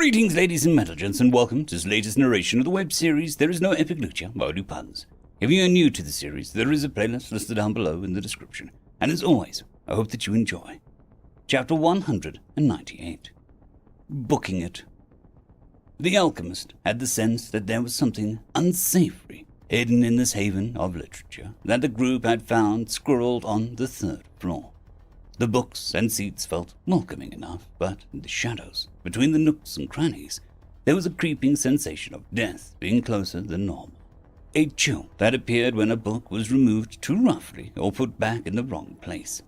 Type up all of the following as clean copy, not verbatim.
Greetings, ladies and gents, and welcome to this latest narration of the web series There Is No Epic Lucha by Audio Puns. If you are new to the series, there is a playlist listed down below in the description. And as always, I hope that you enjoy. Chapter 198. Booking It. The alchemist had the sense that there was something unsavory hidden in this haven of literature that the group had found squirreled on the third floor. The books and seats felt welcoming enough, but in the shadows, between the nooks and crannies, there was a creeping sensation of death being closer than normal. A chill that appeared when a book was removed too roughly or put back in the wrong place.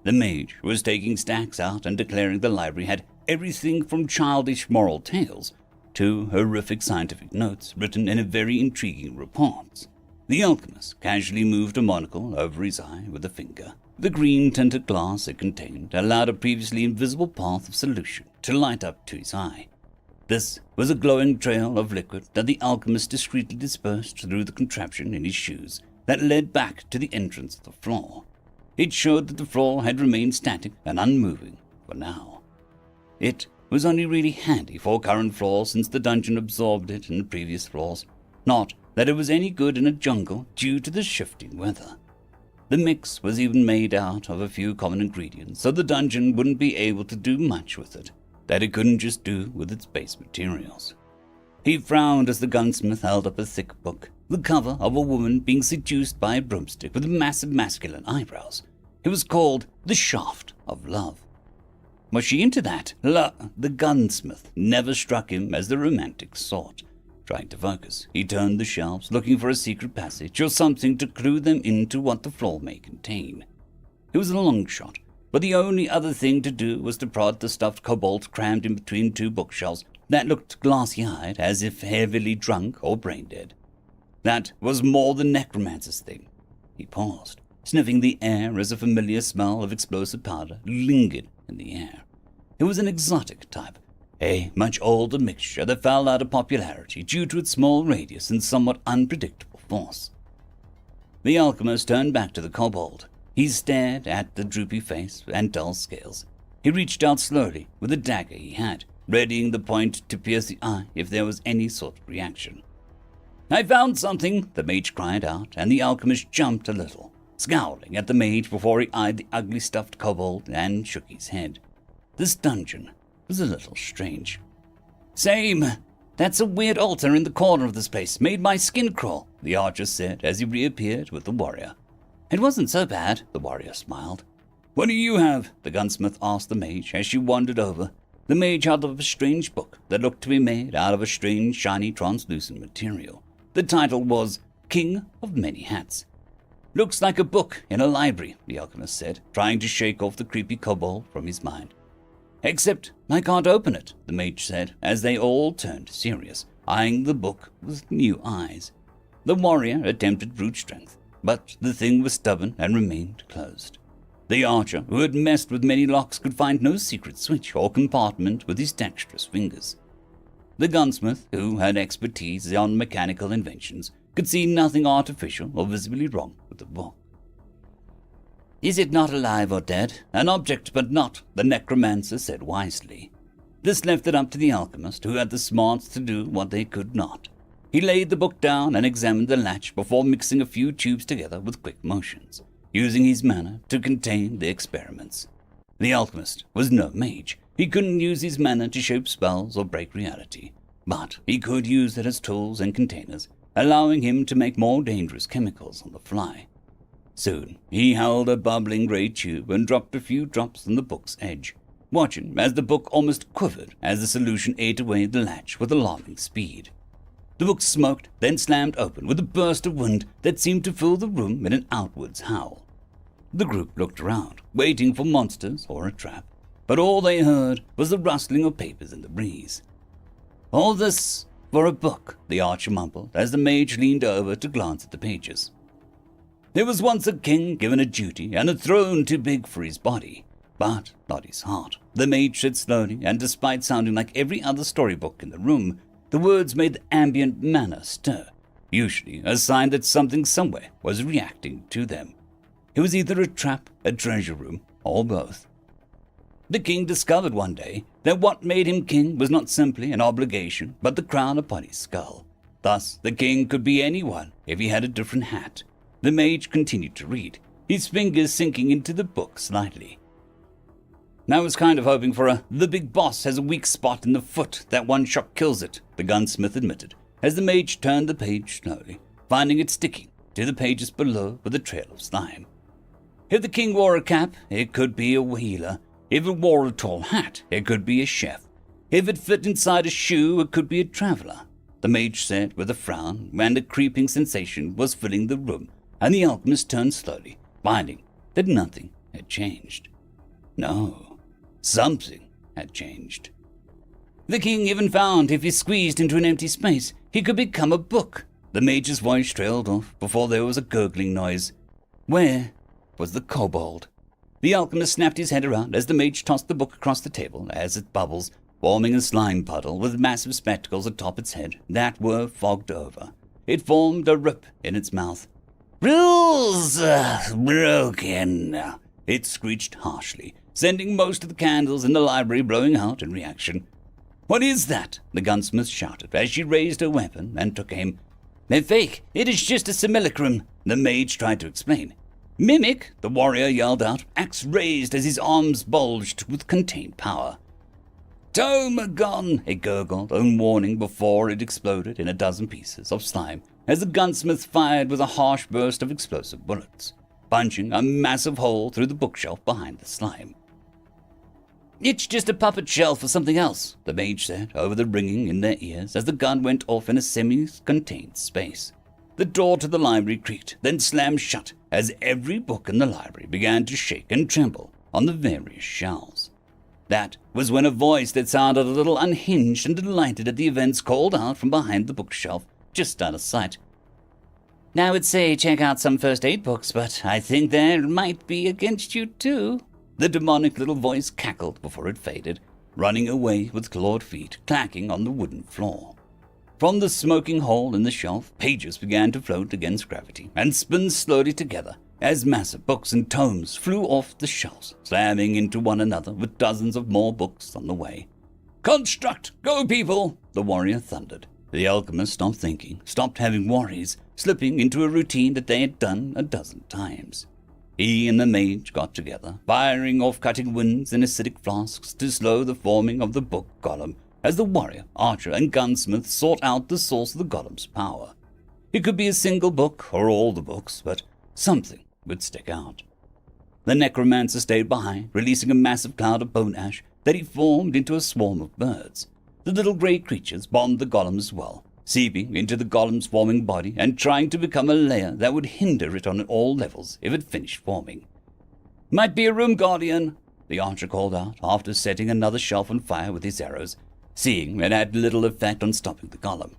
The mage was taking stacks out and declaring the library had everything from childish moral tales to horrific scientific notes written in a very intriguing reports. The alchemist casually moved a monocle over his eye with a finger. The green-tinted glass it contained allowed a previously invisible path of solution to light up to his eye. This was a glowing trail of liquid that the alchemist discreetly dispersed through the contraption in his shoes that led back to the entrance of the floor. It showed that the floor had remained static and unmoving for now. It was only really handy for a current floor since the dungeon absorbed it in the previous floors, not that it was any good in a jungle due to the shifting weather. The mix was even made out of a few common ingredients, so the dungeon wouldn't be able to do much with it that it couldn't just do with its base materials. He frowned as the gunsmith held up a thick book, the cover of a woman being seduced by a broomstick with massive masculine eyebrows. It was called The Shaft of Love. Was she into that? The gunsmith never struck him as the romantic sort. Trying to focus, he turned the shelves, looking for a secret passage or something to clue them into what the floor may contain. It was a long shot, but the only other thing to do was to prod the stuffed kobold crammed in between two bookshelves that looked glassy-eyed as if heavily drunk or brain-dead. That was more the necromancer's thing. He paused, sniffing the air as a familiar smell of explosive powder lingered in the air. It was an exotic type, a much older mixture that fell out of popularity due to its small radius and somewhat unpredictable force. The alchemist turned back to the kobold. He stared at the droopy face and dull scales. He reached out slowly with the dagger he had, readying the point to pierce the eye if there was any sort of reaction. "I found something," the mage cried out, and the alchemist jumped a little, scowling at the mage before he eyed the ugly stuffed kobold and shook his head. This dungeon was a little strange. "Same. That's a weird altar in the corner of this place. Made my skin crawl," the archer said as he reappeared with the warrior. "It wasn't so bad," the warrior smiled. "What do you have?" the gunsmith asked the mage as she wandered over. The mage held up a strange book that looked to be made out of a strange, shiny, translucent material. The title was King of Many Hats. "Looks like a book in a library," the alchemist said, trying to shake off the creepy kobold from his mind. "Except I can't open it," the mage said, as they all turned serious, eyeing the book with new eyes. The warrior attempted brute strength, but the thing was stubborn and remained closed. The archer, who had messed with many locks, could find no secret switch or compartment with his dexterous fingers. The gunsmith, who had expertise on mechanical inventions, could see nothing artificial or visibly wrong with the book. "Is it not alive or dead? An object, but not," the necromancer said wisely. This left it up to the alchemist, who had the smarts to do what they could not. He laid the book down and examined the latch before mixing a few tubes together with quick motions, using his mana to contain the experiments. The alchemist was no mage. He couldn't use his mana to shape spells or break reality, but he could use it as tools and containers, allowing him to make more dangerous chemicals on the fly. Soon, he held a bubbling gray tube and dropped a few drops on the book's edge, watching as the book almost quivered as the solution ate away the latch with alarming speed. The book smoked, then slammed open with a burst of wind that seemed to fill the room in an outwards howl. The group looked around, waiting for monsters or a trap, but all they heard was the rustling of papers in the breeze. "All this for a book," the archer mumbled as the mage leaned over to glance at the pages. "There was once a king given a duty and a throne too big for his body, but not his heart," the mage said slowly, and despite sounding like every other storybook in the room, the words made the ambient manner stir, usually a sign that something somewhere was reacting to them. It was either a trap, a treasure room, or both. The king discovered one day that what made him king was not simply an obligation, but the crown upon his skull. Thus, the king could be anyone if he had a different hat. The mage continued to read, his fingers sinking into the book slightly. "I was kind of hoping for the big boss has a weak spot in the foot, that one shot kills it," the gunsmith admitted, as the mage turned the page slowly, finding it sticking to the pages below with a trail of slime. If the king wore a cap, it could be a healer. If it wore a tall hat, it could be a chef. If it fit inside a shoe, it could be a traveler. The mage said with a frown, and a creeping sensation was filling the room, and the alchemist turned slowly, finding that nothing had changed. No, something had changed. The king even found if he squeezed into an empty space, he could become a book. The mage's voice trailed off before there was a gurgling noise. Where was the kobold? The alchemist snapped his head around as the mage tossed the book across the table as it bubbles, forming a slime puddle with massive spectacles atop its head that were fogged over. It formed a rip in its mouth. "Rules broken," it screeched harshly, sending most of the candles in the library blowing out in reaction. "What is that?" the gunsmith shouted as she raised her weapon and took aim. "A fake. It is just a simulacrum," the mage tried to explain. "Mimic," the warrior yelled out, axe raised as his arms bulged with contained power. "Tomagon," it gurgled, warning before it exploded in a dozen pieces of slime as the gunsmith fired with a harsh burst of explosive bullets, punching a massive hole through the bookshelf behind the slime. "It's just a puppet shell for something else," the mage said over the ringing in their ears as the gun went off in a semi-contained space. The door to the library creaked, then slammed shut as every book in the library began to shake and tremble on the various shelves. That was when a voice that sounded a little unhinged and delighted at the events called out from behind the bookshelf, just out of sight. "I would say check out some first aid books, but I think there might be against you too." The demonic little voice cackled before it faded, running away with clawed feet clacking on the wooden floor. From the smoking hole in the shelf, pages began to float against gravity and spin slowly together as massive books and tomes flew off the shelves, slamming into one another with dozens of more books on the way. "Construct! Go, people!" the warrior thundered. The alchemist stopped thinking, stopped having worries, slipping into a routine that they had done a dozen times. He and the mage got together, firing off cutting winds in acidic flasks to slow the forming of the book golem, as the warrior, archer, and gunsmith sought out the source of the golem's power. It could be a single book or all the books, but something would stick out. The necromancer stayed behind, releasing a massive cloud of bone ash that he formed into a swarm of birds. The little grey creatures bombed the golem as well, seeping into the golem's forming body and trying to become a layer that would hinder it on all levels if it finished forming. "Might be a room guardian," the archer called out after setting another shelf on fire with his arrows, seeing it had little effect on stopping the golem.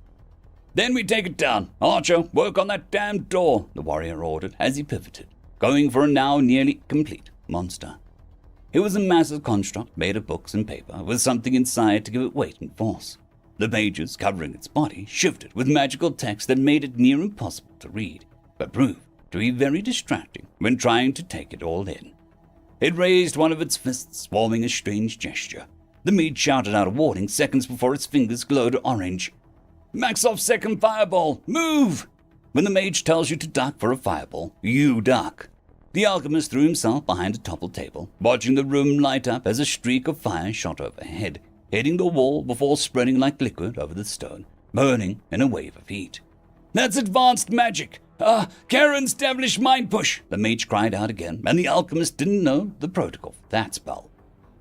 "Then we take it down. Archer, work on that damned door," the warrior ordered as he pivoted, going for a now nearly complete monster. It was a massive construct made of books and paper with something inside to give it weight and force. The pages covering its body shifted with magical text that made it near impossible to read, but proved to be very distracting when trying to take it all in. It raised one of its fists, forming a strange gesture. The mage shouted out a warning seconds before its fingers glowed orange. "Max off second fireball! Move!" When the mage tells you to duck for a fireball, you duck. The alchemist threw himself behind a toppled table, watching the room light up as a streak of fire shot overhead, hitting the wall before spreading like liquid over the stone, burning in a wave of heat. "That's advanced magic! Karen's devilish mind push!" the mage cried out again, and the alchemist didn't know the protocol for that spell,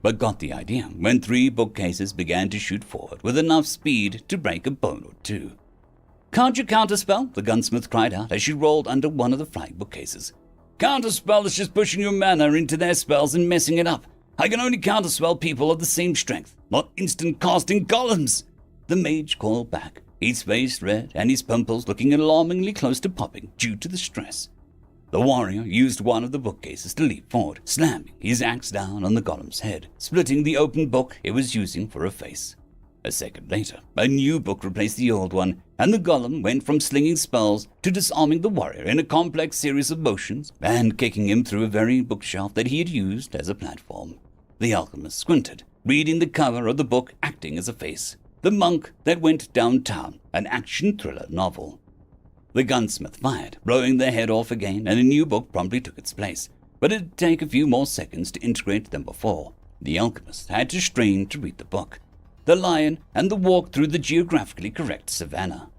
but got the idea when 3 bookcases began to shoot forward with enough speed to break a bone or two. "Can't you counterspell?" the gunsmith cried out as she rolled under one of the flying bookcases. "Counterspell is just pushing your mana into their spells and messing it up. I can only counterspell people of the same strength, not instant casting golems." The mage called back, his face red and his pimples looking alarmingly close to popping due to the stress. The warrior used one of the bookcases to leap forward, slamming his axe down on the golem's head, splitting the open book it was using for a face. A second later, a new book replaced the old one, and the golem went from slinging spells to disarming the warrior in a complex series of motions and kicking him through a very bookshelf that he had used as a platform. The alchemist squinted, reading the cover of the book acting as a face. The Monk That Went Downtown, an action thriller novel. The gunsmith fired, blowing their head off again, and a new book promptly took its place. But it'd take a few more seconds to integrate than before. The alchemist had to strain to read the book. The Lion and the Walk Through the Geographically Correct Savannah.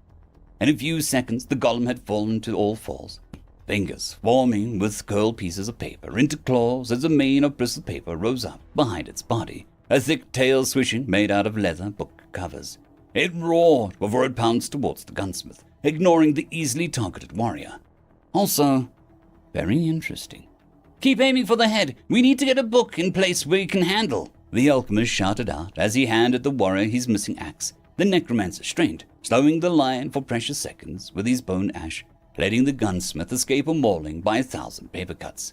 In a few seconds, the golem had fallen to all fours, fingers forming with curled pieces of paper into claws as a mane of bristled paper rose up behind its body, a thick tail swishing made out of leather book covers. It roared before it pounced towards the gunsmith, ignoring the easily targeted warrior. Also, very interesting. "Keep aiming for the head. We need to get a book in place we can handle," the alchemist shouted out as he handed the warrior his missing axe. The necromancer strained, slowing the lion for precious seconds with his bone ash, letting the gunsmith escape a mauling by 1,000 paper cuts.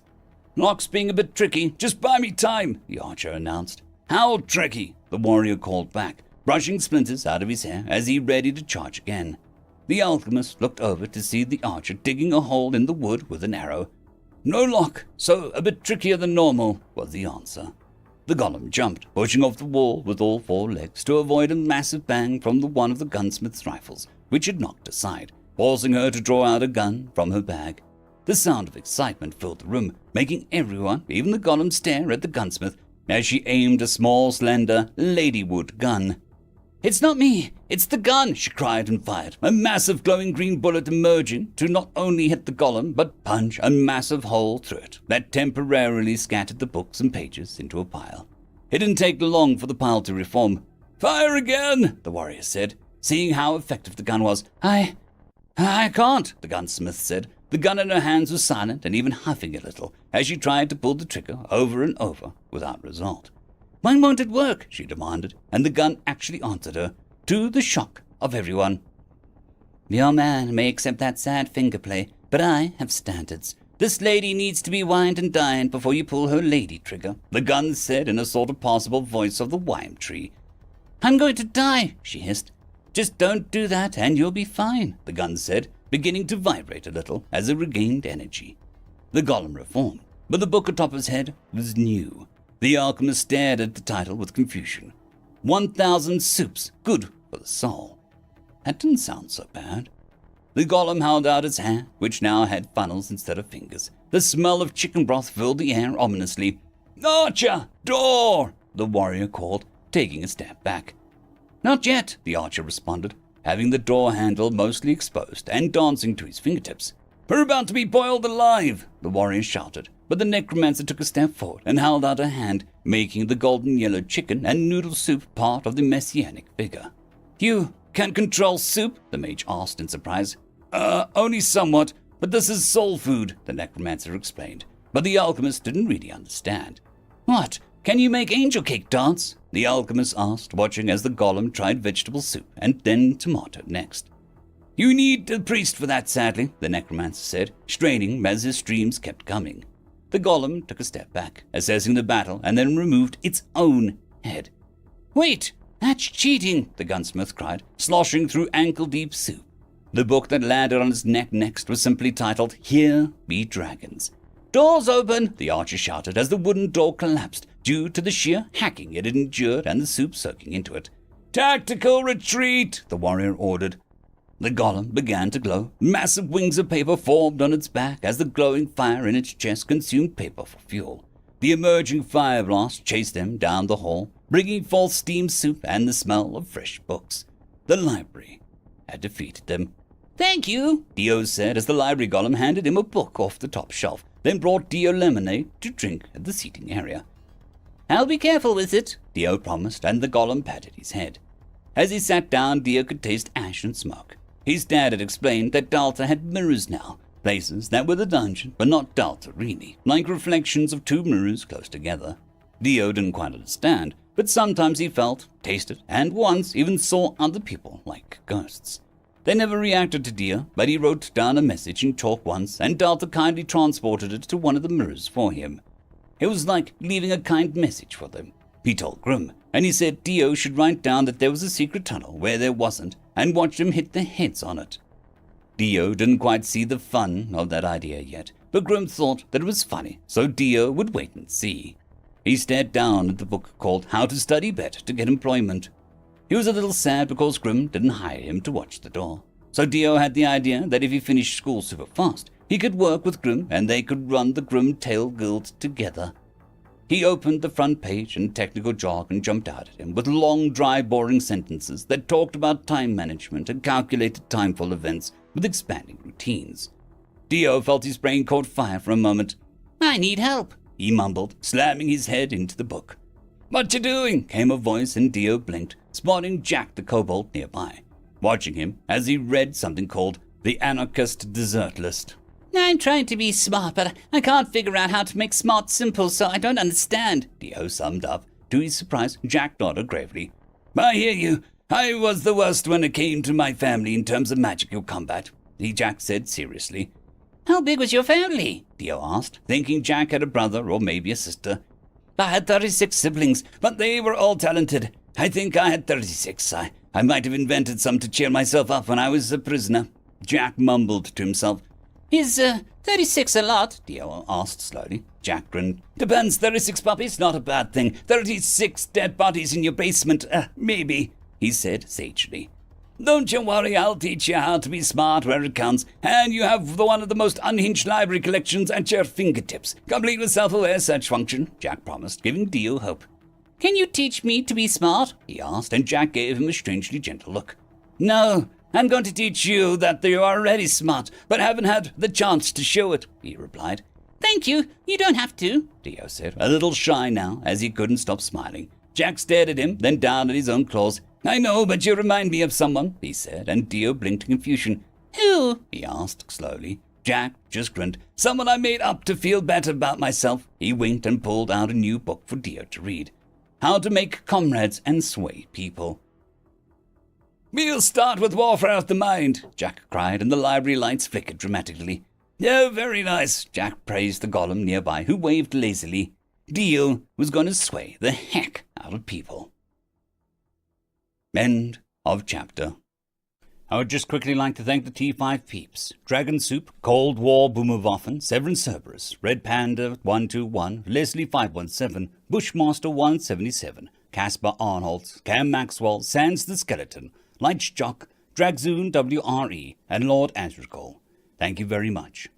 "Lock's being a bit tricky. Just buy me time," the archer announced. "How tricky?" the warrior called back, brushing splinters out of his hair as he ready to charge again. The alchemist looked over to see the archer digging a hole in the wood with an arrow. "No lock, so a bit trickier than normal," was the answer. The golem jumped, pushing off the wall with all four legs to avoid a massive bang from one of the gunsmith's rifles, which had knocked aside, forcing her to draw out a gun from her bag. The sound of excitement filled the room, making everyone, even the golem, stare at the gunsmith as she aimed a small, slender, ladywood gun. "It's not me, it's the gun," she cried and fired, a massive glowing green bullet emerging to not only hit the golem, but punch a massive hole through it that temporarily scattered the books and pages into a pile. It didn't take long for the pile to reform. "Fire again," the warrior said, seeing how effective the gun was. I can't," the gunsmith said. The gun in her hands was silent and even huffing a little as she tried to pull the trigger over and over without result. "Why won't it work?" she demanded, and the gun actually answered her, to the shock of everyone. "Your man may accept that sad finger play, but I have standards. This lady needs to be wined and dined before you pull her lady trigger," the gun said in a sort of passable voice of the wine tree. "I'm going to die," she hissed. "Just don't do that and you'll be fine," the gun said, beginning to vibrate a little as it regained energy. The golem reformed, but the book atop his head was new. The alchemist stared at the title with confusion. 1,000 soups, good for the soul. That didn't sound so bad. The golem held out its hand, which now had funnels instead of fingers. The smell of chicken broth filled the air ominously. "Archer! Door!" the warrior called, taking a step back. "Not yet," the archer responded, having the door handle mostly exposed and dancing to his fingertips. "We're about to be boiled alive," the warrior shouted, but the necromancer took a step forward and held out a hand, making the golden yellow chicken and noodle soup part of the messianic figure. "You can control soup?" the mage asked in surprise. Only somewhat, but this is soul food," the necromancer explained, but the alchemist didn't really understand. "What? Can you make angel cake dance?" the alchemist asked, watching as the golem tried vegetable soup and then tomato next. "You need a priest for that, sadly," the necromancer said, straining as his streams kept coming. The golem took a step back, assessing the battle, and then removed its own head. "Wait, that's cheating," the gunsmith cried, sloshing through ankle-deep soup. The book that landed on his neck next was simply titled, "Here Be Dragons." "Doors open," the archer shouted as the wooden door collapsed due to the sheer hacking it had endured and the soup soaking into it. "Tactical retreat," the warrior ordered. The golem began to glow. Massive wings of paper formed on its back as the glowing fire in its chest consumed paper for fuel. The emerging fire blast chased them down the hall, bringing forth steamed soup and the smell of fresh books. The library had defeated them. "Thank you," Dio said as the library golem handed him a book off the top shelf, then brought Dio lemonade to drink at the seating area. "I'll be careful with it," Dio promised, and the golem patted his head. As he sat down, Dio could taste ash and smoke. His dad had explained that Delta had mirrors now, places that were the dungeon, but not Delta really, like reflections of two mirrors close together. Dio didn't quite understand, but sometimes he felt, tasted, and once even saw other people like ghosts. They never reacted to Dio, but he wrote down a message in chalk once, and Delta kindly transported it to one of the mirrors for him. It was like leaving a kind message for them, he told Grim, and he said Dio should write down that there was a secret tunnel where there wasn't, and watch them hit their heads on it. Dio didn't quite see the fun of that idea yet, but Grim thought that it was funny, so Dio would wait and see. He stared down at the book called How to Study Better to Get Employment. He was a little sad because Grimm didn't hire him to watch the door. So Dio had the idea that if he finished school super fast, he could work with Grimm and they could run the Grimm Tail Guild together. He opened the front page and technical jargon jumped out at him with long, dry, boring sentences that talked about time management and calculated timeful events with expanding routines. Dio felt his brain caught fire for a moment. "I need help," he mumbled, slamming his head into the book. "What you doing?" came a voice, and Dio blinked, spotting Jack the kobold nearby, watching him as he read something called the Anarchist Dessert List. "I'm trying to be smart, but I can't figure out how to make smart simple, so I don't understand," Dio summed up. To his surprise, Jack nodded gravely. "I hear you. I was the worst when it came to my family in terms of magical combat," Jack said seriously. "How big was your family?" Dio asked, thinking Jack had a brother or maybe a sister. "I had 36 siblings, but they were all talented. I think I had 36. I might have invented some to cheer myself up when I was a prisoner," Jack mumbled to himself. "Is 36 a lot?" Dio asked slowly. Jack grinned. "Depends, 36 puppies, not a bad thing. 36 dead bodies in your basement, maybe," he said sagely. "Don't you worry, I'll teach you how to be smart where it counts, and you have one of the most unhinged library collections at your fingertips, complete with self-aware search function," Jack promised, giving Dio hope. "Can you teach me to be smart?" he asked, and Jack gave him a strangely gentle look. "No. I'm going to teach you that you are already smart, but haven't had the chance to show it," he replied. "Thank you. You don't have to," Dio said, a little shy now as he couldn't stop smiling. Jack stared at him, then down at his own claws. "I know, but you remind me of someone," he said, and Dio blinked in confusion. "Who?" he asked slowly. Jack just grinned. "Someone I made up to feel better about myself." He winked and pulled out a new book for Dio to read. How to Make Comrades and Sway People. "We'll start with Warfare of the Mind," Jack cried, and the library lights flickered dramatically. "Yeah, very nice," Jack praised the golem nearby, who waved lazily. Dio was going to sway the heck out of people. End of chapter. I would just quickly like to thank the T5 peeps: Dragon Soup, Cold War Boomerwaffen, Severin Cerberus, Red Panda 121, Leslie 517, Bushmaster 177, Caspar Arnholtz, Cam Maxwell, Sans the Skeleton, Lightjock, Dragzoon WRE, and Lord Azricol. Thank you very much.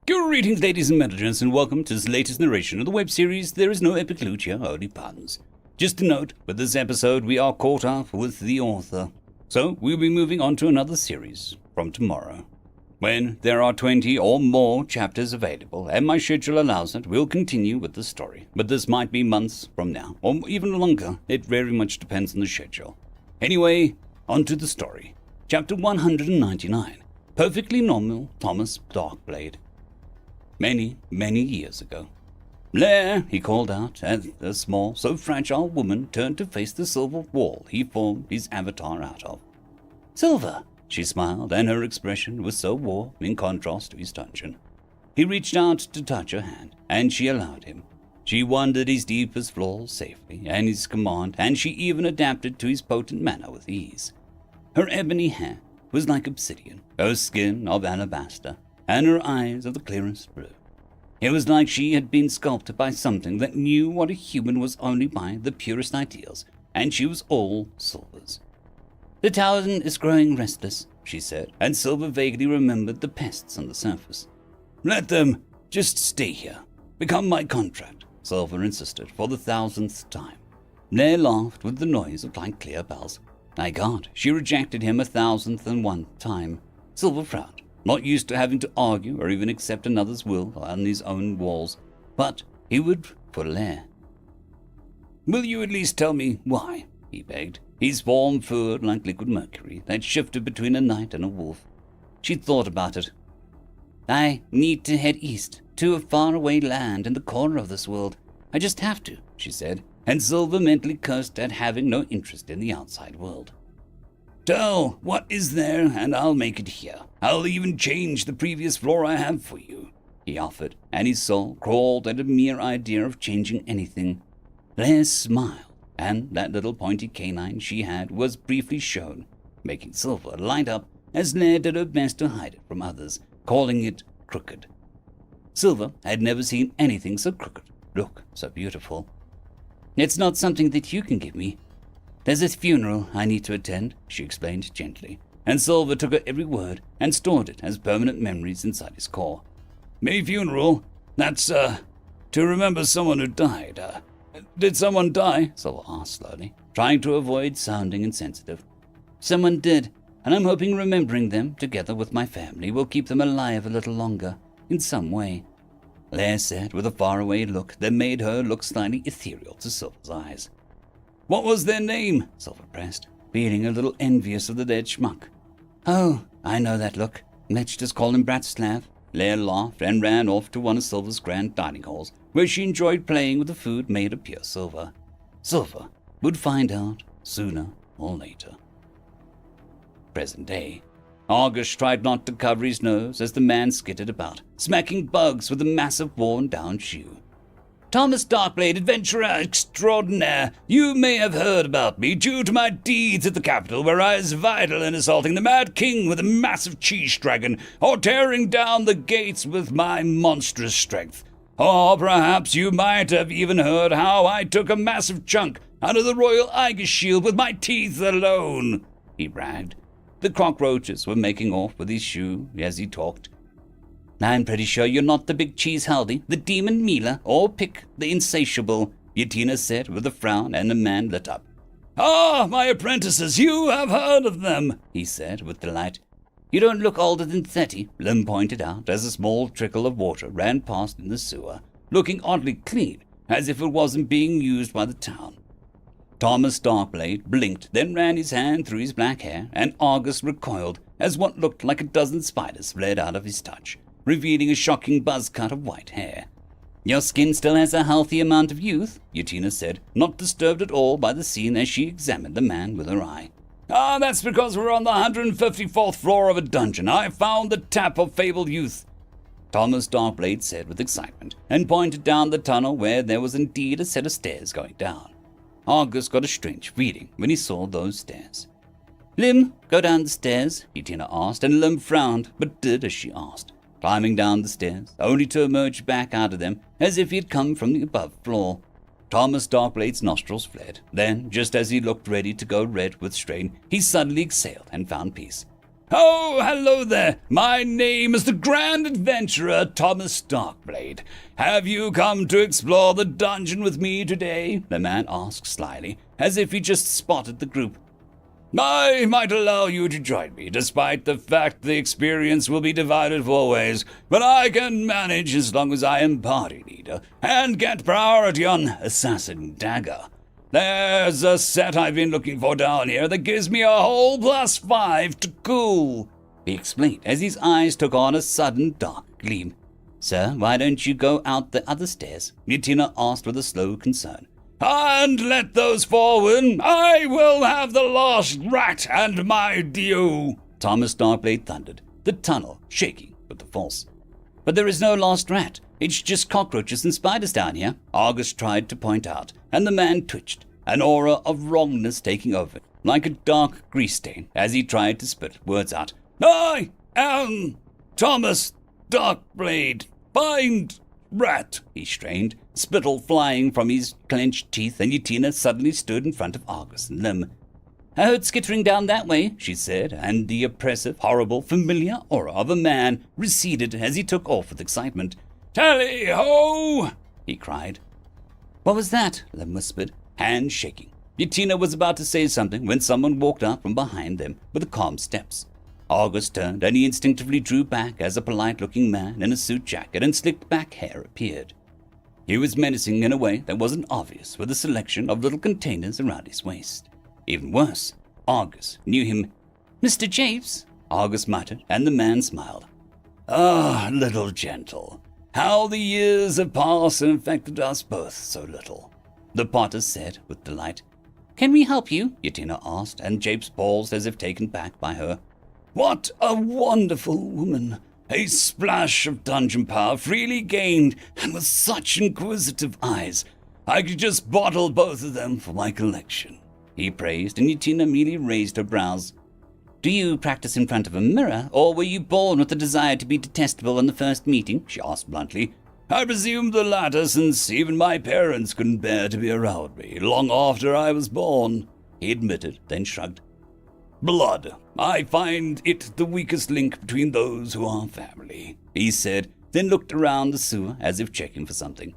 Greetings, ladies and gentlemen, and welcome to this latest narration of the web series There Is No Epic Loot Here, Only Puns. Just a note, with this episode we are caught up with the author, so we'll be moving on to another series from tomorrow. When there are 20 or more chapters available, and my schedule allows it, we'll continue with the story, but this might be months from now, or even longer. It very much depends on the schedule. Anyway, on to the story. Chapter 199, Perfectly Normal Thomas Darkblade. Many, many years ago. "Blair," he called out, as a small, so fragile woman turned to face the silver wall he formed his avatar out of. "Silver," she smiled, and her expression was so warm in contrast to his dungeon. He reached out to touch her hand, and she allowed him. She wandered his deepest flaws safely, and his command, and she even adapted to his potent manner with ease. Her ebony hair was like obsidian, her skin of alabaster, and her eyes of the clearest blue. It was like she had been sculpted by something that knew what a human was only by the purest ideals, and she was all Silver's. "The town is growing restless," she said, and Silver vaguely remembered the pests on the surface. "Let them just stay here. Become my contract," Silver insisted for the 1000th time. Blair laughed with the noise of like clear bells. My God, she rejected him 1001th time. Silver frowned, not used to having to argue or even accept another's will on his own walls, but he would for Lair. "Will you at least tell me why?" he begged, his form furred like liquid mercury that shifted between a knight and a wolf. She thought about it. "I need to head east, to a faraway land in the corner of this world. I just have to," she said, and Silver mentally cursed at having no interest in the outside world. "Tell what is there, and I'll make it here. I'll even change the previous floor I have for you," he offered, and his soul crawled at a mere idea of changing anything. Blair smiled, and that little pointy canine she had was briefly shown, making Silver light up as Blair did her best to hide it from others, calling it crooked. Silver had never seen anything so crooked, look so beautiful. It's not something that you can give me. There's a funeral I need to attend, she explained gently, and Silver took her every word and stored it as permanent memories inside his core. Me funeral? That's, to remember someone who died. Did someone die? Silver asked slowly, trying to avoid sounding insensitive. Someone did, and I'm hoping remembering them, together with my family, will keep them alive a little longer, in some way. Blair said, with a faraway look that made her look slightly ethereal to Silver's eyes. What was their name? Silver pressed, feeling a little envious of the dead schmuck. Oh, I know that look. Let's just call him Bratislav. Blair laughed and ran off to one of Silver's grand dining halls, where she enjoyed playing with the food made of pure silver. Silver would find out sooner or later. Present day. August tried not to cover his nose as the man skittered about, smacking bugs with a massive worn-down shoe. Thomas Darkblade, adventurer extraordinaire, you may have heard about me due to my deeds at the capital, where I was vital in assaulting the Mad King with a massive cheese dragon, or tearing down the gates with my monstrous strength. Or perhaps you might have even heard how I took a massive chunk out of the Royal Iger Shield with my teeth alone, he bragged. The cockroaches were making off with his shoe as he talked. I'm pretty sure you're not the big cheese Haldy, the demon Mila, or Pick the Insatiable, Yatina said with a frown, and the man lit up. Ah, my apprentices, you have heard of them, he said with delight. You don't look older than 30, Lim pointed out as a small trickle of water ran past in the sewer, looking oddly clean, as if it wasn't being used by the town. Thomas Darkblade blinked, then ran his hand through his black hair, and August recoiled as what looked like a dozen spiders fled out of his touch, revealing a shocking buzz cut of white hair. Your skin still has a healthy amount of youth, Yatina said, not disturbed at all by the scene as she examined the man with her eye. Ah, that's because we're on the 154th floor of a dungeon. I found the tap of fabled youth, Thomas Darkblade said with excitement, and pointed down the tunnel where there was indeed a set of stairs going down. August got a strange feeling when he saw those stairs. Lim, go down the stairs, Yatina asked, and Lim frowned, but did as she asked, climbing down the stairs, only to emerge back out of them as if he had come from the above floor. Thomas Darkblade's nostrils fled. Then, just as he looked ready to go red with strain, he suddenly exhaled and found peace. Oh, hello there. My name is the Grand Adventurer Thomas Darkblade. Have you come to explore the dungeon with me today? The man asked slyly, as if he just spotted the group. I might allow you to join me, despite the fact the experience will be divided 4 ways, but I can manage as long as I am party leader, and get priority on Assassin Dagger. There's a set I've been looking for down here that gives me a whole +5 to cool, he explained as his eyes took on a sudden dark gleam. Sir, why don't you go out the other stairs? Yatina asked with a slow concern. And let those 4 win. I will have the last rat and my due, Thomas Darkblade thundered, the tunnel shaking with the force. But there is no lost rat. It's just cockroaches and spiders down here, August tried to point out, and the man twitched, an aura of wrongness taking over, like a dark grease stain, as he tried to spit words out. I am Thomas Darkblade. Find rat, he strained, spittle flying from his clenched teeth, and Yatina suddenly stood in front of August and Lim. I heard skittering down that way, she said, and the oppressive, horrible, familiar aura of a man receded as he took off with excitement. Tally-ho! He cried. What was that? Lim whispered, hands shaking. Yatina was about to say something when someone walked up from behind them with calm steps. August turned, and he instinctively drew back as a polite-looking man in a suit jacket and slicked back hair appeared. He was menacing in a way that wasn't obvious, with a selection of little containers around his waist. Even worse, August knew him. Mr. Japes, August muttered, and the man smiled. Ah, little gentle. How the years have passed and affected us both so little, the potter said with delight. Can we help you? Yatina asked, and Japes paused as if taken back by her. What a wonderful woman! A splash of dungeon power freely gained, and with such inquisitive eyes. I could just bottle both of them for my collection, he praised, and Yatina immediately raised her brows. Do you practice in front of a mirror, or were you born with the desire to be detestable in the first meeting? She asked bluntly. I presume the latter, since even my parents couldn't bear to be around me long after I was born, he admitted, then shrugged. Blood. I find it the weakest link between those who are family, he said, then looked around the sewer as if checking for something.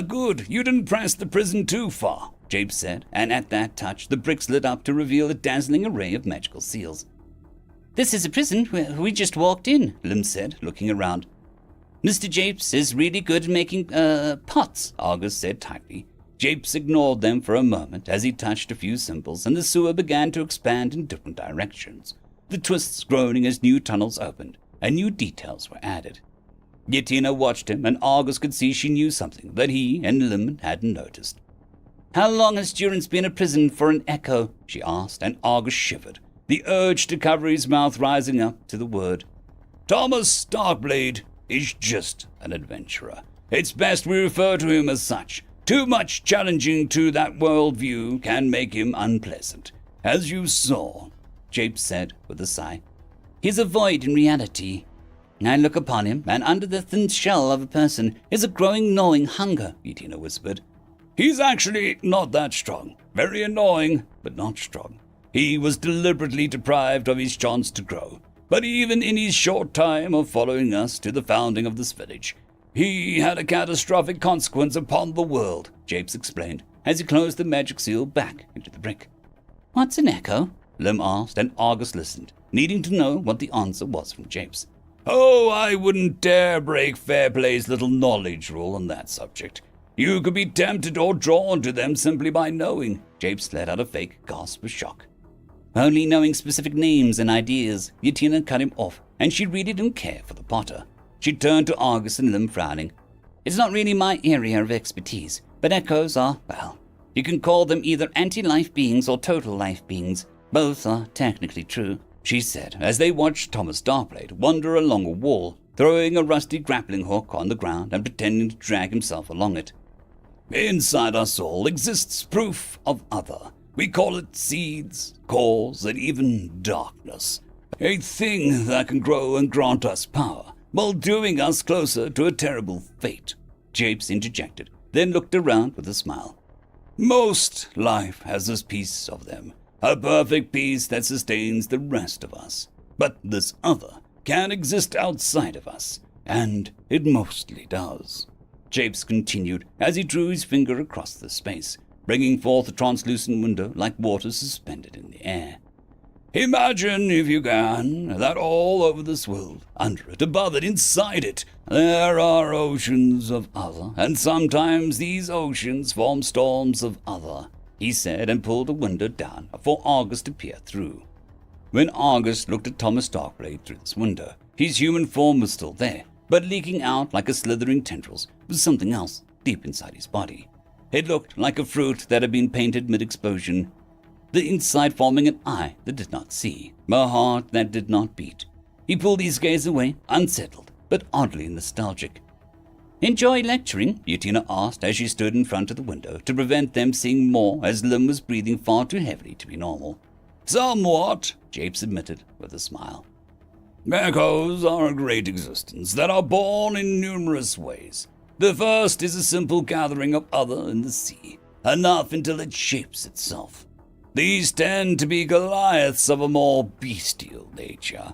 Good, you didn't press the prison too far, Jape said, and at that touch the bricks lit up to reveal a dazzling array of magical seals. This is a prison where we just walked in, Lim said, looking around. Mr. Japes is really good at making, pots, Argus said tightly. Japes ignored them for a moment as he touched a few symbols, and the sewer began to expand in different directions, the twists groaning as new tunnels opened, and new details were added. Yatina watched him, and Argus could see she knew something that he and Lim hadn't noticed. How long has Durance been a prison for an echo? She asked, and Argus shivered, the urge to cover his mouth rising up to the word. Thomas Darkblade is just an adventurer. It's best we refer to him as such. Too much challenging to that worldview can make him unpleasant, as you saw, Jape said with a sigh. He's a void in reality. I look upon him, and under the thin shell of a person is a growing gnawing hunger, Yatina whispered. He's actually not that strong. Very annoying, but not strong. He was deliberately deprived of his chance to grow. But even in his short time of following us to the founding of this village, he had a catastrophic consequence upon the world, Japes explained, as he closed the magic seal back into the brick. What's an echo? Lim asked, and Argus listened, needing to know what the answer was from Japes. Oh, I wouldn't dare break Fairplay's little knowledge rule on that subject. You could be tempted or drawn to them simply by knowing, Japes let out a fake gasp of shock. Only knowing specific names and ideas, Yatina cut him off, and she really didn't care for the potter. She turned to Argus and Lim, frowning. It's not really my area of expertise, but echoes are, well, you can call them either anti-life beings or total life beings. Both are technically true, she said, as they watched Thomas Darkblade wander along a wall, throwing a rusty grappling hook on the ground and pretending to drag himself along it. Inside us all exists proof of other. We call it seeds, cores, and even darkness. A thing that can grow and grant us power, while drawing us closer to a terrible fate, Japes interjected, then looked around with a smile. Most life has this piece of them, a perfect piece that sustains the rest of us. But this other can exist outside of us, and it mostly does. Japes continued as he drew his finger across the space, bringing forth a translucent window like water suspended in the air. Imagine, if you can, that all over this world, under it, above it, inside it, there are oceans of other, and sometimes these oceans form storms of other, he said, and pulled a window down for Argus to peer through. When Argus looked at Thomas Darkblade through this window, his human form was still there, but leaking out like a slithering tendrils was something else deep inside his body. It looked like a fruit that had been painted mid-explosion, the inside forming an eye that did not see, a heart that did not beat. He pulled his gaze away, unsettled, but oddly nostalgic. Enjoy lecturing? Yatina asked as she stood in front of the window to prevent them seeing more as Lim was breathing far too heavily to be normal. Somewhat, Japes admitted with a smile. Echoes are a great existence that are born in numerous ways. The first is a simple gathering of other in the sea, enough until it shapes itself. These tend to be Goliaths of a more bestial nature.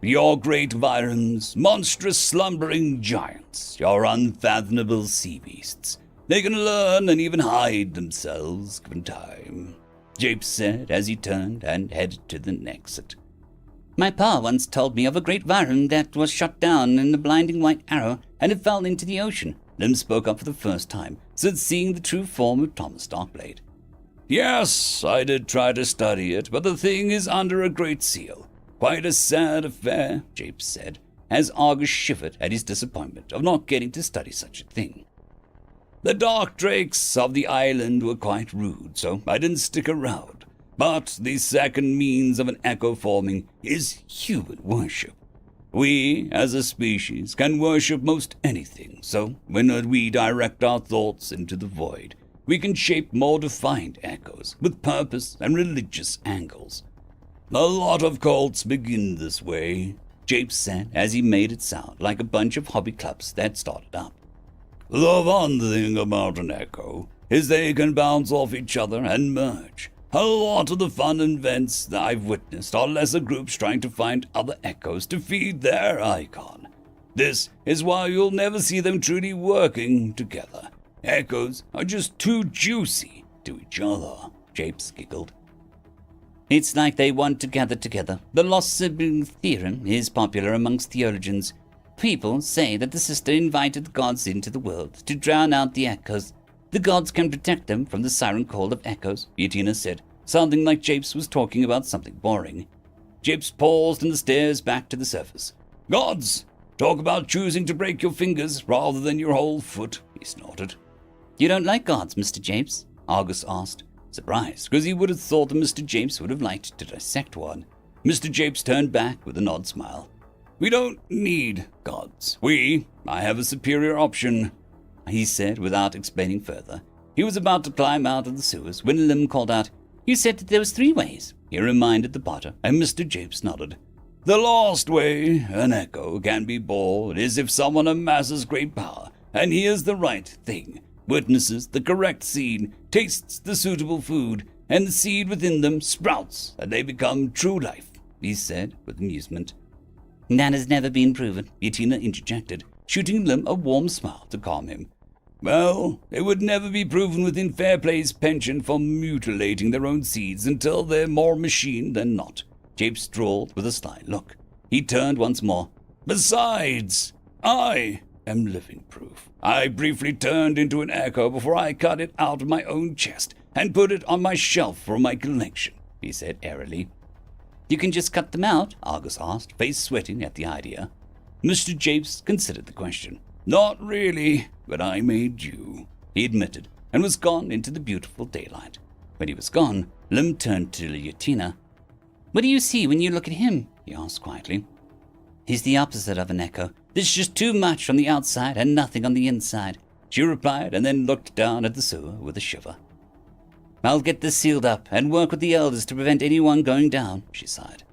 Your great Virums, monstrous slumbering giants, your unfathomable sea beasts. They can learn and even hide themselves given time, Japes said as he turned and headed to the exit. My pa once told me of a great Virum that was shot down in a blinding white arrow, and it fell into the ocean. Lim spoke up for the first time since seeing the true form of Thomas Darkblade. Yes, I did try to study it, but the thing is under a great seal. Quite a sad affair, Japes said, as Argus shivered at his disappointment of not getting to study such a thing. The dark drakes of the island were quite rude, so I didn't stick around. But the second means of an echo forming is human worship. We, as a species, can worship most anything, so when we direct our thoughts into the void, we can shape more defined echoes with purpose and religious angles. A lot of cults begin this way, Japes said as he made it sound like a bunch of hobby clubs that started up. The fun thing about an echo is they can bounce off each other and merge. A lot of the fun events that I've witnessed are lesser groups trying to find other echoes to feed their icon. This is why you'll never see them truly working together. Echoes are just too juicy to each other, Japes giggled. It's like they want to gather together. The lost sibling theorem is popular amongst theologians. People say that the sister invited the gods into the world to drown out the echoes. The gods can protect them from the siren call of echoes, Yatina said, sounding like Japes was talking about something boring. Japes paused and stares back to the surface. Gods! Talk about choosing to break your fingers rather than your whole foot, he snorted. You don't like gods, Mr. Japes? Argus asked, surprised, because he would have thought that Mr. Japes would have liked to dissect one. Mr. Japes turned back with an odd smile. We don't need gods. I have a superior option, he said without explaining further. He was about to climb out of the sewers when Lim called out, You said that there was 3 ways, he reminded the potter, and Mr. Japes nodded. The last way an echo can be born is if someone amasses great power and hears the right thing, witnesses the correct scene, tastes the suitable food, and the seed within them sprouts and they become true life, he said with amusement. That has never been proven, Yatina interjected, shooting Lim a warm smile to calm him. Well, it would never be proven within fair play's penchant for mutilating their own seeds until they're more machine than not, Japes drawled with a sly look. He turned once more. Besides, I am living proof. I briefly turned into an echo before I cut it out of my own chest and put it on my shelf for my collection, he said airily. You can just cut them out? Argus asked, face sweating at the idea. Mr. Japes considered the question. Not really, but I made you, he admitted, and was gone into the beautiful daylight. When he was gone, Lim turned to Yatina. What do you see when you look at him? He asked quietly. He's the opposite of an echo. There's just too much on the outside and nothing on the inside, she replied, and then looked down at the sewer with a shiver. I'll get this sealed up and work with the elders to prevent anyone going down, she sighed.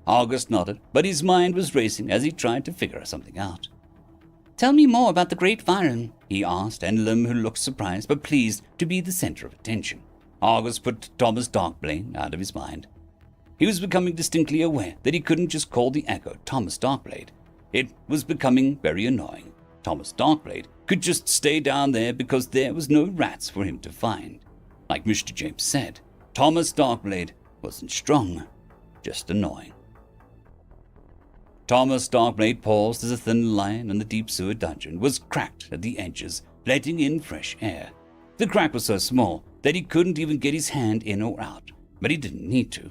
August nodded, but his mind was racing as he tried to figure something out. Tell me more about the Great Viren, he asked, and Lim, who looked surprised but pleased to be the center of attention. August put Thomas Darkblade out of his mind. He was becoming distinctly aware that he couldn't just call the echo Thomas Darkblade. It was becoming very annoying. Thomas Darkblade could just stay down there because there was no rats for him to find. Like Mr. James said, Thomas Darkblade wasn't strong, just annoying. Thomas Darkblade paused as a thin line in the deep sewer dungeon was cracked at the edges, letting in fresh air. The crack was so small that he couldn't even get his hand in or out, but he didn't need to.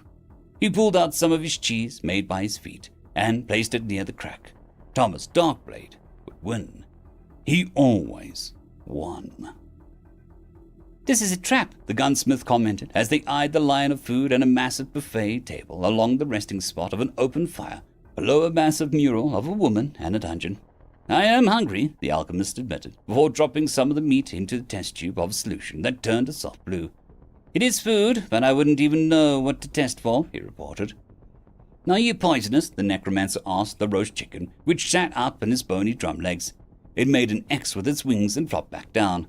He pulled out some of his cheese made by his feet and placed it near the crack. Thomas Darkblade would win. He always won. This is a trap, the gunsmith commented as they eyed the line of food and a massive buffet table along the resting spot of an open fire below a massive mural of a woman and a dungeon. I am hungry, the alchemist admitted, before dropping some of the meat into the test tube of a solution that turned a soft blue. It is food, but I wouldn't even know what to test for, he reported. Are you poisonous? The necromancer asked the roast chicken, which sat up in his bony drum legs. It made an X with its wings and flopped back down.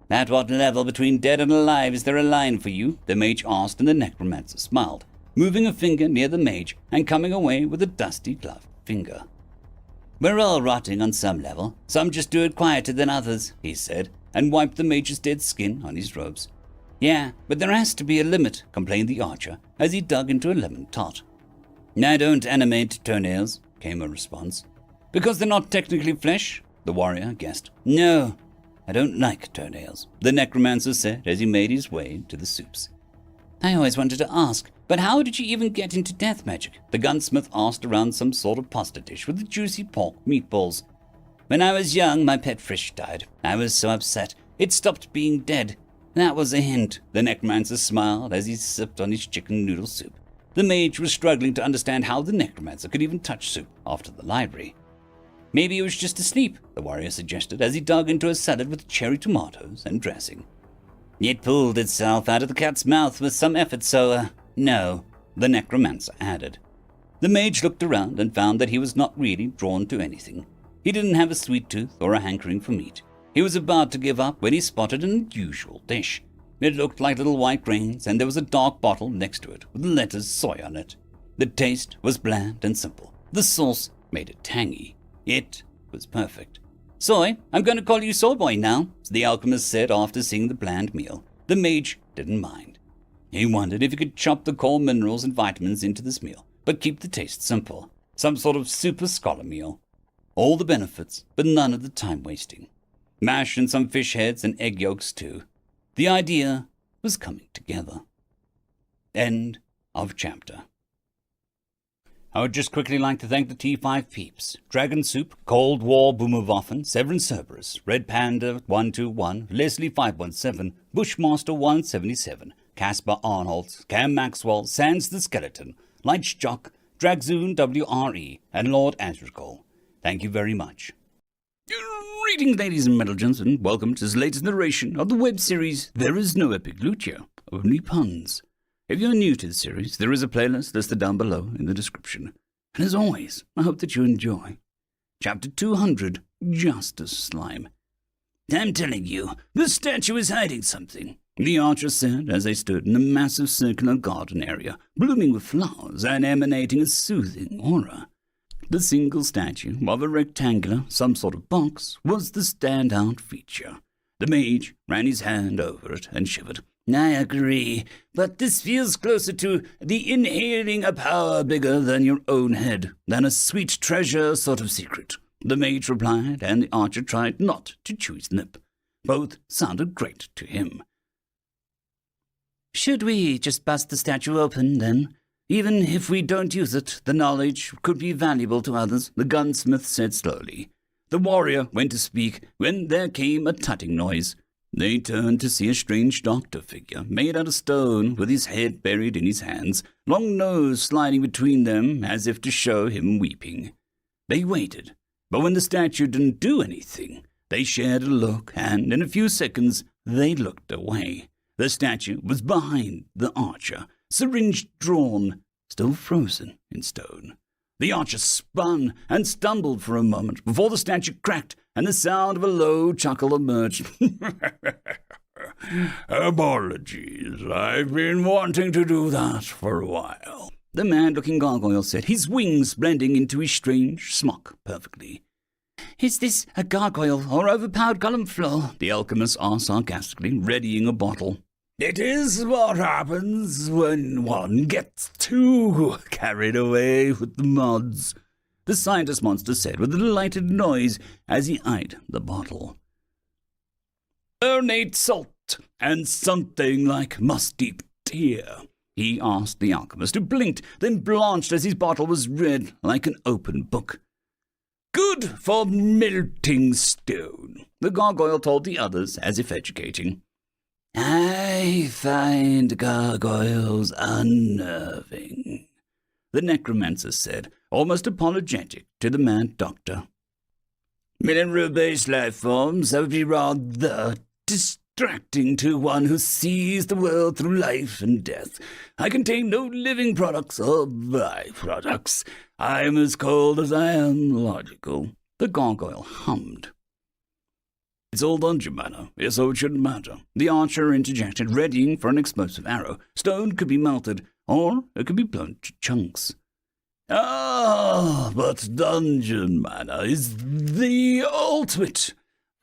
At what level between dead and alive is there a line for you? The mage asked, and the necromancer smiled, moving a finger near the mage and coming away with a dusty gloved finger. We're all rotting on some level. Some just do it quieter than others, he said, and wiped the mage's dead skin on his robes. Yeah, but there has to be a limit, complained the archer, as he dug into a lemon tot. I don't animate toenails, came a response. Because they're not technically flesh? The warrior guessed. No, I don't like toenails, the necromancer said as he made his way to the soups. I always wanted to ask, but how did you even get into death magic? The gunsmith asked around some sort of pasta dish with the juicy pork meatballs. When I was young, my pet fish died. I was so upset, it stopped being dead. That was a hint. The necromancer smiled as he sipped on his chicken noodle soup. The mage was struggling to understand how the necromancer could even touch soup after the library. Maybe he was just asleep, the warrior suggested as he dug into a salad with cherry tomatoes and dressing. It pulled itself out of the cat's mouth with some effort, so, no, the necromancer added. The mage looked around and found that he was not really drawn to anything. He didn't have a sweet tooth or a hankering for meat. He was about to give up when he spotted an unusual dish. It looked like little white grains, and there was a dark bottle next to it with the letters soy on it. The taste was bland and simple. The sauce made it tangy. It was perfect. "Soy, I'm going to call you Soy Boy now," the alchemist said after seeing the bland meal. The mage didn't mind. He wondered if he could chop the core minerals and vitamins into this meal, but keep the taste simple. Some sort of super scholar meal. All the benefits, but none of the time wasting. Mash and some fish heads and egg yolks too. The idea was coming together. End of chapter. I would just quickly like to thank the T5 peeps: Dragon Soup, Cold War Boomerwaffen, Severin Cerberus, Red Panda 121, Leslie 517, Bushmaster 177, Caspar Arnold, Cam Maxwell, Sans the Skeleton, Light Jock, Dragzoon WRE, and Lord Asrigal. Thank you very much. Greetings, ladies and gentlemen, and welcome to this latest narration of the web series There Is No Epic Lucia, Only Puns. If you're new to the series, there is a playlist listed down below in the description. And as always, I hope that you enjoy. Chapter 200, Justice Slime. "I'm telling you, the statue is hiding something," the archer said as they stood in a massive circular garden area, blooming with flowers and emanating a soothing aura. The single statue of a rectangular, some sort of box, was the standout feature. The mage ran his hand over it and shivered. "I agree, but this feels closer to the inhaling a power bigger than your own head, than a sweet treasure sort of secret," the mage replied, and the archer tried not to chew his lip. Both sounded great to him. "Should we just bust the statue open, then? Even if we don't use it, the knowledge could be valuable to others," the gunsmith said slowly. The warrior went to speak when there came a tutting noise. They turned to see a strange doctor figure, made out of stone, with his head buried in his hands, long nose sliding between them as if to show him weeping. They waited, but when the statue didn't do anything, they shared a look, and in a few seconds they looked away. The statue was behind the archer, syringe drawn, still frozen in stone. The archer spun and stumbled for a moment before the statue cracked and the sound of a low chuckle emerged. "Apologies, I've been wanting to do that for a while," the mad-looking gargoyle said, his wings blending into his strange smock perfectly. "Is this a gargoyle or overpowered column floor?" the alchemist asked sarcastically, readying a bottle. "It is what happens when one gets too carried away with the mods," the scientist monster said with a delighted noise as he eyed the bottle. "Ornate salt and something like musty tear," he asked the alchemist, who blinked, then blanched as his bottle was red like an open book. "Good for melting stone," the gargoyle told the others as if educating. "I find gargoyles unnerving," the necromancer said, almost apologetic to the mad doctor. "Mineral-based life forms, that would be rather distracting to one who sees the world through life and death. I contain no living products or byproducts. I am as cold as I am logical," the gargoyle hummed. "It's all dungeon matter, so it shouldn't matter," the archer interjected, readying for an explosive arrow. "Stone could be melted, or it could be blown to chunks." "Ah, but dungeon matter is the ultimate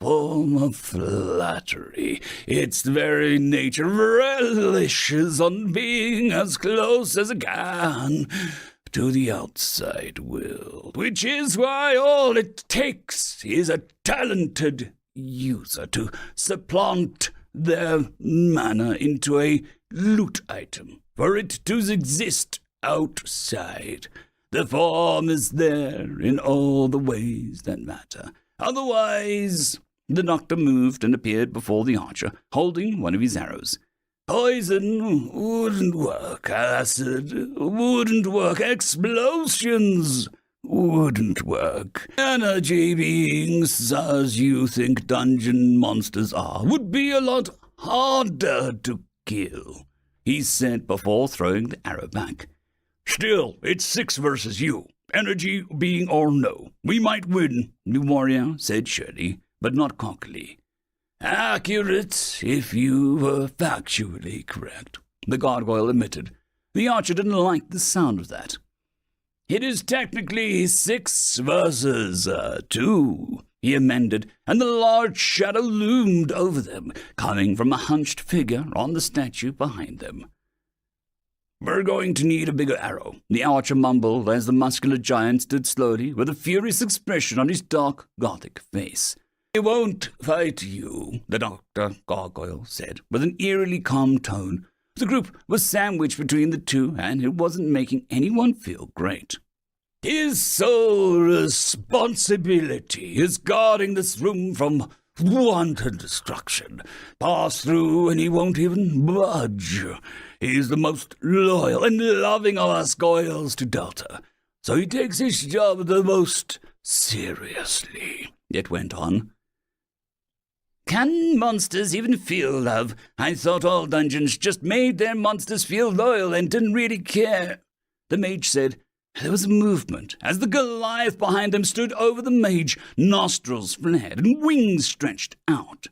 form of flattery. Its very nature relishes on being as close as it can to the outside world, which is why all it takes is a talented user to supplant their mana into a loot item, for it to exist outside. The form is there in all the ways that matter. Otherwise," the doctor moved and appeared before the archer, holding one of his arrows. "Poison wouldn't work, acid wouldn't work, explosions wouldn't work. Energy beings, as you think dungeon monsters are, would be a lot harder to kill," he said before throwing the arrow back. "Still, it's 6 versus you. Energy being or no, we might win," the warrior said surely, but not cockily. Accurate, if you were factually correct, the gargoyle admitted. The archer didn't like the sound of that. It is technically 6 versus 2, he amended, and the large shadow loomed over them, coming from a hunched figure on the statue behind them. We're going to need a bigger arrow, the archer mumbled as the muscular giant stood slowly with a furious expression on his dark, gothic face. I won't fight you, the Dr. Gargoyle said, with an eerily calm tone. The group was sandwiched between the two, and it wasn't making anyone feel great. His sole responsibility is guarding this room from wanton destruction. Pass through and he won't even budge. He's the most loyal and loving of us Goyles to Delta, so he takes his job the most seriously, it went on. Can monsters even feel love? I thought all dungeons just made their monsters feel loyal and didn't really care. The mage said. There was a movement as the Goliath behind them stood over the mage, nostrils flared and wings stretched out.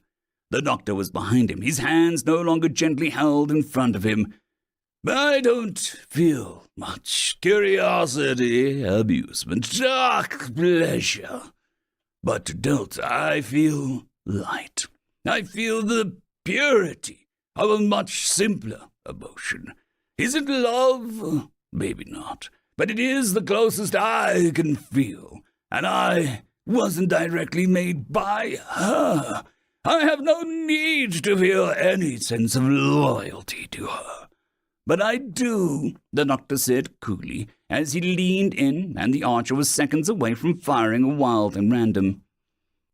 The doctor was behind him, his hands no longer gently held in front of him. I don't feel much curiosity, amusement, dark pleasure. But to Delta I feel light. I feel the purity of a much simpler emotion. Is it love? Maybe not. But it is the closest I can feel, and I wasn't directly made by her. I have no need to feel any sense of loyalty to her. But I do, the doctor said coolly, as he leaned in, and the archer was seconds away from firing a wild and random.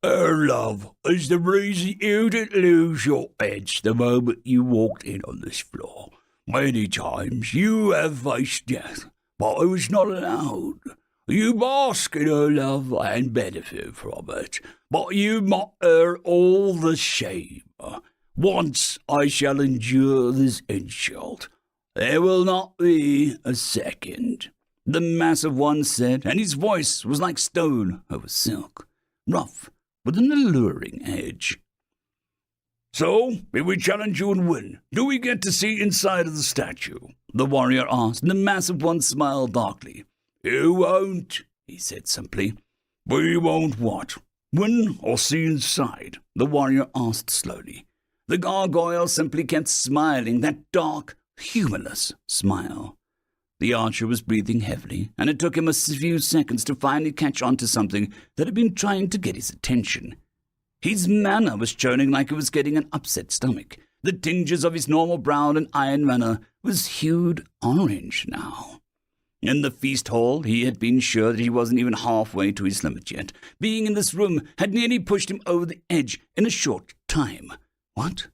Her love is the reason you didn't lose your edge the moment you walked in on this floor. Many times you have faced death, but it was not allowed. You bask in her love and benefit from it, but you mock her all the same. Once I shall endure this insult. There will not be a second, the massive one said, and his voice was like stone over silk, rough, with an alluring edge. So, if we challenge you and win, do we get to see inside of the statue? The warrior asked, and the massive one smiled darkly. You won't, he said simply. We won't what? Win or see inside? The warrior asked slowly. The gargoyle simply kept smiling, that dark, humorless smile. The archer was breathing heavily, and it took him a few seconds to finally catch on to something that had been trying to get his attention. His manner was churning like it was getting an upset stomach. The tinges of his normal brown and iron manner was hued orange now. In the feast hall, he had been sure that he wasn't even halfway to his limit yet. Being in this room had nearly pushed him over the edge in a short time. What?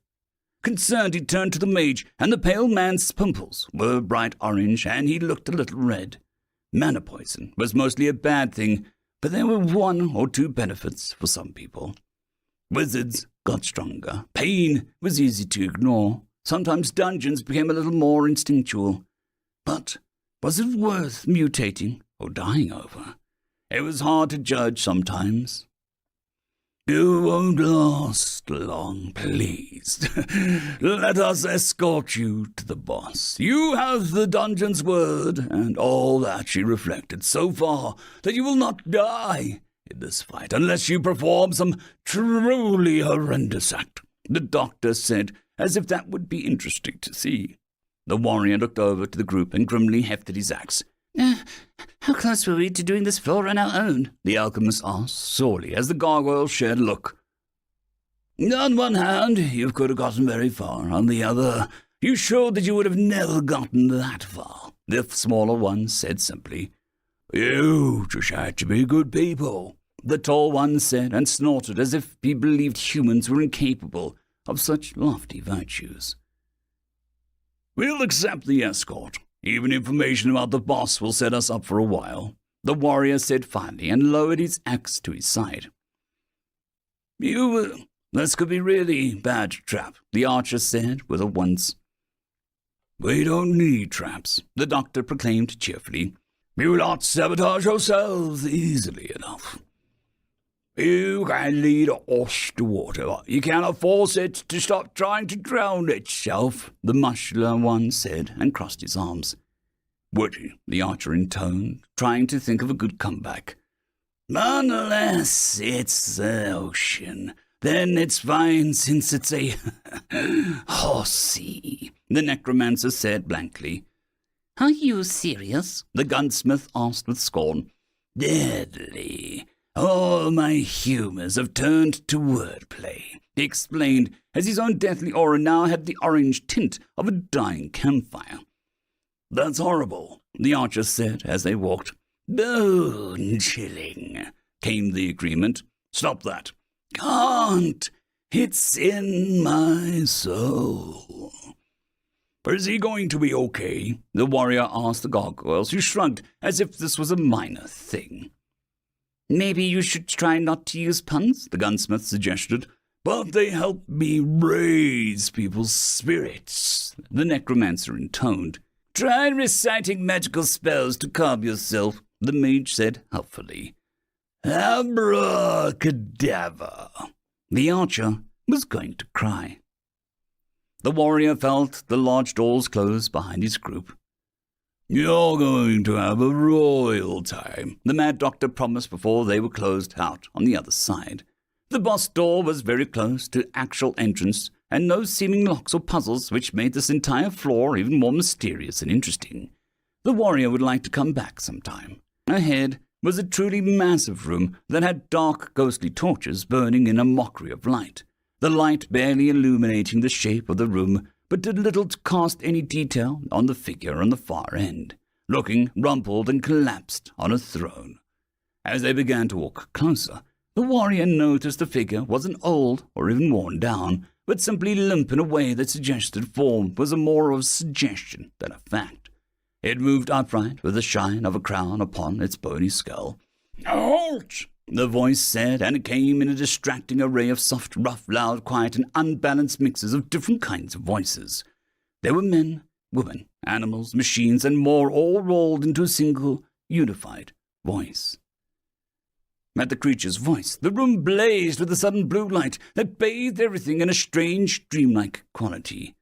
Concerned, he turned to the mage, and the pale man's pimples were bright orange, and he looked a little red. Mana poison was mostly a bad thing, but there were 1 or 2 benefits for some people. Wizards got stronger. Pain was easy to ignore. Sometimes dungeons became a little more instinctual. But was it worth mutating or dying over? It was hard to judge sometimes. You won't last long, please. Let us escort you to the boss. You have the dungeon's word, and all that she reflected so far, that you will not die in this fight unless you perform some truly horrendous act, the doctor said, as if that would be interesting to see. The warrior looked over to the group and grimly hefted his axe. How close were we to doing this floor on our own? The alchemist asked, sorely, as the gargoyle shared a look. On one hand, you could have gotten very far. On the other, you showed that you would have never gotten that far, the smaller one said simply. You just had to be good people, the tall one said, and snorted as if he believed humans were incapable of such lofty virtues. We'll accept the escort. Even information about the boss will set us up for a while, the warrior said finally, and lowered his axe to his side. This could be really bad trap, the archer said with a wince. We don't need traps, the doctor proclaimed cheerfully. We will not sabotage ourselves easily enough. You can lead a horse to water, but you cannot force it to stop trying to drown itself, the muscular one said, and crossed his arms. Would you? The archer intoned, trying to think of a good comeback. Unless it's the ocean, then it's fine since it's a horsey, the necromancer said blankly. Are you serious? The gunsmith asked with scorn. Deadly. All my humours have turned to wordplay, he explained, as his own deathly aura now had the orange tint of a dying campfire. That's horrible, the archer said as they walked. Bone-chilling, came the agreement. Stop that. Can't. It's in my soul. Is he going to be okay? The warrior asked the gargoyles, who shrugged as if this was a minor thing. Maybe you should try not to use puns, the gunsmith suggested. But they help me raise people's spirits, the necromancer intoned. Try reciting magical spells to calm yourself, the mage said helpfully. Abracadabra. The archer was going to cry. The warrior felt the large doors close behind his group. You're going to have a royal time, the mad doctor promised before they were closed out on the other side. The boss door was very close to actual entrance, and no seeming locks or puzzles which made this entire floor even more mysterious and interesting. The warrior would like to come back sometime. Ahead was a truly massive room that had dark, ghostly torches burning in a mockery of light, the light barely illuminating the shape of the room, but did little to cast any detail on the figure on the far end, looking rumpled and collapsed on a throne. As they began to walk closer, the warrior noticed the figure wasn't old or even worn down, but simply limp in a way that suggested form was more of a suggestion than a fact. It moved upright with the shine of a crown upon its bony skull. Halt! The voice said, and it came in a distracting array of soft, rough, loud, quiet, and unbalanced mixes of different kinds of voices. There were men, women, animals, machines, and more, all rolled into a single, unified voice. At the creature's voice, the room blazed with a sudden blue light that bathed everything in a strange, dreamlike quality.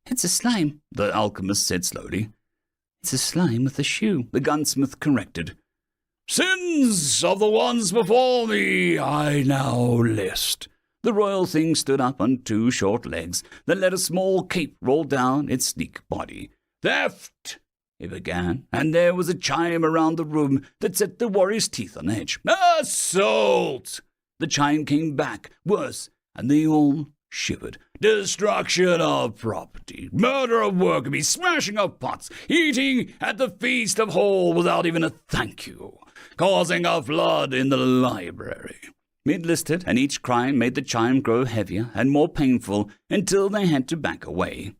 It's a slime, the alchemist said slowly. It's a slime with a shoe, the gunsmith corrected. Sins of the ones before me I now list. The royal thing stood up on two short legs that let a small cape roll down its sleek body. Theft! It began, and there was a chime around the room that set the warrior's teeth on edge. Assault! The chime came back, worse, and they all shivered. Destruction of property, murder of worker-bees, smashing of pots, eating at the feast of Hall without even a thank you, causing a flood in the library. It listed, and each crime made the chime grow heavier and more painful until they had to back away.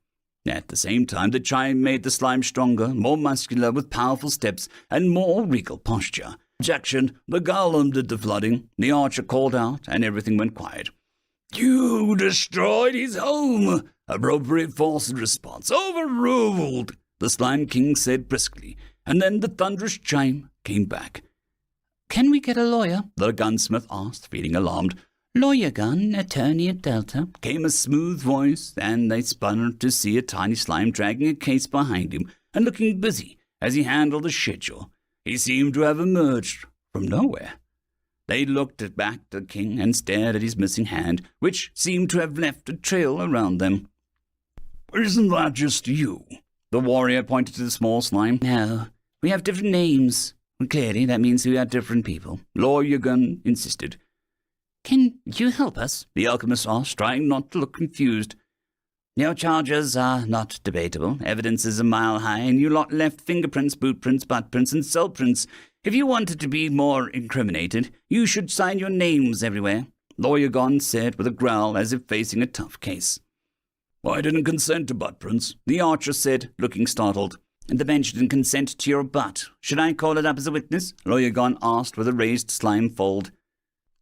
At the same time, the chime made the slime stronger, more muscular, with powerful steps and more regal posture. Objection, the golem did the flooding. The archer called out, and everything went quiet. You destroyed his home. Appropriate false response. Overruled, the Slime King said briskly, and then the thunderous chime came back. Can we get a lawyer? The gunsmith asked, feeling alarmed. Lawyer gun, attorney at Delta, came a smooth voice, and they spun to see a tiny slime dragging a case behind him and looking busy as he handled the schedule. He seemed to have emerged from nowhere. They looked back at the king and stared at his missing hand, which seemed to have left a trail around them. Isn't that just you? The warrior pointed to the small slime. No, we have different names. Clearly, that means we are different people. Lawyer Gun insisted. Can you help us? The alchemist asked, trying not to look confused. Your charges are not debatable. Evidence is a mile high, and you lot left fingerprints, boot prints, butt prints, and cell prints. If you wanted to be more incriminated, you should sign your names everywhere, Lawyer Gon said with a growl as if facing a tough case. I didn't consent to butt prints, the archer said, looking startled. The bench didn't consent to your butt. Should I call it up as a witness? Lawyer Gon asked with a raised slime fold.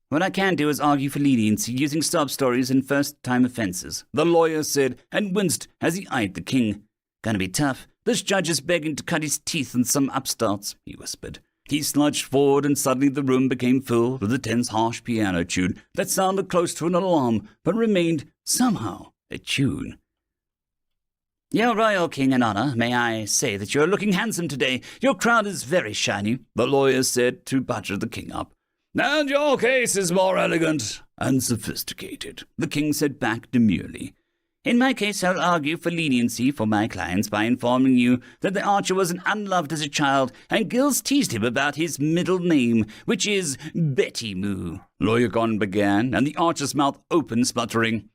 What I can do is argue for leniency using sub-stories and first-time offences, the lawyer said, and winced as he eyed the king. Gonna be tough. This judge is begging to cut his teeth on some upstarts, he whispered. He sludged forward, and suddenly the room became filled with a tense, harsh piano tune that sounded close to an alarm, but remained, somehow, a tune. "Your Royal King and Honor, may I say that you're looking handsome today. Your crown is very shiny," the lawyer said to butter the king up. "And your case is more elegant and sophisticated," the king said back demurely. "In my case, I'll argue for leniency for my clients by informing you that the archer was unloved as a child, and Gills teased him about his middle name, which is Betty Moo," Lawyer Gon began, and the archer's mouth opened, spluttering.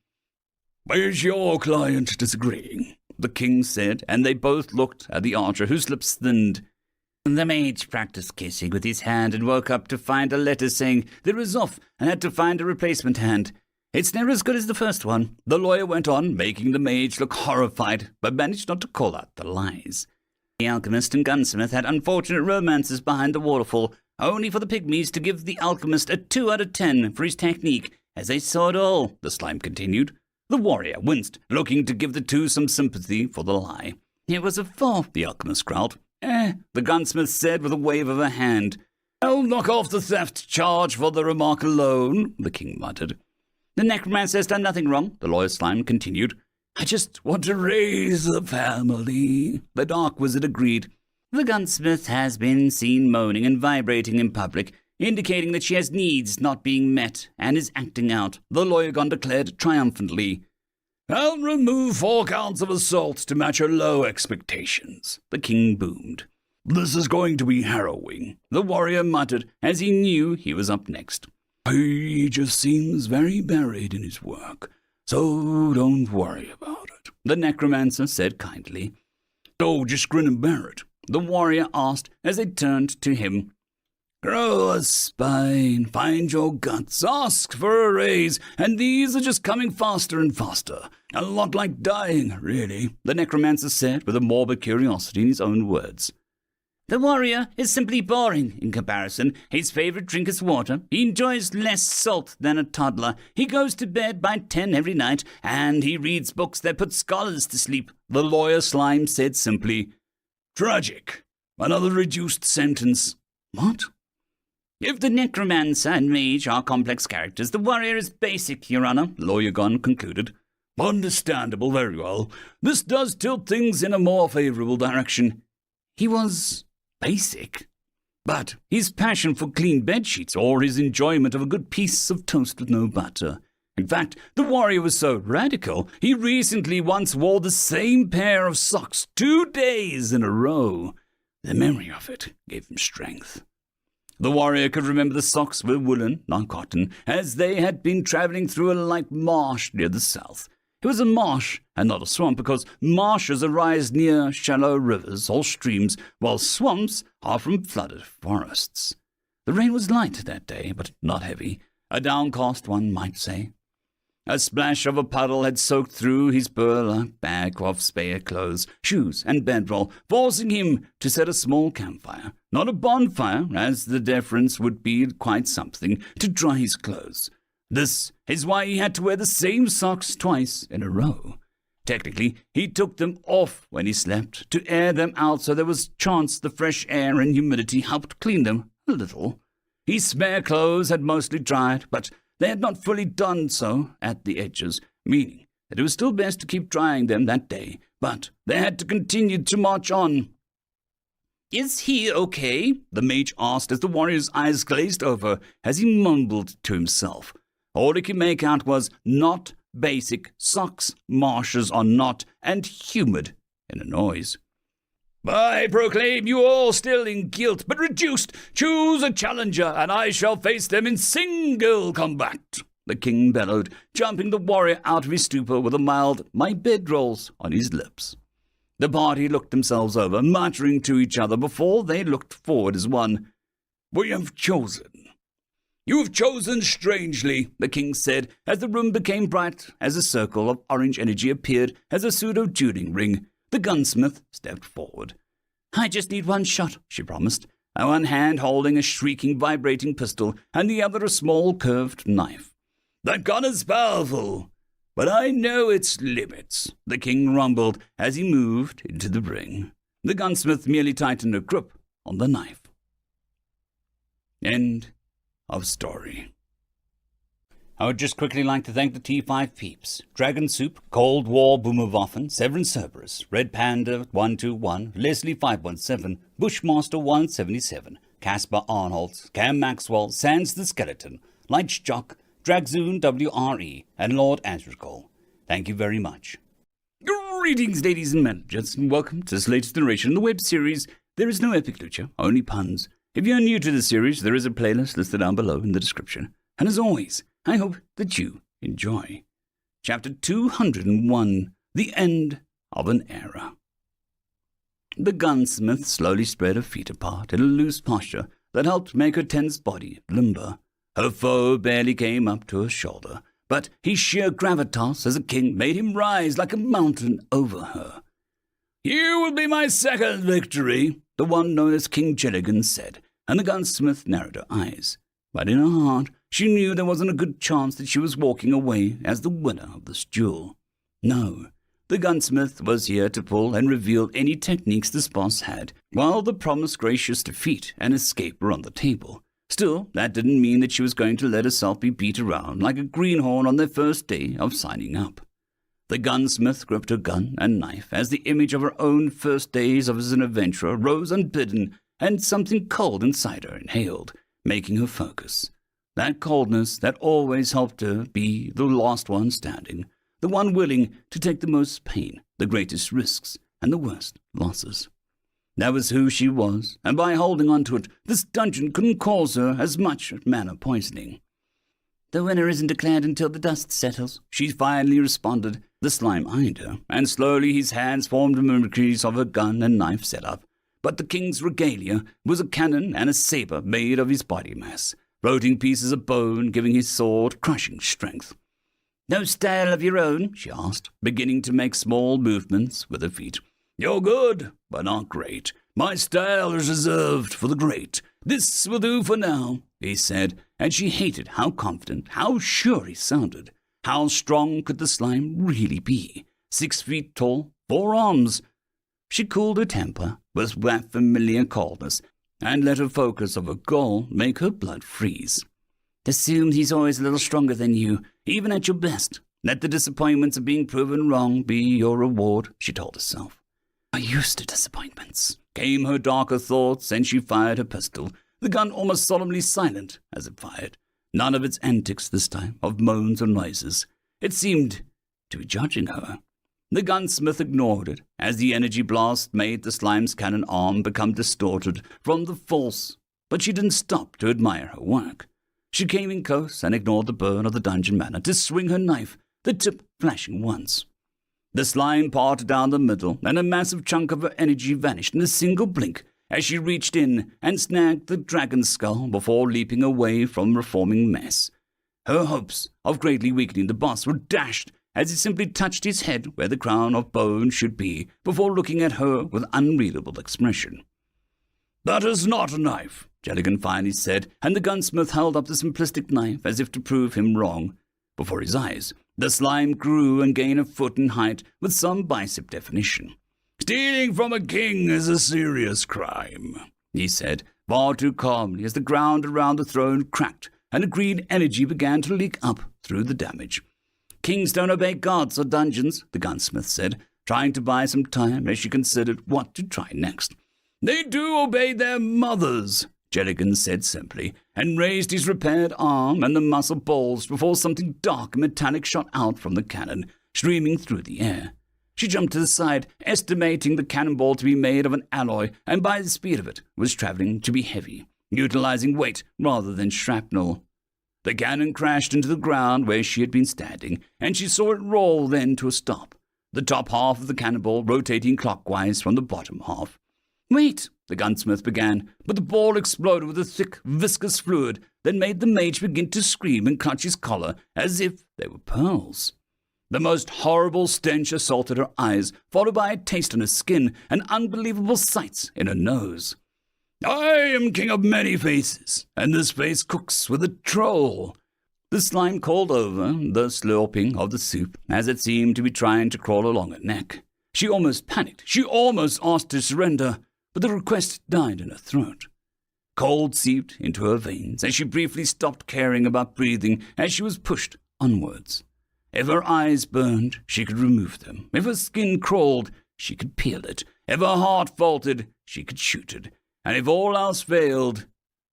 "Is your client disagreeing?" the king said, and they both looked at the archer, whose lips thinned. "The mage practiced kissing with his hand and woke up to find a letter saying that it was off and had to find a replacement hand. It's never as good as the first one," the lawyer went on, making the mage look horrified, but managed not to call out the lies. "The alchemist and gunsmith had unfortunate romances behind the waterfall, only for the pygmies to give the alchemist a 2 out of 10 for his technique, as they saw it all," the slime continued. The warrior winced, looking to give the two some sympathy for the lie. "It was a 4, the alchemist growled. The gunsmith said with a wave of a hand. "I'll knock off the theft charge for the remark alone," the king muttered. "The necromancer has done nothing wrong," the lawyer slime continued. "I just want to raise the family," the dark wizard agreed. "The gunsmith has been seen moaning and vibrating in public, indicating that she has needs not being met and is acting out," the lawyer Gon declared triumphantly. "I'll remove 4 counts of assault to match her low expectations," the king boomed. "This is going to be harrowing," the warrior muttered as he knew he was up next. "He just seems very buried in his work, so don't worry about it," the necromancer said kindly. "So just grin and bear it," the warrior asked as they turned to him. "Grow a spine, find your guts, ask for a raise, and these are just coming faster and faster. A lot like dying, really," the necromancer said with a morbid curiosity in his own words. "The warrior is simply boring in comparison. His favorite drink is water. He enjoys less salt than a toddler. He goes to bed by 10 every night, and he reads books that put scholars to sleep," the lawyer slime said simply. "Tragic. Another reduced sentence." "What?" "If the necromancer and mage are complex characters, the warrior is basic, Your Honor," Lawyer Gon concluded. "Understandable, very well. This does tilt things in a more favorable direction." He was basic, but his passion for clean bedsheets or his enjoyment of a good piece of toast with no butter. In fact, the warrior was so radical, he recently once wore the same pair of socks 2 days in a row. The memory of it gave him strength. The warrior could remember the socks were woolen, not cotton, as they had been travelling through a light marsh near the south. It was a marsh and not a swamp, because marshes arise near shallow rivers or streams, while swamps are from flooded forests. The rain was light that day, but not heavy. A downcast one might say. A splash of a puddle had soaked through his burlap bag of spare clothes, shoes, and bedroll, forcing him to set a small campfire. Not a bonfire, as the deference would be quite something, to dry his clothes. This is why he had to wear the same socks twice in a row. Technically, he took them off when he slept, to air them out so there was chance the fresh air and humidity helped clean them a little. His spare clothes had mostly dried, but they had not fully done so at the edges, meaning that it was still best to keep drying them that day, but they had to continue to march on. "Is he okay?" the mage asked as the warrior's eyes glazed over as he mumbled to himself. All he could make out was "not basic, socks, marshes are not, and humid" in a noise. "I proclaim you all still in guilt, but reduced. Choose a challenger, and I shall face them in single combat," the king bellowed, jumping the warrior out of his stupor with a mild "my bedrolls" on his lips. The party looked themselves over, muttering to each other before they looked forward as one. "We have chosen." "You have chosen strangely," the king said, as the room became bright as a circle of orange energy appeared as a pseudo-tuning ring. The gunsmith stepped forward. "I just need one shot," she promised, one hand holding a shrieking, vibrating pistol, and the other a small, curved knife. "That gun is powerful, but I know its limits," the king rumbled as he moved into the ring. The gunsmith merely tightened a grip on the knife. End of story. I would just quickly like to thank the T5 peeps: Dragon Soup, Cold War Boomerwaffen, Severin Cerberus, Red Panda 121, Leslie 517, Bushmaster 177, Caspar Arnholtz, Cam Maxwell, Sans the Skeleton, Light Jock, Dragzoon WRE, and Lord Azrakal. Thank you very much. Greetings, ladies and managers, and welcome to this latest narration in the web series There Is No Epic Lucha, Only Puns. If you're new to the series, there is a playlist listed down below in the description. And as always, I hope that you enjoy. Chapter 201, The End of an Era. The gunsmith slowly spread her feet apart in a loose posture that helped make her tense body limber. Her foe barely came up to her shoulder, but his sheer gravitas as a king made him rise like a mountain over her. "You will be my second victory," the one known as King Jelligan said, and the gunsmith narrowed her eyes. But in her heart, she knew there wasn't a good chance that she was walking away as the winner of this duel. No, the gunsmith was here to pull and reveal any techniques this boss had, while the promised gracious defeat and escape were on the table. Still, that didn't mean that she was going to let herself be beat around like a greenhorn on their first day of signing up. The gunsmith gripped her gun and knife as the image of her own first days as an adventurer rose unbidden, and something cold inside her inhaled, making her focus. That coldness that always helped her be the last one standing, the one willing to take the most pain, the greatest risks, and the worst losses. That was who she was, and by holding on to it, this dungeon couldn't cause her as much mana poisoning. "The winner isn't declared until the dust settles," she finally responded. The slime eyed her, and slowly his hands formed mimicries of her gun and knife setup. But the king's regalia was a cannon and a saber made of his body mass, floating pieces of bone giving his sword crushing strength. "No style of your own?" she asked, beginning to make small movements with her feet. "You're good, but not great. My style is reserved for the great. This will do for now," he said, and she hated how confident, how sure he sounded. How strong could the slime really be? 6 feet tall, 4 arms. She cooled her temper with that familiar coldness, and let her focus of her goal make her blood freeze. "Assumed he's always a little stronger than you, even at your best. Let the disappointments of being proven wrong be your reward," she told herself. "I'm used to disappointments," came her darker thoughts, and she fired her pistol, the gun almost solemnly silent as it fired. None of its antics this time, of moans or noises. It seemed to be judging her. The gunsmith ignored it, as the energy blast made the slime's cannon arm become distorted from the force, but she didn't stop to admire her work. She came in close and ignored the burn of the dungeon mana to swing her knife, the tip flashing once. The slime parted down the middle, and a massive chunk of her energy vanished in a single blink as she reached in and snagged the dragon's skull before leaping away from the reforming mess. Her hopes of greatly weakening the boss were dashed as he simply touched his head where the crown of bone should be before looking at her with unreadable expression. "That is not a knife," Jelligan finally said, and the gunsmith held up the simplistic knife as if to prove him wrong. Before his eyes, the slime grew and gained a foot in height with some bicep definition. "Stealing from a king is a serious crime," he said, far too calmly as the ground around the throne cracked and a green energy began to leak up through the damage. "Kings don't obey gods or dungeons," the gunsmith said, trying to buy some time as she considered what to try next. "They do obey their mothers," Jelligan said simply, and raised his repaired arm, and the muscle bulged before something dark and metallic shot out from the cannon, streaming through the air. She jumped to the side, estimating the cannonball to be made of an alloy, and by the speed of it was traveling to be heavy, utilizing weight rather than shrapnel. The cannon crashed into the ground where she had been standing, and she saw it roll then to a stop, the top half of the cannonball rotating clockwise from the bottom half. "Wait," the gunsmith began, but the ball exploded with a thick, viscous fluid that made the mage begin to scream and clutch his collar as if they were pearls. The most horrible stench assaulted her eyes, followed by a taste on her skin and unbelievable sights in her nose. "I am king of many faces, and this face cooks with a troll." The slime called over the slurping of the soup as it seemed to be trying to crawl along her neck. She almost panicked. She almost asked to surrender, but the request died in her throat. Cold seeped into her veins as she briefly stopped caring about breathing as she was pushed onwards. If her eyes burned, she could remove them. If her skin crawled, she could peel it. If her heart faltered, she could shoot it. And if all else failed,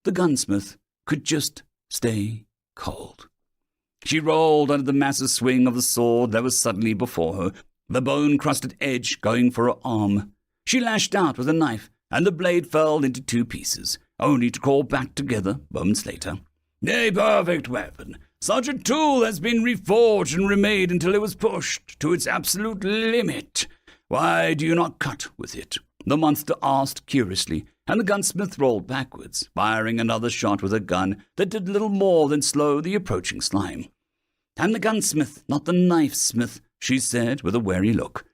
the gunsmith could just stay cold. She rolled under the massive swing of the sword that was suddenly before her, the bone-crusted edge going for her arm. She lashed out with a knife, and the blade fell into 2 pieces, only to crawl back together moments later. A perfect weapon. Such a tool has been reforged and remade until it was pushed to its absolute limit. Why do you not cut with it? The monster asked curiously, and the gunsmith rolled backwards, firing another shot with a gun that did little more than slow the approaching slime. I'm the gunsmith, not the knife-smith, she said with a wary look.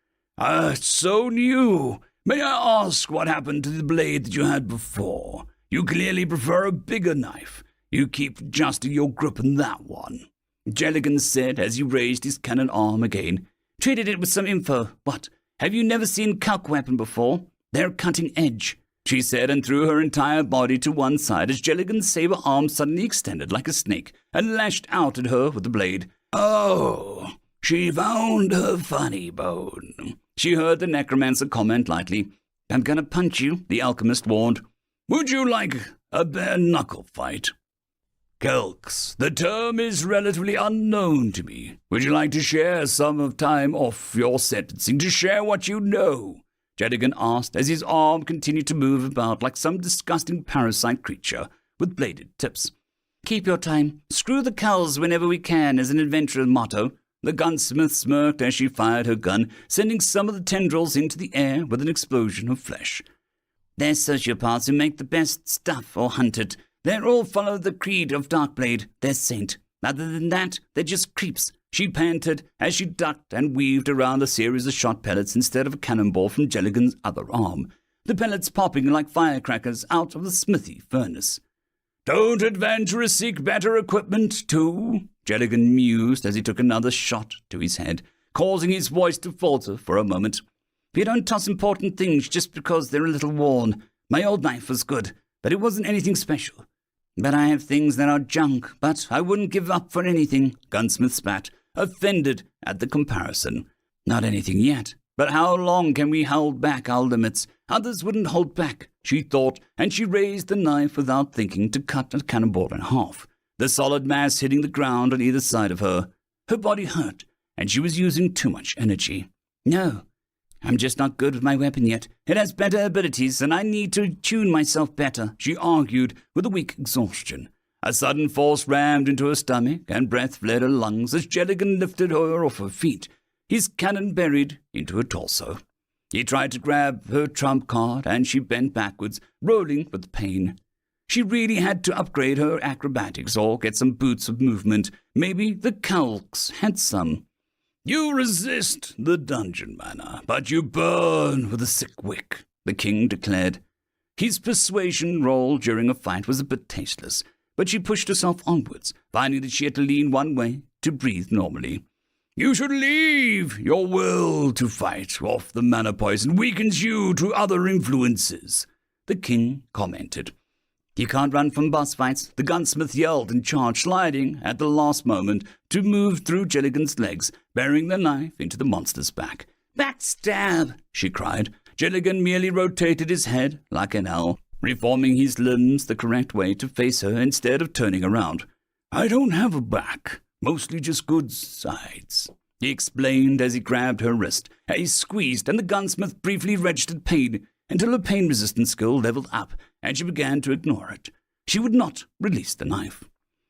So new. May I ask what happened to the blade that you had before? You clearly prefer a bigger knife. You keep adjusting your grip on that one, Jelligan said as he raised his cannon arm again. Treated it with some info. What? Have you never seen calc weapon before? They're cutting edge, she said, and threw her entire body to one side as Jelligan's saber arm suddenly extended like a snake and lashed out at her with the blade. Oh, she found her funny bone, she heard the necromancer comment lightly. I'm gonna punch you, the alchemist warned. Would you like a bare-knuckle fight? Kelks, the term is relatively unknown to me. Would you like to share some of time off your sentencing to share what you know? Jelligan asked as his arm continued to move about like some disgusting parasite creature with bladed tips. Keep your time. Screw the cows whenever we can is an adventurer's motto. The gunsmith smirked as she fired her gun, sending some of the tendrils into the air with an explosion of flesh. They're sociopaths who make the best stuff or hunt it. They all follow the creed of Darkblade, their saint. Other than that, they're just creeps, she panted as she ducked and weaved around a series of shot pellets instead of a cannonball from Jelligan's other arm, the pellets popping like firecrackers out of the smithy furnace. Don't adventurers seek better equipment, too? Jelligan mused as he took another shot to his head, causing his voice to falter for a moment. You don't toss important things just because they're a little worn. My old knife was good, but it wasn't anything special. But I have things that are junk, but I wouldn't give up for anything, Gunsmith spat, offended at the comparison. Not anything yet, but how long can we hold back our limits? Others wouldn't hold back, she thought, and she raised the knife without thinking to cut a cannonball in half, the solid mass hitting the ground on either side of her. Her body hurt, and she was using too much energy. No, I'm just not good with my weapon yet. It has better abilities, and I need to tune myself better, she argued with a weak exhaustion. A sudden force rammed into her stomach, and breath fled her lungs as Jelligan lifted her off her feet, his cannon buried into her torso. He tried to grab her trump card, and she bent backwards, rolling with pain. She really had to upgrade her acrobatics or get some boots of movement. Maybe the Kalks had some. You resist the dungeon manner, but you burn with a sick wick, the king declared. His persuasion roll during a fight was a bit tasteless, but she pushed herself onwards, finding that she had to lean one way to breathe normally. You should leave. Your will to fight off the mana poison weakens you to other influences, the king commented. You can't run from boss fights, the gunsmith yelled and charged, sliding at the last moment to move through Jelligan's legs, burying the knife into the monster's back. Backstab, she cried. Jelligan merely rotated his head like an L, reforming his limbs the correct way to face her instead of turning around. I don't have a back, mostly just good sides, he explained as he grabbed her wrist. He squeezed, and the gunsmith briefly registered pain until her pain-resistance skill leveled up, and she began to ignore it. She would not release the knife.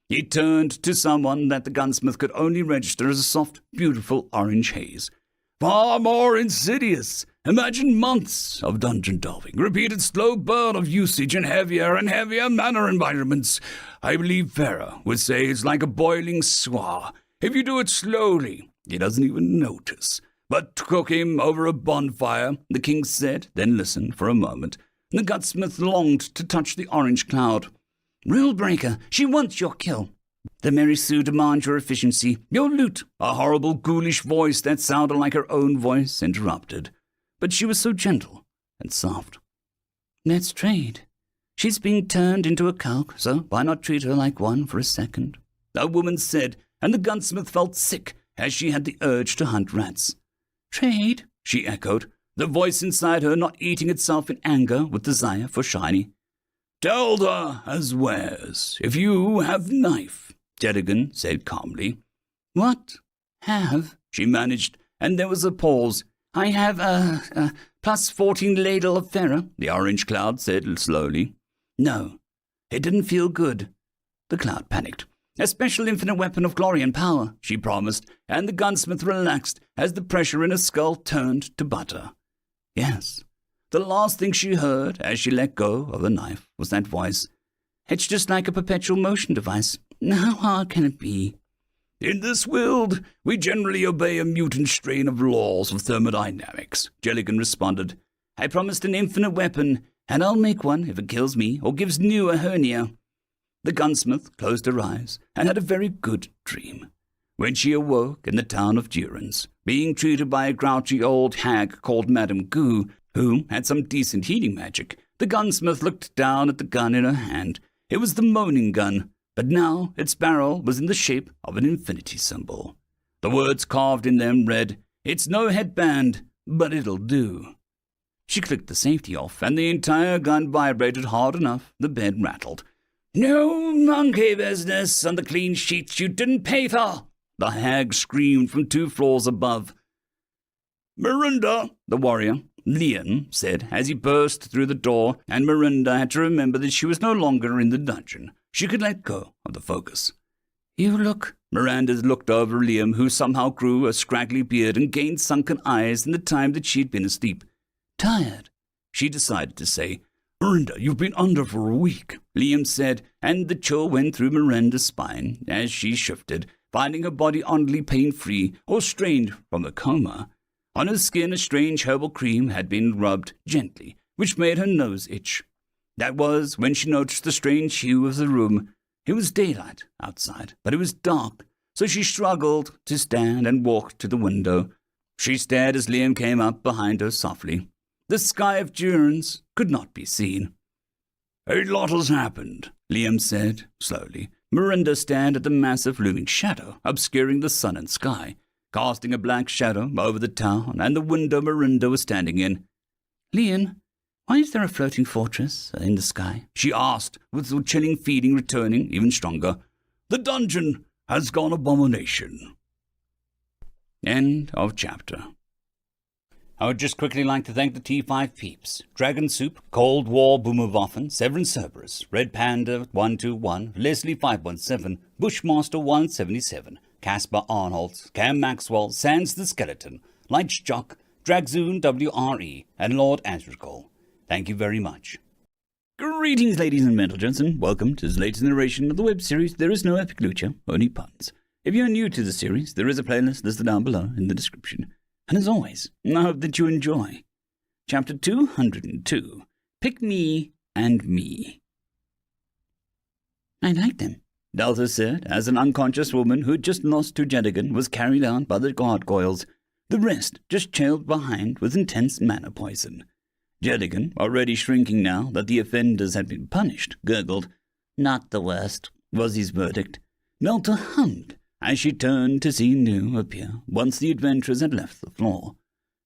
He turned to someone that the gunsmith could only register as a soft, beautiful orange haze. Far more insidious. Imagine months of dungeon delving, repeated slow burn of usage in heavier and heavier mana environments. I believe Farah would say it's like a boiling swa. If you do it slowly, he doesn't even notice. But cook him over a bonfire, the king said, then listened for a moment. The gunsmith longed to touch the orange cloud. Rule breaker, she wants your kill. The Mary Sue demands your efficiency, your loot. A horrible ghoulish voice that sounded like her own voice interrupted. But she was so gentle and soft. Let's trade. She's been turned into a cow, so why not treat her like one for a second? The woman said, and the gunsmith felt sick as she had the urge to hunt rats. Trade, she echoed, the voice inside her not eating itself in anger with desire for shiny. Tell her as wares, if you have knife, Jedigan said calmly. What? Have? She managed, and there was a pause. I have a plus 14 ladle of ferra, the orange cloud said slowly. No, it didn't feel good. The cloud panicked. A special infinite weapon of glory and power, she promised, and the gunsmith relaxed as the pressure in her skull turned to butter. Yes, the last thing she heard as she let go of the knife was that voice. It's just like a perpetual motion device. How hard can it be? In this world, we generally obey a mutant strain of laws of thermodynamics, Jelligan responded. I promised an infinite weapon, and I'll make one if it kills me or gives New a hernia. The gunsmith closed her eyes and had a very good dream. When she awoke in the town of Durance, being treated by a grouchy old hag called Madame Goo, who had some decent healing magic, the gunsmith looked down at the gun in her hand. It was the moaning gun, but now its barrel was in the shape of an infinity symbol. The words carved in them read, It's no headband, but it'll do. She clicked the safety off, and the entire gun vibrated hard enough the bed rattled. No monkey business on the clean sheets you didn't pay for, the hag screamed from 2 floors above. Miranda, the warrior, Liam, said as he burst through the door, and Miranda had to remember that she was no longer in the dungeon. She could let go of the focus. You look... Miranda looked over Liam, who somehow grew a scraggly beard and gained sunken eyes in the time that she'd been asleep. Tired, she decided to say. Miranda, you've been under for a week, Liam said, and the chill went through Miranda's spine as she shifted, finding her body oddly pain-free or strained from a coma. On her skin, a strange herbal cream had been rubbed gently, which made her nose itch. That was when she noticed the strange hue of the room. It was daylight outside, but it was dark, so she struggled to stand and walk to the window. She stared as Liam came up behind her softly. The sky of Durance could not be seen. A lot has happened, Liam said slowly. Miranda stared at the massive looming shadow obscuring the sun and sky, casting a black shadow over the town and the window Miranda was standing in. Liam, why is there a floating fortress in the sky? She asked, with the chilling feeling returning even stronger. The dungeon has gone abomination. End of chapter. I would just quickly like to thank the T5 peeps. Dragon Soup, Cold War Boomerwaffen, Severin Cerberus, Red Panda 121, Leslie 517, Bushmaster 177, Caspar Arnold, Cam Maxwell, Sans the Skeleton, Lightjock, Dragzoon WRE, and Lord Azrakal. Thank you very much. Greetings, ladies and gentlemen, and welcome to this latest narration of the web series There Is No Epic Lucha, Only Puns. If you're new to the series, there is a playlist listed down below in the description. And as always, I hope that you enjoy. Chapter 202, Pick Me and Me. I like them, Delta said, as an unconscious woman who had just lost to Jedigan was carried out by the gargoyles. The rest just trailed behind with intense mana poison. Jedigan, already shrinking now that the offenders had been punished, gurgled. Not the worst, was his verdict. Delta hummed as she turned to see New appear once the adventurers had left the floor.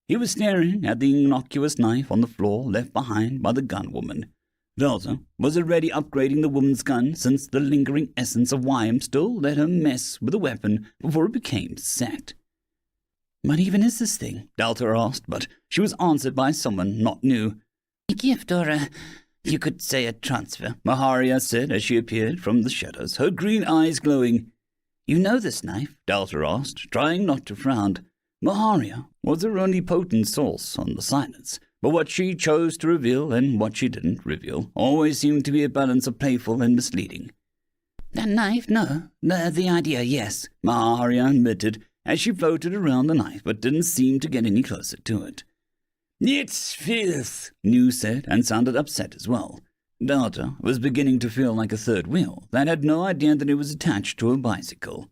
He was staring at the innocuous knife on the floor left behind by the gunwoman. Delta was already upgrading the woman's gun since the lingering essence of Wyam still let her mess with the weapon before it became set. What even is this thing? Delta asked, but she was answered by someone not new. A gift or you could say a transfer, Maharia said as she appeared from the shadows, her green eyes glowing. You know this knife? Delta asked, trying not to frown. Maharia was her only potent source on the silence, but what she chose to reveal and what she didn't reveal always seemed to be a balance of playful and misleading. That knife? No. The idea, yes, Maharia admitted, as she floated around the knife, but didn't seem to get any closer to it. It's filth, New said, and sounded upset as well. Delta was beginning to feel like a third wheel that had no idea that it was attached to a bicycle.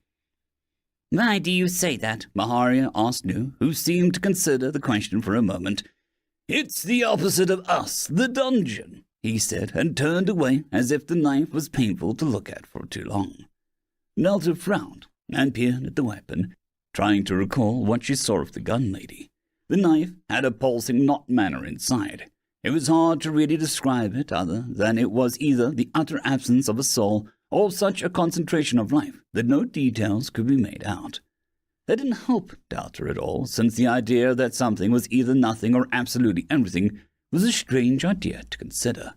Why do you say that? Maharia asked New, who seemed to consider the question for a moment. It's the opposite of us, the dungeon. he said, and turned away as if the knife was painful to look at for too long. Delta frowned and peered at the weapon, trying to recall what she saw of the gun lady. The knife had a pulsing knot manner inside. It was hard to really describe it other than it was either the utter absence of a soul or such a concentration of life that no details could be made out. That didn't help Delta at all, since the idea that something was either nothing or absolutely everything was a strange idea to consider.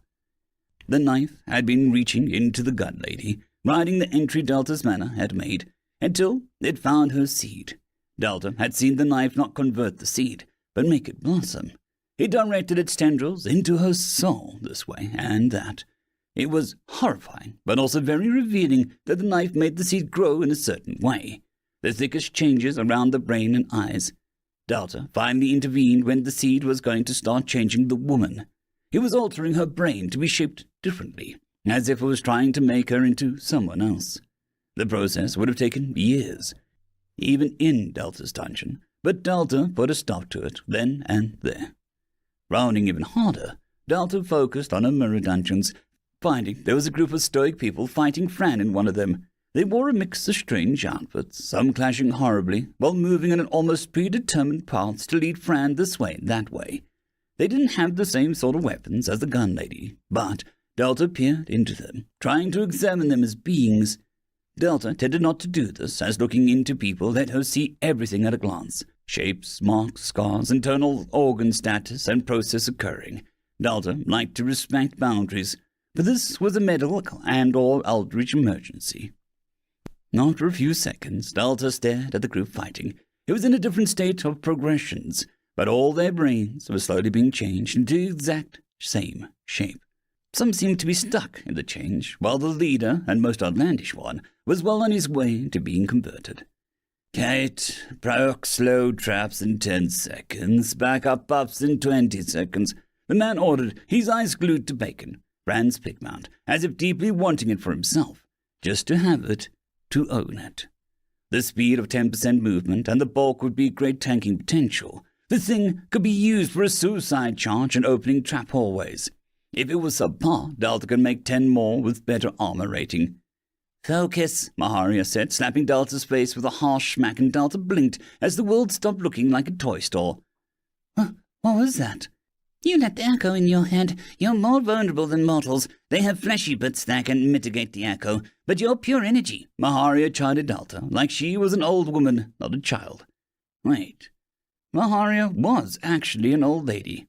The knife had been reaching into the gun lady, riding the entry Delta's manner had made, until it found her seed. Delta had seen the knife not convert the seed, but make it blossom. It directed its tendrils into her soul this way and that. It was horrifying, but also very revealing that the knife made the seed grow in a certain way. The thickest changes around the brain and eyes. Delta finally intervened when the seed was going to start changing the woman. It was altering her brain to be shaped differently, as if it was trying to make her into someone else. The process would have taken years, even in Delta's dungeon, but Delta put a stop to it then and there. Rounding even harder, Delta focused on her mirror dungeons, finding there was a group of stoic people fighting Fran in one of them. They wore a mix of strange outfits, some clashing horribly, while moving in an almost predetermined paths to lead Fran this way and that way. They didn't have the same sort of weapons as the gun lady, but Delta peered into them, trying to examine them as beings. Delta tended not to do this, as looking into people let her see everything at a glance. Shapes, marks, scars, internal organ status, and process occurring. Delta liked to respect boundaries, but this was a medical and/or eldritch emergency. After a few seconds, Delta stared at the group fighting. It was in a different state of progressions, but all their brains were slowly being changed into the exact same shape. Some seemed to be stuck in the change, while the leader, and most outlandish one, was well on his way to being converted. Kate, proc slow traps in 10 seconds, backup buffs in 20 seconds. The man ordered, his eyes glued to bacon, Fran's pig mount, as if deeply wanting it for himself, just to have it, to own it. The speed of 10% movement and the bulk would be great tanking potential. The thing could be used for a suicide charge and opening trap hallways. If it was subpar, Delta could make 10 more with better armor rating. Focus, Maharia said, slapping Delta's face with a harsh smack, and Delta blinked as the world stopped looking like a toy store. What was that? You let the echo in your head. You're more vulnerable than mortals. They have fleshy bits that can mitigate the echo, but you're pure energy. Maharia chided Delta, like she was an old woman, not a child. Wait. Maharia was actually an old lady.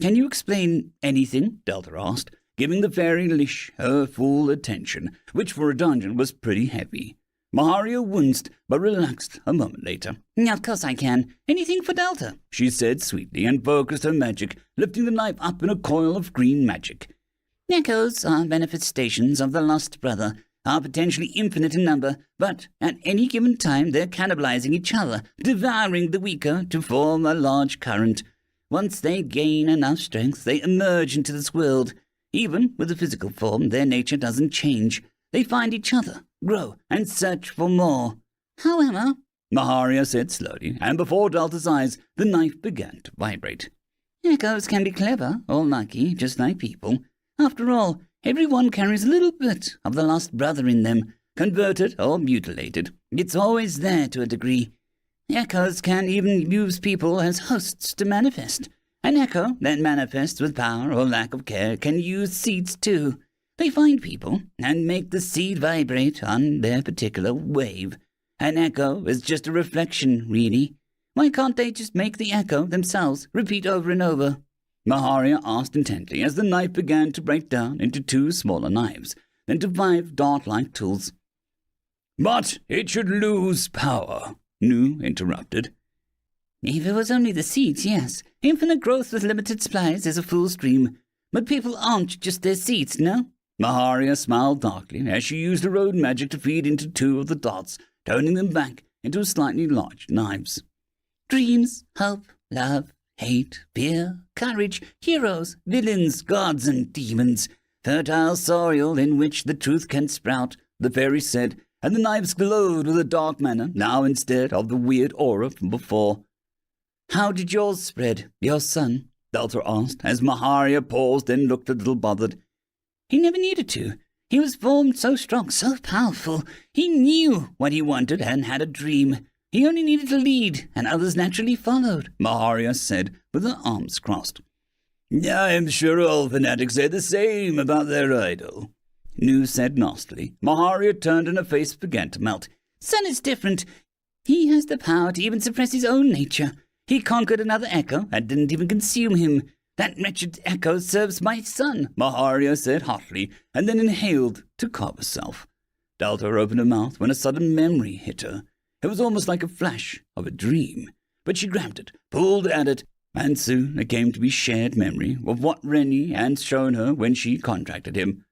Can you explain anything? Delta asked, giving the fairy leash her full attention, which for a dungeon was pretty heavy. Maharia winced, but relaxed a moment later. Of course I can. Anything for Delta, she said sweetly, and focused her magic, lifting the knife up in a coil of green magic. Echoes are manifestations of the lost brother, are potentially infinite in number, but at any given time they're cannibalizing each other, devouring the weaker to form a large current. Once they gain enough strength, they emerge into this world. Even with the physical form, their nature doesn't change. They find each other, grow, and search for more. However, Maharia said slowly, and before Delta's eyes, the knife began to vibrate. Echoes can be clever or lucky, just like people. After all, everyone carries a little bit of the lost brother in them, converted or mutilated. It's always there to a degree. Echoes can even use people as hosts to manifest. An echo that manifests with power or lack of care can use seeds too. They find people and make the seed vibrate on their particular wave. An echo is just a reflection, really. Why can't they just make the echo themselves, repeat over and over? Maharia asked intently as the knife began to break down into 2 smaller knives, then to 5 dart-like tools. But it should lose power, Nu interrupted. If it was only the seeds, yes. Infinite growth with limited supplies is a fool's dream. But people aren't just their seeds, no? Maharia smiled darkly as she used her road magic to feed into 2 of the darts, turning them back into slightly large knives. Dreams, hope, love, hate, fear, courage, heroes, villains, gods, and demons. Fertile soil in which the truth can sprout, the fairy said, and the knives glowed with a dark manner, now instead of the weird aura from before. How did yours spread, your son? Delta asked, as Maharia paused and looked a little bothered. He never needed to. He was formed so strong, so powerful. He knew what he wanted and had a dream. He only needed to lead, and others naturally followed, Maharia said, with her arms crossed. I am sure all fanatics say the same about their idol, Nu said nastily. Maharia turned and her face began to melt. Sun is different. He has the power to even suppress his own nature. He conquered another echo and didn't even consume him. That wretched echo serves my son, Maharia said hotly, and then inhaled to calm herself. Delta opened her mouth when a sudden memory hit her. It was almost like a flash of a dream, but she grabbed it, pulled at it, and soon it came to be shared memory of what Rennie had shown her when she contracted him.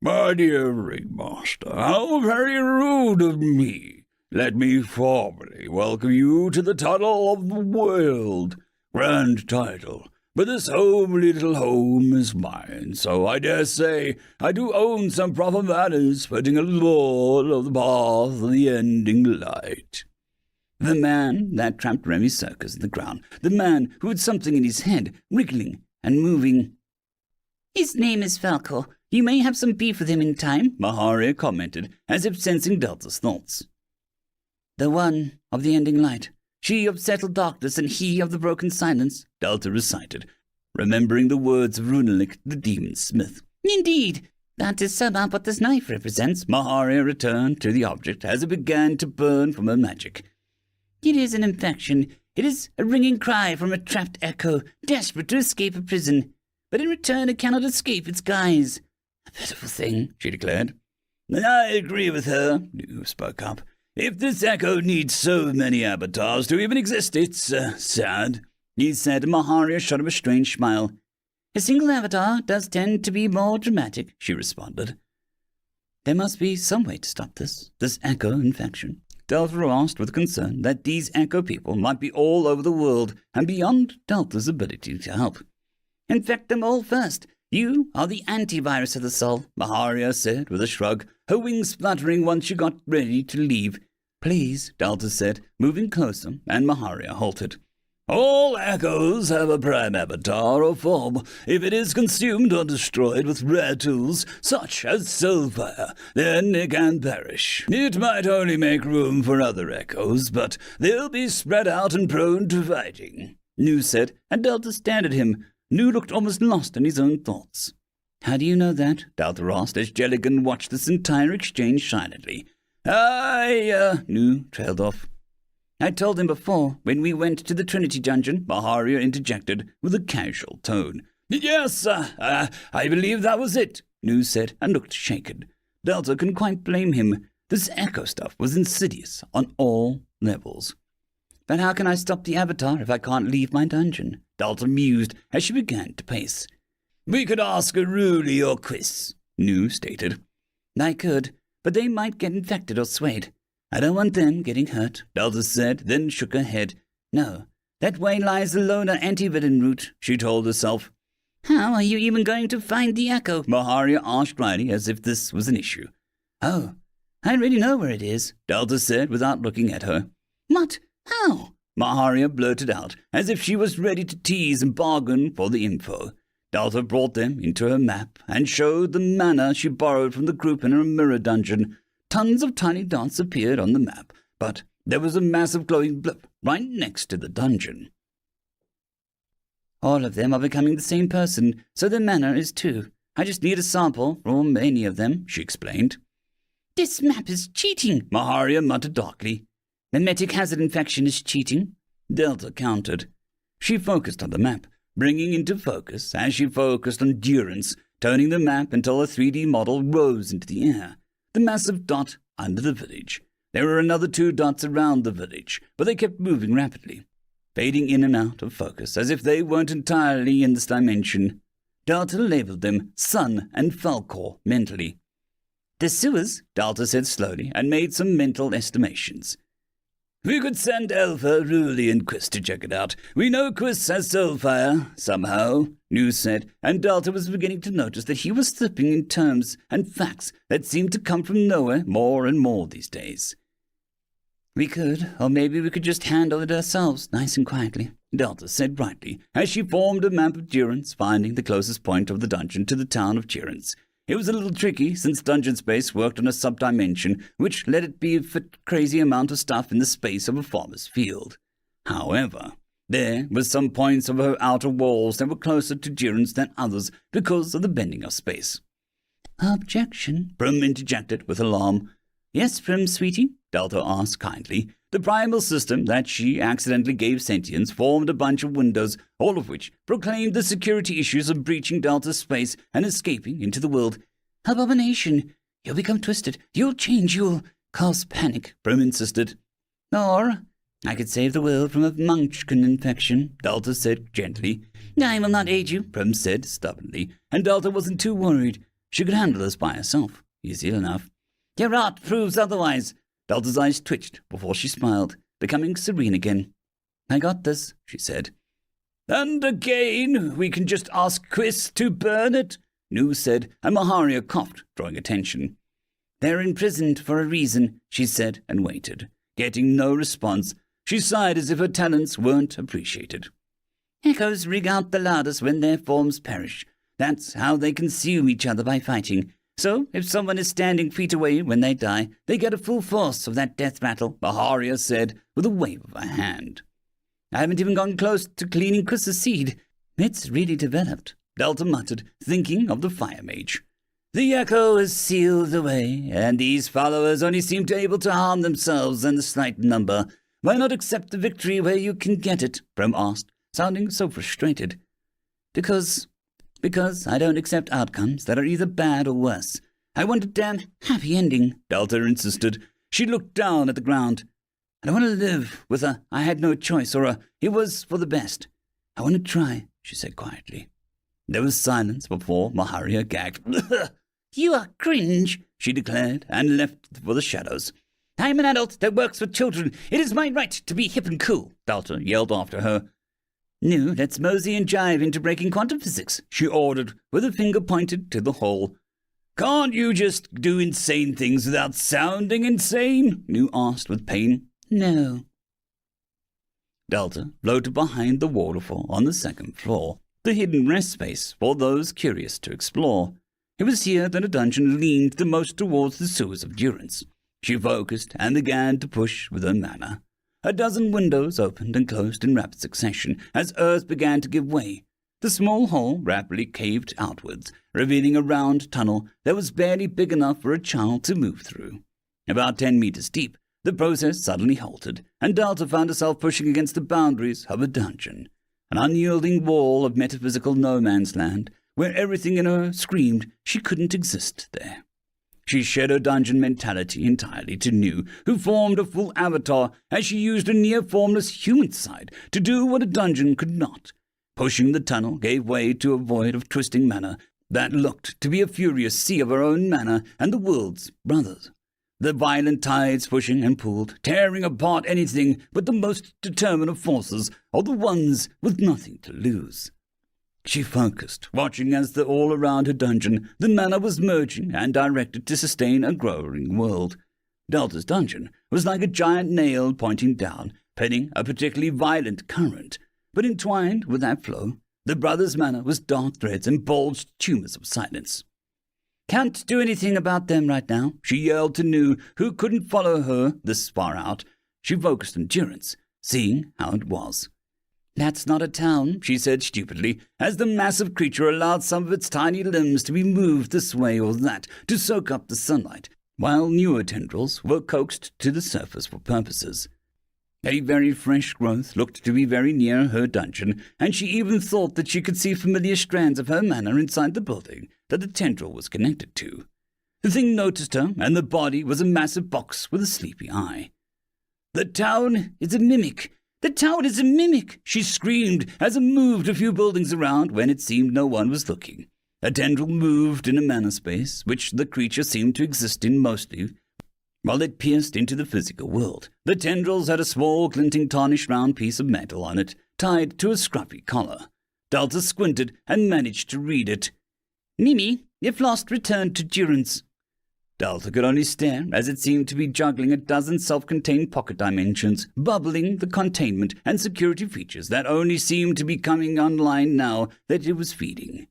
My dear Ringmaster, how very rude of me. Let me formally welcome you to the tunnel of the world. Grand title, but this homely little home is mine, so I dare say I do own some proper manners fitting a lord of the path of the ending light. The man that trapped Remy's circus in the ground, the man who had something in his head, wriggling and moving. His name is Falcor. You may have some beef with him in time, Maharia commented, as if sensing Delta's thoughts. The one of the ending light. She of settled darkness and he of the broken silence, Delta recited, remembering the words of Runelik, the demon smith. Indeed, that is somehow what this knife represents. Maharia returned to the object as it began to burn from her magic. It is an infection. It is a ringing cry from a trapped echo, desperate to escape a prison. But in return it cannot escape its guise. A pitiful thing, she declared. I agree with her, Nu spoke up. If this echo needs so many avatars to even exist, it's sad, he said, and Maharia shot him a strange smile. A single avatar does tend to be more dramatic, she responded. There must be some way to stop this echo infection. Delta asked with concern that these echo people might be all over the world and beyond Delta's ability to help. Infect them all first. You are the antivirus of the soul, Maharia said with a shrug, her wings fluttering once she got ready to leave. Please, Delta said, moving closer, and Maharia halted. All echoes have a prime avatar or form. If it is consumed or destroyed with rare tools, such as soulfire, then it can perish. It might only make room for other echoes, but they'll be spread out and prone to fighting, Nu said, and Delta stared at him. Nu looked almost lost in his own thoughts. How do you know that? Delta asked as Jelligan watched this entire exchange silently. Nu trailed off. I told him before, when we went to the Trinity dungeon, Maharia interjected with a casual tone. Yes, I believe that was it, Nu said, and looked shaken. Delta couldn't quite blame him. This echo stuff was insidious on all levels. But how can I stop the avatar if I can't leave my dungeon? Delta mused as she began to pace. We could ask a Ruli or Quiz, Nu stated. I could, but they might get infected or swayed. I don't want them getting hurt, Delta said, then shook her head. No, that way lies the loner anti-villain route, she told herself. How are you even going to find the echo? Maharia asked Riley as if this was an issue. Oh, I already know where it is, Delta said without looking at her. What? How? Maharia blurted out, as if she was ready to tease and bargain for the info. Delta brought them into her map and showed the manner she borrowed from the group in her mirror dungeon. Tons of tiny dots appeared on the map, but there was a massive glowing blip right next to the dungeon. All of them are becoming the same person, so their manner is too. I just need a sample from any of them, she explained. This map is cheating, Maharia muttered darkly. Mimetic hazard infection is cheating, Delta countered. She focused on the map, bringing into focus as she focused on Durance, turning the map until a 3D model rose into the air. The massive dot under the village. There were another 2 dots around the village, but they kept moving rapidly, fading in and out of focus as if they weren't entirely in this dimension. Delta labeled them Sun and Falcor mentally. The sewers, Delta said slowly, and made some mental estimations. We could send Alpha, Ruli, and Quiz to check it out. We know Quiz has soulfire, somehow, Nu said, and Delta was beginning to notice that he was slipping in terms and facts that seemed to come from nowhere more and more these days. We could, or maybe we could just handle it ourselves, nice and quietly, Delta said brightly, as she formed a map of Durance, finding the closest point of the dungeon to the town of Durance. It was a little tricky, since dungeon space worked on a subdimension, which let it be a crazy amount of stuff in the space of a farmer's field. However, there were some points of her outer walls that were closer to Durance than others because of the bending of space. Objection, Prim interjected with alarm. Yes, Prim, sweetie? Delta asked kindly. The primal system that she accidentally gave sentience formed a bunch of windows, all of which proclaimed the security issues of breaching Delta's space and escaping into the world. Abomination! You'll become twisted. You'll change. You'll cause panic, Prim insisted. Or I could save the world from a munchkin infection, Delta said gently. I will not aid you, Prim said stubbornly, and Delta wasn't too worried. She could handle this by herself, easy enough. Your art proves otherwise. Delta's eyes twitched before she smiled, becoming serene again. I got this, she said. And again, we can just ask Quiz to burn it, Nu said, and Maharia coughed, drawing attention. They're imprisoned for a reason, she said, and waited. Getting no response, she sighed as if her talents weren't appreciated. Echoes ring out the loudest when their forms perish. That's how they consume each other, by fighting. So, if someone is standing feet away when they die, they get a full force of that death rattle, Baharia said, with a wave of her hand. I haven't even gone close to cleaning Chris's seed. It's really developed, Delta muttered, thinking of the fire mage. The echo is sealed away, and these followers only seem to able to harm themselves and the slight number. Why not accept the victory where you can get it? Prim asked, sounding so frustrated. Because I don't accept outcomes that are either bad or worse. I want a damn happy ending, Delta insisted. She looked down at the ground. I don't want to live with a I had no choice or a it was for the best. I want to try, she said quietly. There was silence before Maharia gagged. You are cringe, she declared, and left for the shadows. I am an adult that works with children. It is my right to be hip and cool, Delta yelled after her. No, let's mosey and jive into breaking quantum physics, she ordered, with a finger pointed to the hole. Can't you just do insane things without sounding insane? Nu asked with pain. No. Delta floated behind the waterfall on the second floor, the hidden rest space for those curious to explore. It was here that a dungeon leaned the most towards the sewers of Durance. She focused and began to push with her mana. A dozen windows opened and closed in rapid succession as earth began to give way. The small hole rapidly caved outwards, revealing a round tunnel that was barely big enough for a child to move through. About 10 meters deep, the process suddenly halted, and Delta found herself pushing against the boundaries of a dungeon, an unyielding wall of metaphysical no-man's land, where everything in her screamed she couldn't exist there. She shed her dungeon mentality entirely to Nu, who formed a full avatar as she used a near-formless human side to do what a dungeon could not. Pushing the tunnel gave way to a void of twisting mana that looked to be a furious sea of her own mana and the world's brothers. The violent tides pushing and pulled, tearing apart anything but the most determined of forces, or the ones with nothing to lose. She focused, watching as all around her dungeon the mana was merging and directed to sustain a growing world. Delta's dungeon was like a giant nail pointing down, penning a particularly violent current, but entwined with that flow, the brothers' mana was dark threads and bulged tumors of silence. Can't do anything about them right now, she yelled to Nu, who couldn't follow her this far out. She focused on Durance, seeing how it was. That's not a town, she said stupidly, as the massive creature allowed some of its tiny limbs to be moved this way or that to soak up the sunlight, while newer tendrils were coaxed to the surface for purposes. A very fresh growth looked to be very near her dungeon, and she even thought that she could see familiar strands of her mana inside the building that the tendril was connected to. The thing noticed her, and the body was a massive box with a sleepy eye. The town is a mimic! The town is a mimic! She screamed as it moved a few buildings around when it seemed no one was looking. A tendril moved in a mana space, which the creature seemed to exist in mostly, while it pierced into the physical world. The tendrils had a small, glinting, tarnished round piece of metal on it, tied to a scruffy collar. Delta squinted and managed to read it. Mimi, if lost, return to Durance. Delta could only stare as it seemed to be juggling a dozen self-contained pocket dimensions, bubbling the containment and security features that only seemed to be coming online now that it was feeding.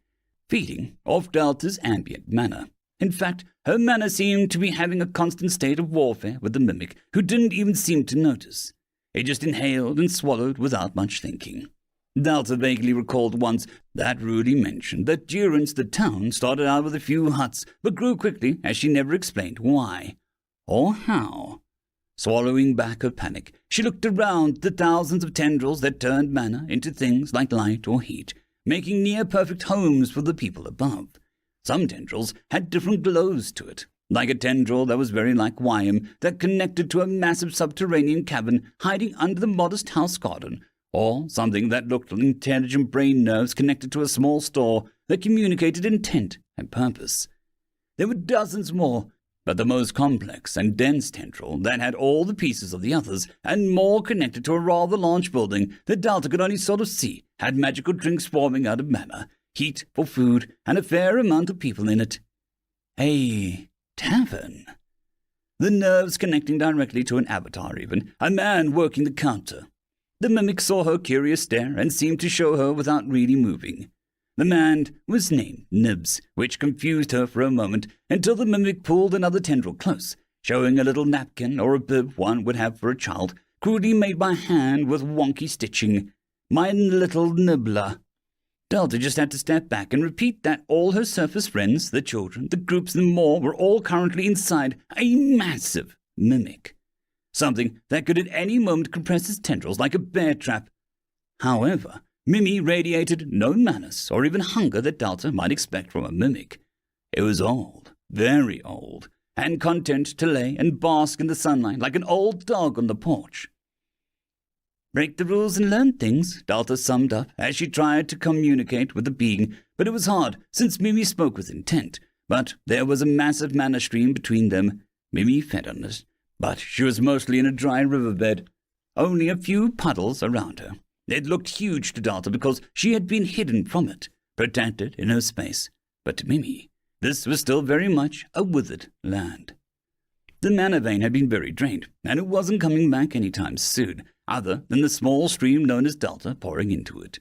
Feeding off Delta's ambient mana. In fact, her mana seemed to be having a constant state of warfare with the mimic, who didn't even seem to notice. He just inhaled and swallowed without much thinking. Delta vaguely recalled once that Rudy mentioned that Durance the town started out with a few huts, but grew quickly as she never explained why or how. Swallowing back her panic, she looked around the thousands of tendrils that turned mana into things like light or heat, making near-perfect homes for the people above. Some tendrils had different glows to it, like a tendril that was very like Wyam that connected to a massive subterranean cavern hiding under the modest house garden, or something that looked like intelligent brain nerves connected to a small store that communicated intent and purpose. There were dozens more, but the most complex and dense tendril that had all the pieces of the others and more connected to a rather large building that Delta could only sort of see had magical drinks forming out of mana, heat for food, and a fair amount of people in it. A tavern. The nerves connecting directly to an avatar even, a man working the counter. The mimic saw her curious stare and seemed to show her without really moving. The man was named Nibs, which confused her for a moment until the mimic pulled another tendril close, showing a little napkin or a bib one would have for a child, crudely made by hand with wonky stitching. My little nibbler. Delta just had to step back and repeat that all her surface friends, the children, the groups and more were all currently inside a massive mimic. Something that could at any moment compress its tendrils like a bear trap. However, Mimi radiated no malice or even hunger that Delta might expect from a mimic. It was old, very old, and content to lay and bask in the sunlight like an old dog on the porch. Break the rules and learn things, Delta summed up as she tried to communicate with the being, but it was hard since Mimi spoke with intent. But there was a massive mana stream between them. Mimi fed on it, but she was mostly in a dry riverbed, only a few puddles around her. It looked huge to Delta because she had been hidden from it, protected in her space. But to Mimi, this was still very much a withered land. The mana vein had been very drained, and it wasn't coming back any time soon, other than the small stream known as Delta pouring into it.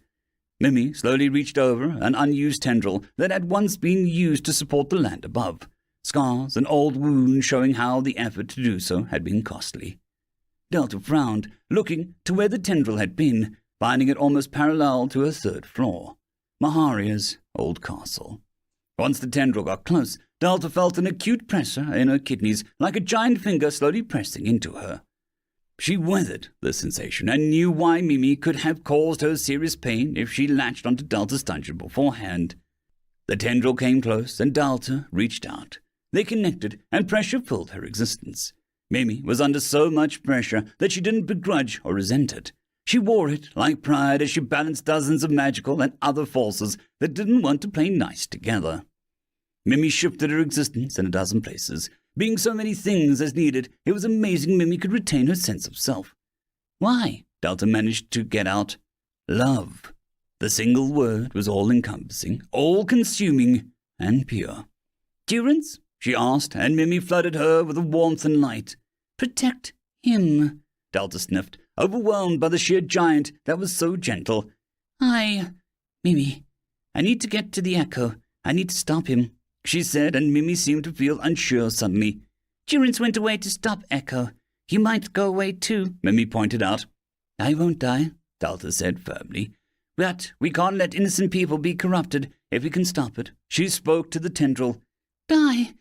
Mimi slowly reached over an unused tendril that had once been used to support the land above, scars and old wounds showing how the effort to do so had been costly. Delta frowned, looking to where the tendril had been, finding it almost parallel to her third floor, Maharia's old castle. Once the tendril got close, Delta felt an acute pressure in her kidneys, like a giant finger slowly pressing into her. She weathered the sensation and knew why Mimi could have caused her serious pain if she latched onto Delta's dungeon beforehand. The tendril came close and Delta reached out. They connected and pressure filled her existence. Mimi was under so much pressure that she didn't begrudge or resent it. She wore it like pride as she balanced dozens of magical and other forces that didn't want to play nice together. Mimi shifted her existence in a dozen places. Being so many things as needed, it was amazing Mimi could retain her sense of self. Why? Delta managed to get out. Love. The single word was all-encompassing, all-consuming, and pure. Durance? She asked, and Mimi flooded her with a warmth and light. Protect him, Delta sniffed, overwhelmed by the sheer giant that was so gentle. Mimi, I need to get to the Echo. I need to stop him, she said, and Mimi seemed to feel unsure suddenly. Durance went away to stop Echo. You might go away too, Mimi pointed out. I won't die, Delta said firmly. But we can't let innocent people be corrupted if we can stop it. She spoke to the tendril. Die.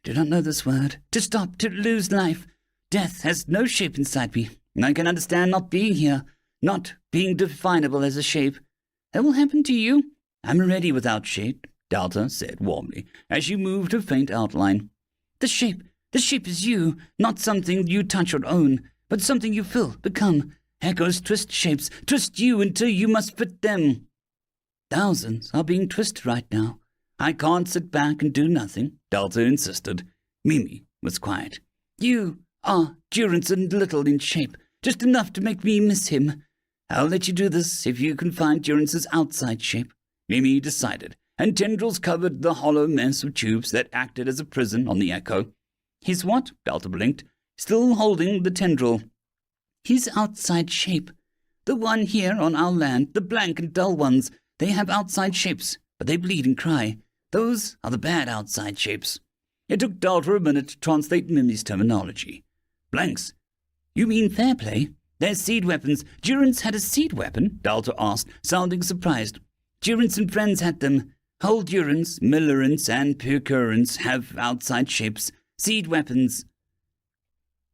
Do not know this word. To stop, to lose life. Death has no shape inside me. I can understand not being here, not being definable as a shape. That will happen to you. I'm already without shape, Delta said warmly, as she moved her faint outline. The shape is you, not something you touch or own, but something you fill, become. Echoes twist shapes, twist you until you must fit them. Thousands are being twisted right now. I can't sit back and do nothing, Delta insisted. Mimi was quiet. You are Durance and little in shape, just enough to make me miss him. I'll let you do this if you can find Durance's outside shape, Mimi decided, and tendrils covered the hollow mess of tubes that acted as a prison on the echo. His what? Delta blinked, still holding the tendril. His outside shape. The one here on our land, the blank and dull ones, they have outside shapes, but they bleed and cry. Those are the bad outside shapes. It took Delta a minute to translate Mimi's terminology. Blanks. You mean fair play? They're seed weapons. Durance had a seed weapon? Delta asked, sounding surprised. Durance and friends had them. Whole Durance, Millerance, and Purcurance have outside shapes. Seed weapons.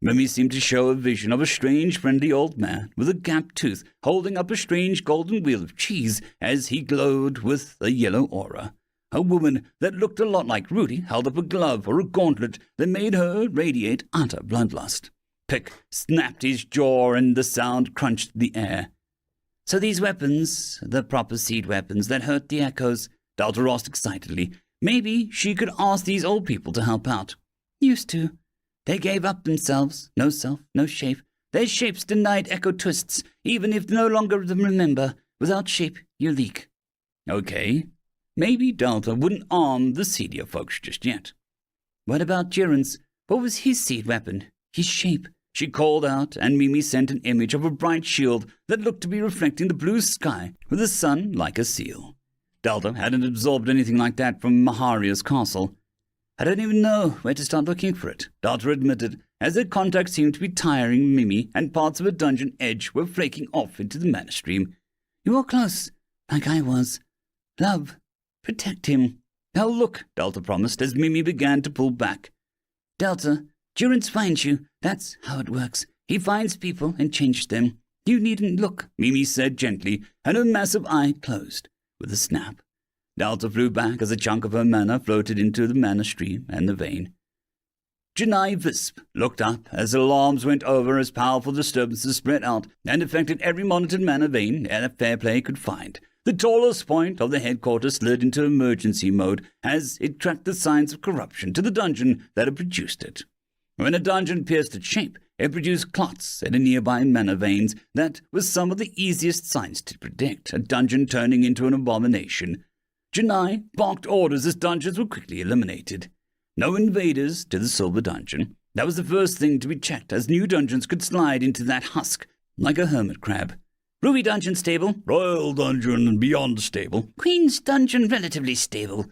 Mimi seemed to show a vision of a strange, friendly old man with a gapped tooth holding up a strange golden wheel of cheese as he glowed with a yellow aura. A woman that looked a lot like Rudy held up a glove or a gauntlet that made her radiate utter bloodlust. Pick snapped his jaw and the sound crunched the air. So these weapons, the proper seed weapons that hurt the echoes, Delta asked excitedly. Maybe she could ask these old people to help out. Used to. They gave up themselves, no self, no shape. Their shapes denied echo twists, even if no longer remember. Without shape, you leak. Okay. Maybe Delta wouldn't arm the seedier folks just yet. What about Durance? What was his seed weapon? His shape? She called out, and Mimi sent an image of a bright shield that looked to be reflecting the blue sky with the sun like a seal. Delta hadn't absorbed anything like that from Maharia's castle. I don't even know where to start looking for it, Delta admitted, as their contact seemed to be tiring Mimi and parts of her dungeon edge were flaking off into the mana stream. You are close, like I was. Love. Protect him. I'll look, Delta promised as Mimi began to pull back. Delta, Durance finds you. That's how it works. He finds people and changes them. You needn't look, Mimi said gently, and her massive eye closed with a snap. Delta flew back as a chunk of her mana floated into the mana stream and the vein. Janai Visp looked up as alarms went over as powerful disturbances spread out and affected every monitored mana vein that Fairplay could find. The tallest point of the headquarters slid into emergency mode as it tracked the signs of corruption to the dungeon that had produced it. When a dungeon pierced its shape, it produced clots at the nearby mana veins. That was some of the easiest signs to predict a dungeon turning into an abomination. Janai barked orders as dungeons were quickly eliminated. No invaders to the Silver Dungeon. That was the first thing to be checked, as new dungeons could slide into that husk like a hermit crab. Ruby Dungeon stable. Royal Dungeon and beyond stable. Queen's Dungeon relatively stable.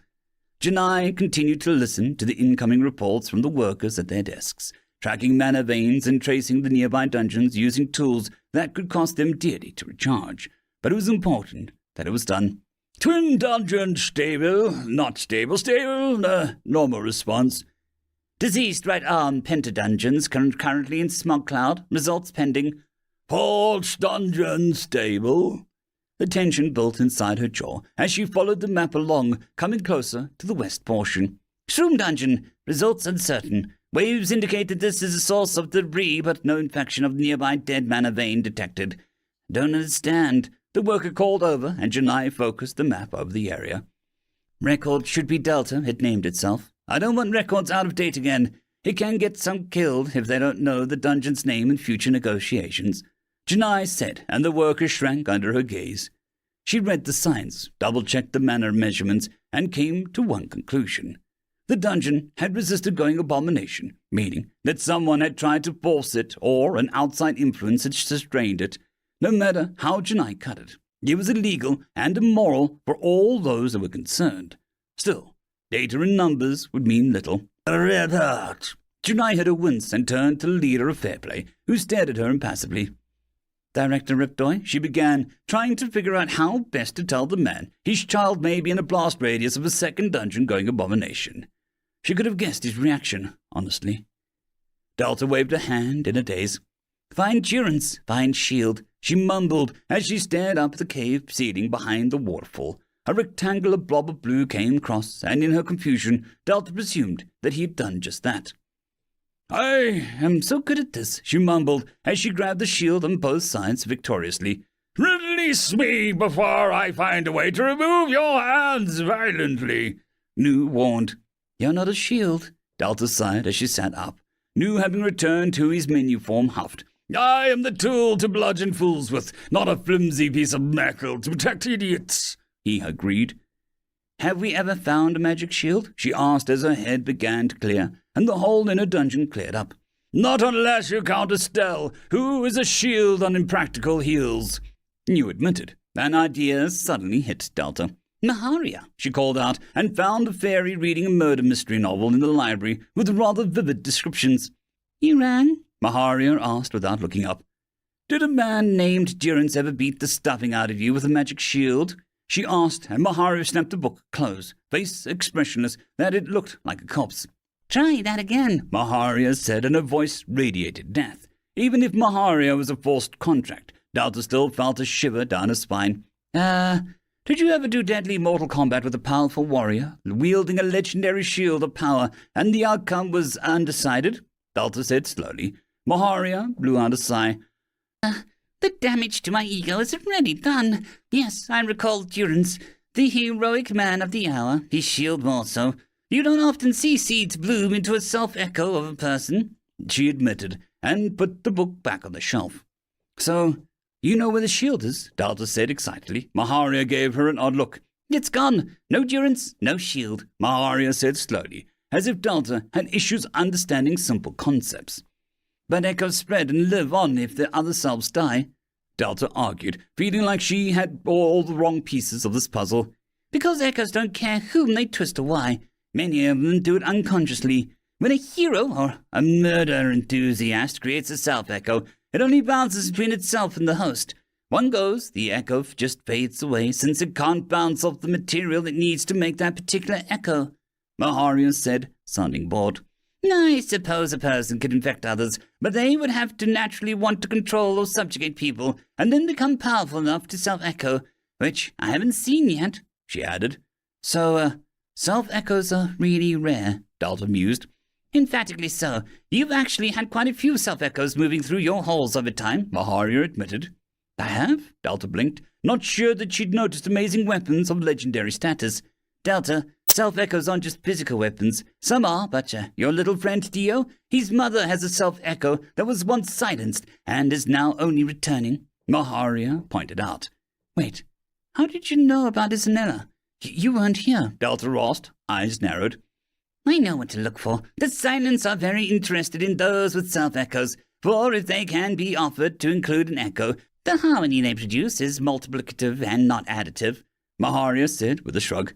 Janai continued to listen to the incoming reports from the workers at their desks, tracking mana veins and tracing the nearby dungeons using tools that could cost them dearly to recharge. But it was important that it was done. Twin Dungeon stable, not stable, normal response. Diseased right arm Pentadungeons currently in Smog Cloud, results pending. False Dungeon stable. The tension built inside her jaw as she followed the map along, coming closer to the west portion. Shroom Dungeon, results uncertain. Waves indicate that this is a source of debris, but no infection of the nearby dead mana vein detected. Don't understand. The worker called over, and Janai focused the map over the area. Record should be Delta, it named itself. I don't want records out of date again. It can get some killed if they don't know the dungeon's name in future negotiations. Janai said, and the worker shrank under her gaze. She read the signs, double-checked the mana measurements, and came to one conclusion. The dungeon had resisted going abomination, meaning that someone had tried to force it or an outside influence had sustained it. No matter how Janai cut it, it was illegal and immoral for all those that were concerned. Still, data and numbers would mean little. A red heart. Janai had a wince and turned to the leader of Fairplay, who stared at her impassively. Director Ripdoy, she began, trying to figure out how best to tell the man his child may be in a blast radius of a second dungeon going abomination. She could have guessed his reaction, honestly. Delta waved a hand in a daze. Find Durance, find shield, she mumbled as she stared up at the cave ceiling behind the waterfall. A rectangular blob of blue came across, and in her confusion, Delta presumed that he had done just that. I am so good at this, she mumbled as she grabbed the shield on both sides victoriously. Release me before I find a way to remove your hands violently, Nu warned. You're not a shield, Delta sighed as she sat up. Nu, having returned to his menu form, huffed. I am the tool to bludgeon fools with, not a flimsy piece of metal to protect idiots, he agreed. have we ever found a magic shield? She asked as her head began to clear, and the hole in her dungeon cleared up. Not unless you count Estelle, who is a shield on impractical heels. You admitted. An idea suddenly hit Delta. Maharia, she called out, and found the fairy reading a murder mystery novel in the library with rather vivid descriptions. You rang? Maharia asked without looking up. Did a man named Durrance ever beat the stuffing out of you with a magic shield? She asked, and Maharia snapped the book close, face expressionless that it looked like a corpse. Try that again, Maharia said, and her voice radiated death. Even if Maharia was a forced contract, Delta still felt a shiver down her spine. Did you ever do deadly mortal combat with a powerful warrior, wielding a legendary shield of power, and the outcome was undecided? Delta said slowly. Maharia blew out a sigh. The damage to my ego is already done. Yes, I recall Durrance, the heroic man of the hour, his shield more so. You don't often see seeds bloom into a self-echo of a person, she admitted, and put the book back on the shelf. So, you know where the shield is, Delta said excitedly. Maharia gave her an odd look. It's gone. No Durrance, no shield, Maharia said slowly, as if Delta had issues understanding simple concepts. But echoes spread and live on if the other selves die, Delta argued, feeling like she had all the wrong pieces of this puzzle. Because echoes don't care whom they twist or why. Many of them do it unconsciously. When a hero or a murder enthusiast creates a self-echo, it only bounces between itself and the host. One goes, the echo just fades away, since it can't bounce off the material it needs to make that particular echo, Maharia said, sounding bored. I suppose a person could infect others, but they would have to naturally want to control or subjugate people, and then become powerful enough to self-echo, which I haven't seen yet, she added. So, self-echoes are really rare, Delta mused. Emphatically so. You've actually had quite a few self-echoes moving through your halls over time, Maharia admitted. I have? Delta blinked, not sure that she'd noticed amazing weapons of legendary status. Delta, self-echoes aren't just physical weapons. Some are, but your little friend Dio, his mother has a self-echo that was once silenced and is now only returning, Maharia pointed out. Wait, how did you know about Isanella? You weren't here, Delta asked, eyes narrowed. I know what to look for. The silents are very interested in those with self-echoes, for if they can be offered to include an echo, the harmony they produce is multiplicative and not additive, Maharia said with a shrug.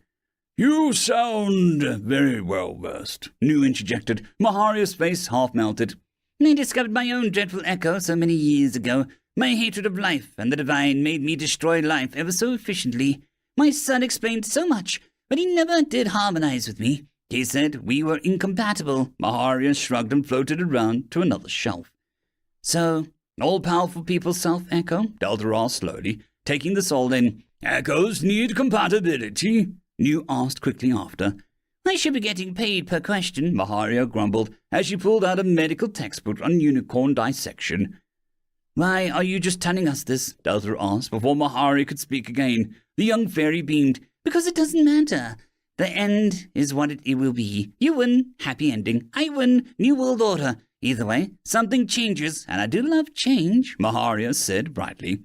You sound very well-versed, New interjected. Maharia's face half melted. I discovered my own dreadful echo so many years ago. My hatred of life and the divine made me destroy life ever so efficiently. My son explained so much, but he never did harmonize with me. He said we were incompatible. Maharia shrugged and floated around to another shelf. So, all-powerful people self-echo? Delta asked slowly, taking the soul in. Echoes need compatibility, New asked quickly after. I should be getting paid per question, Maharia grumbled, as she pulled out a medical textbook on unicorn dissection. Why are you just telling us this? Delta asked, before Maharia could speak again. The young fairy beamed. Because it doesn't matter. The end is what it will be. You win, happy ending. I win, new world order. Either way, something changes, and I do love change, Maharia said brightly.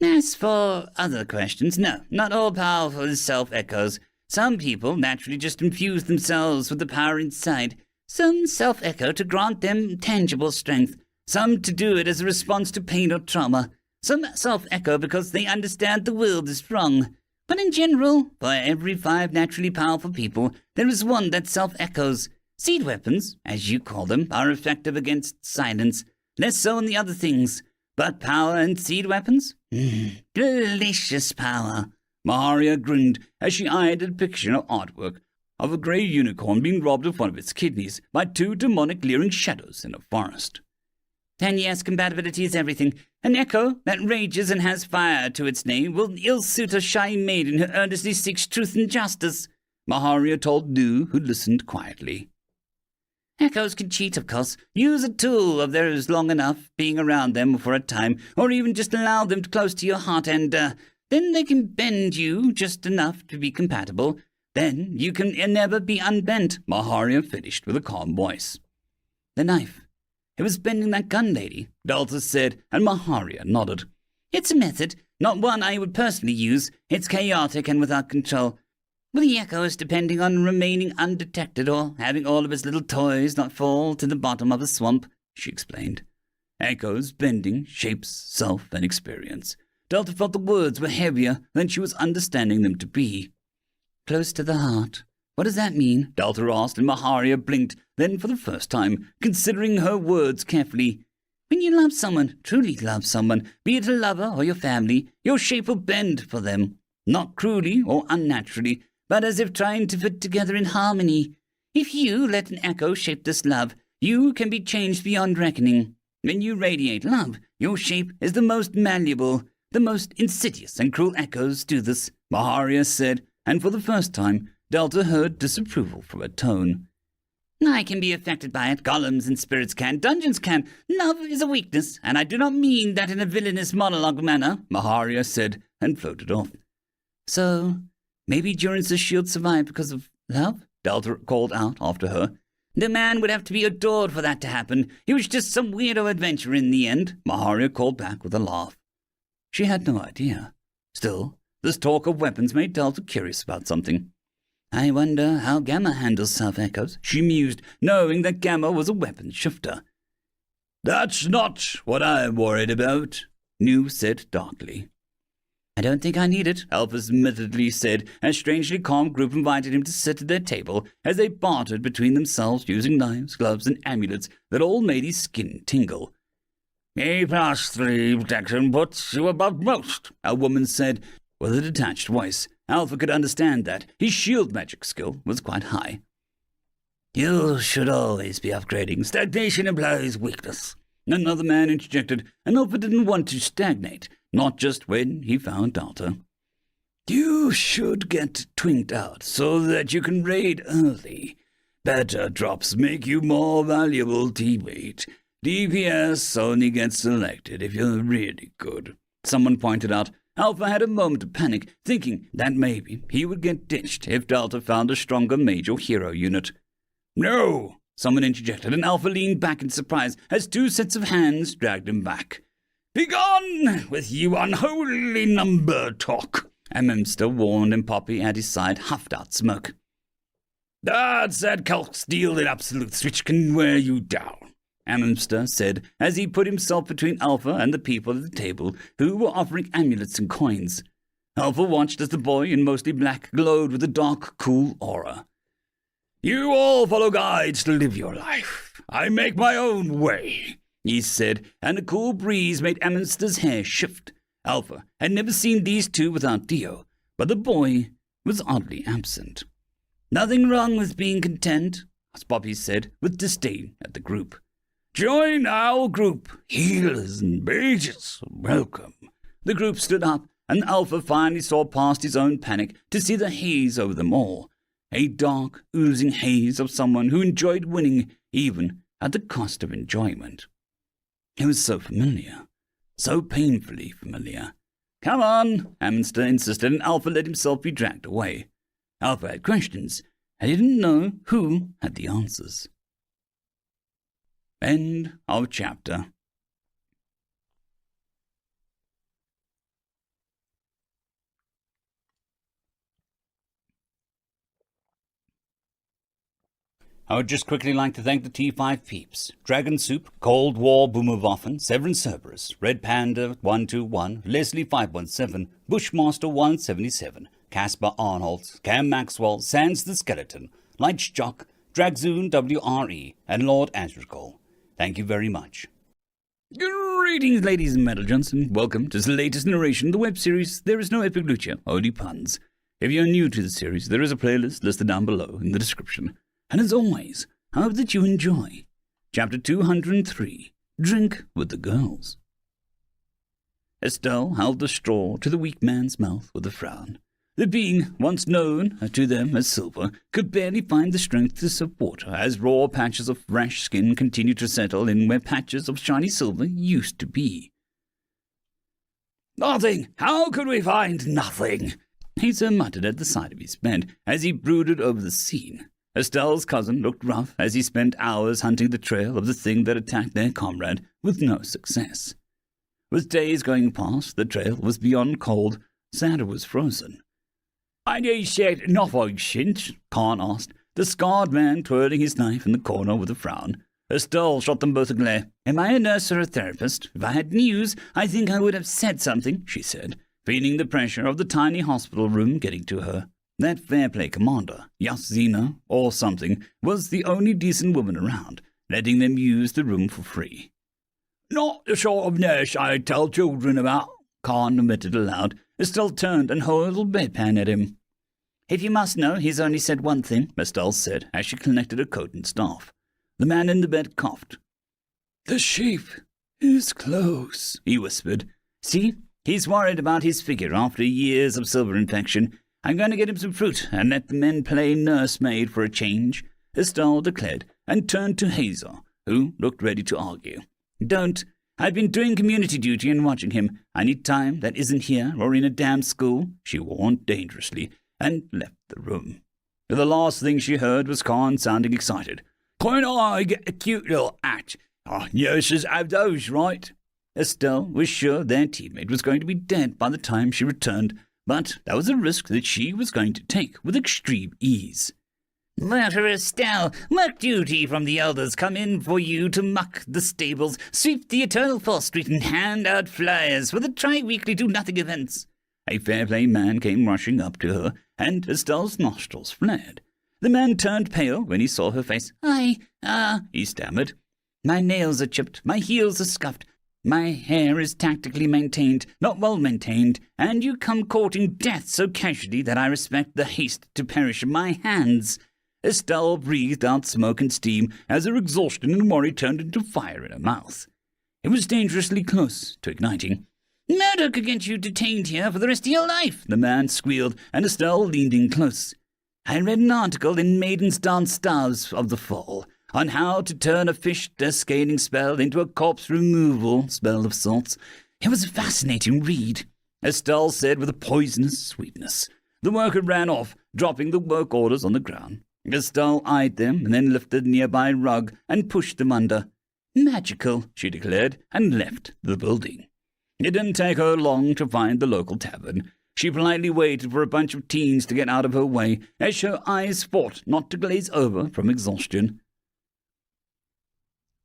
As for other questions, no, not all powerful self-echoes. Some people naturally just infuse themselves with the power inside. Some self-echo to grant them tangible strength. Some to do it as a response to pain or trauma. Some self-echo because they understand the world is wrong. But in general, for every 5 naturally powerful people, there is one that self-echoes. Seed weapons, as you call them, are effective against silence. Less so in the other things. But power and seed weapons? Delicious power. Maharia grinned as she eyed a depiction of artwork of a grey unicorn being robbed of one of its kidneys by 2 demonic leering shadows in a forest. 10 years compatibility is everything. An echo that rages and has fire to its name will ill-suit a shy maiden who earnestly seeks truth and justice, Maharia told Nu, who listened quietly. Echoes can cheat, of course. Use a tool of theirs long enough, being around them for a time, or even just allow them close to your heart, and then they can bend you just enough to be compatible. Then you can never be unbent, Maharia finished with a calm voice. The knife. It was bending that gun, lady, Delta said, and Maharia nodded. It's a method, not one I would personally use. It's chaotic and without control. Well, the echoes depending on remaining undetected or having all of his little toys not fall to the bottom of the swamp, she explained. Echoes bending shapes, self, and experience. Delta felt the words were heavier than she was understanding them to be. Close to the heart. What does that mean? Delta asked, and Maharia blinked, then for the first time, considering her words carefully. When you love someone, truly love someone, be it a lover or your family, your shape will bend for them. Not cruelly or unnaturally, but as if trying to fit together in harmony. If you let an echo shape this love, you can be changed beyond reckoning. When you radiate love, your shape is the most malleable. The most insidious and cruel echoes do this, Maharia said, and for the first time, Delta heard disapproval from her tone. I can be affected by it. Golems and spirits can. Dungeons can. Love is a weakness, and I do not mean that in a villainous monologue manner, Maharia said, and floated off. So, maybe Durance's shield survived because of love? Delta called out after her. The man would have to be adored for that to happen. He was just some weirdo adventurer in the end, Maharia called back with a laugh. She had no idea. Still, this talk of weapons made Delta curious about something. I wonder how Gamma handles self-echoes, she mused, knowing that Gamma was a weapons shifter. That's not what I'm worried about, Nu said darkly. I don't think I need it, Alphys admittedly said, as a strangely calm group invited him to sit at their table as they bartered between themselves using knives, gloves, and amulets that all made his skin tingle. A +3 protection puts you above most, a woman said, with a detached voice. Alpha could understand that. His shield magic skill was quite high. You should always be upgrading. Stagnation implies weakness. Another man interjected, and Alpha didn't want to stagnate, not just when he found Delta. You should get twinked out so that you can raid early. Better drops make you more valuable teammate. DPS only gets selected if you're really good. Someone pointed out. Alpha had a moment of panic, thinking that maybe he would get ditched if Delta found a stronger mage or hero unit. No! Someone interjected, and Alpha leaned back in surprise as two sets of hands dragged him back. Begone with you unholy number talk! Amemster warned, and Poppy at his side huffed out smoke. That's that Kelk steel in absolute which can wear you down, Amemster said, as he put himself between Alpha and the people at the table who were offering amulets and coins. Alpha watched as the boy in mostly black glowed with a dark, cool aura. You all follow guides to live your life. I make my own way, he said, and a cool breeze made Amemster's hair shift. Alpha had never seen these two without Dio, but the boy was oddly absent. Nothing wrong with being content, Poppy said, with disdain at the group. Join our group, healers and mages. Welcome. The group stood up, and Alpha finally saw past his own panic to see the haze over them all. A dark, oozing haze of someone who enjoyed winning, even at the cost of enjoyment. It was so familiar, so painfully familiar. Come on, Amster insisted, and Alpha let himself be dragged away. Alpha had questions, and he didn't know who had the answers. End of chapter. I would just quickly like to thank the T5 peeps. Dragon Soup, Cold War Boomerwaffen, Severin Cerberus, Red Panda 121, Leslie 517, Bushmaster 177, Caspar Arnholtz, Cam Maxwell, Sans the Skeleton, Lightjock, Dragzoon WRE, and Lord Asrical. Thank you very much. Greetings, ladies and metal-gents, and welcome to the latest narration of the web series There Is No Epic Lucha, Only Puns. If you're new to the series, there is a playlist listed down below in the description. And as always, I hope that you enjoy. Chapter 203, Drink with the Girls. Estelle held the straw to the weak man's mouth with a frown. The being, once known to them as Silver, could barely find the strength to sip water as raw patches of fresh skin continued to settle in where patches of shiny silver used to be. Nothing! How could we find nothing? Hazer muttered at the side of his bed as he brooded over the scene. Estelle's cousin looked rough as he spent hours hunting the trail of the thing that attacked their comrade with no success. With days going past, the trail was beyond cold, Santa was frozen. And he said nothing since? Khan asked, the scarred man twirling his knife in the corner with a frown. Estelle shot them both a glare. Am I a nurse or a therapist? If I had news, I think I would have said something, she said, feeling the pressure of the tiny hospital room getting to her. That fair play commander, Yasina, or something, was the only decent woman around, letting them use the room for free. Not the sort of nurse I'd tell children about, Khan admitted aloud. Estelle turned and held a little bedpan at him. If you must know, he's only said one thing, Estelle said, as she collected her coat and staff. The man in the bed coughed. The sheep is close, he whispered. See, he's worried about his figure after years of silver infection. I'm going to get him some fruit and let the men play nursemaid for a change, Estelle declared, and turned to Hazel, who looked ready to argue. Don't. I've been doing community duty and watching him. I need time that isn't here or in a damn school, she warned dangerously, and left the room. The last thing she heard was Khan sounding excited. Can't I get a cute little hat? Nurses have those, right? Estelle was sure their teammate was going to be dead by the time she returned, but that was a risk that she was going to take with extreme ease. Murder Estelle, mark duty from the elders come in for you to muck the stables, sweep the eternal False Street, and hand out flyers for the tri-weekly do-nothing events. A fair-play man came rushing up to her, and Estelle's nostrils flared. The man turned pale when he saw her face. He stammered. My nails are chipped, my heels are scuffed, my hair is tactically maintained, not well maintained, and you come courting death so casually that I respect the haste to perish in my hands. Estelle breathed out smoke and steam as her exhaustion and worry turned into fire in her mouth. It was dangerously close to igniting. Murder could get you detained here for the rest of your life, the man squealed, and Estelle leaned in close. I read an article in Maiden's Dance Stars of the Fall on how to turn a fish descaling spell into a corpse removal spell of sorts. It was a fascinating read, Estelle said with a poisonous sweetness. The worker ran off, dropping the work orders on the ground. Estelle eyed them and then lifted a nearby rug and pushed them under. Magical, she declared, and left the building. It didn't take her long to find the local tavern. She politely waited for a bunch of teens to get out of her way as her eyes fought not to glaze over from exhaustion.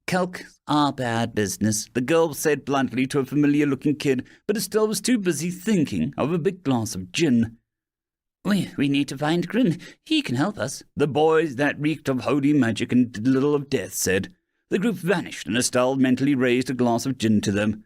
Kelks are bad business, the girl said bluntly to a familiar-looking kid, but Estelle was too busy thinking of a big glass of gin. We need to find Grin. He can help us, the boys that reeked of holy magic and did little of death said. The group vanished, and Estelle mentally raised a glass of gin to them.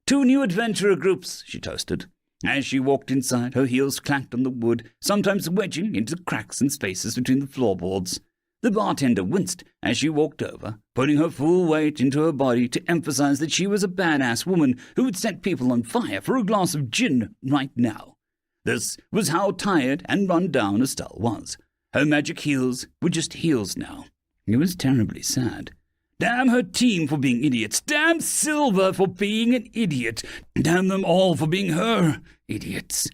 2 new adventurer groups, she toasted. As she walked inside, her heels clanked on the wood, sometimes wedging into cracks and spaces between the floorboards. The bartender winced as she walked over, putting her full weight into her body to emphasize that she was a badass woman who would set people on fire for a glass of gin right now. This was how tired and run down Estelle was. Her magic heels were just heels now. It was terribly sad. Damn her team for being idiots. Damn Silver for being an idiot. Damn them all for being her idiots.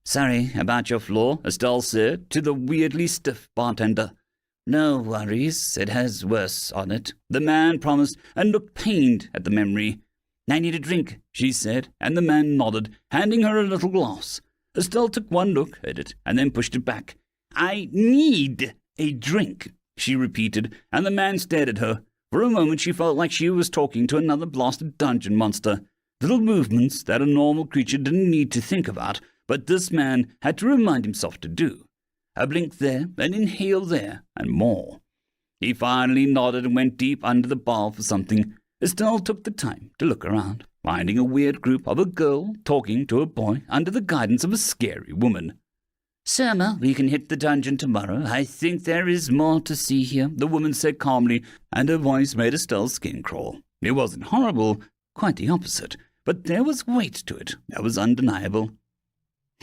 Sorry about your floor, Estelle said to the weirdly stiff bartender. No worries, it has worse on it, the man promised and looked pained at the memory. I need a drink, she said, and the man nodded, handing her a little glass. Estelle took one look at it and then pushed it back. I need a drink, she repeated, and the man stared at her. For a moment she felt like she was talking to another blasted dungeon monster. Little movements that a normal creature didn't need to think about, but this man had to remind himself to do. A blink there, an inhale there, and more. He finally nodded and went deep under the bar for something. Estelle took the time to look around, finding a weird group of a girl talking to a boy under the guidance of a scary woman. Surma, we can hit the dungeon tomorrow. I think there is more to see here, the woman said calmly, and her voice made Estelle's skin crawl. It wasn't horrible, quite the opposite, but there was weight to it that was undeniable.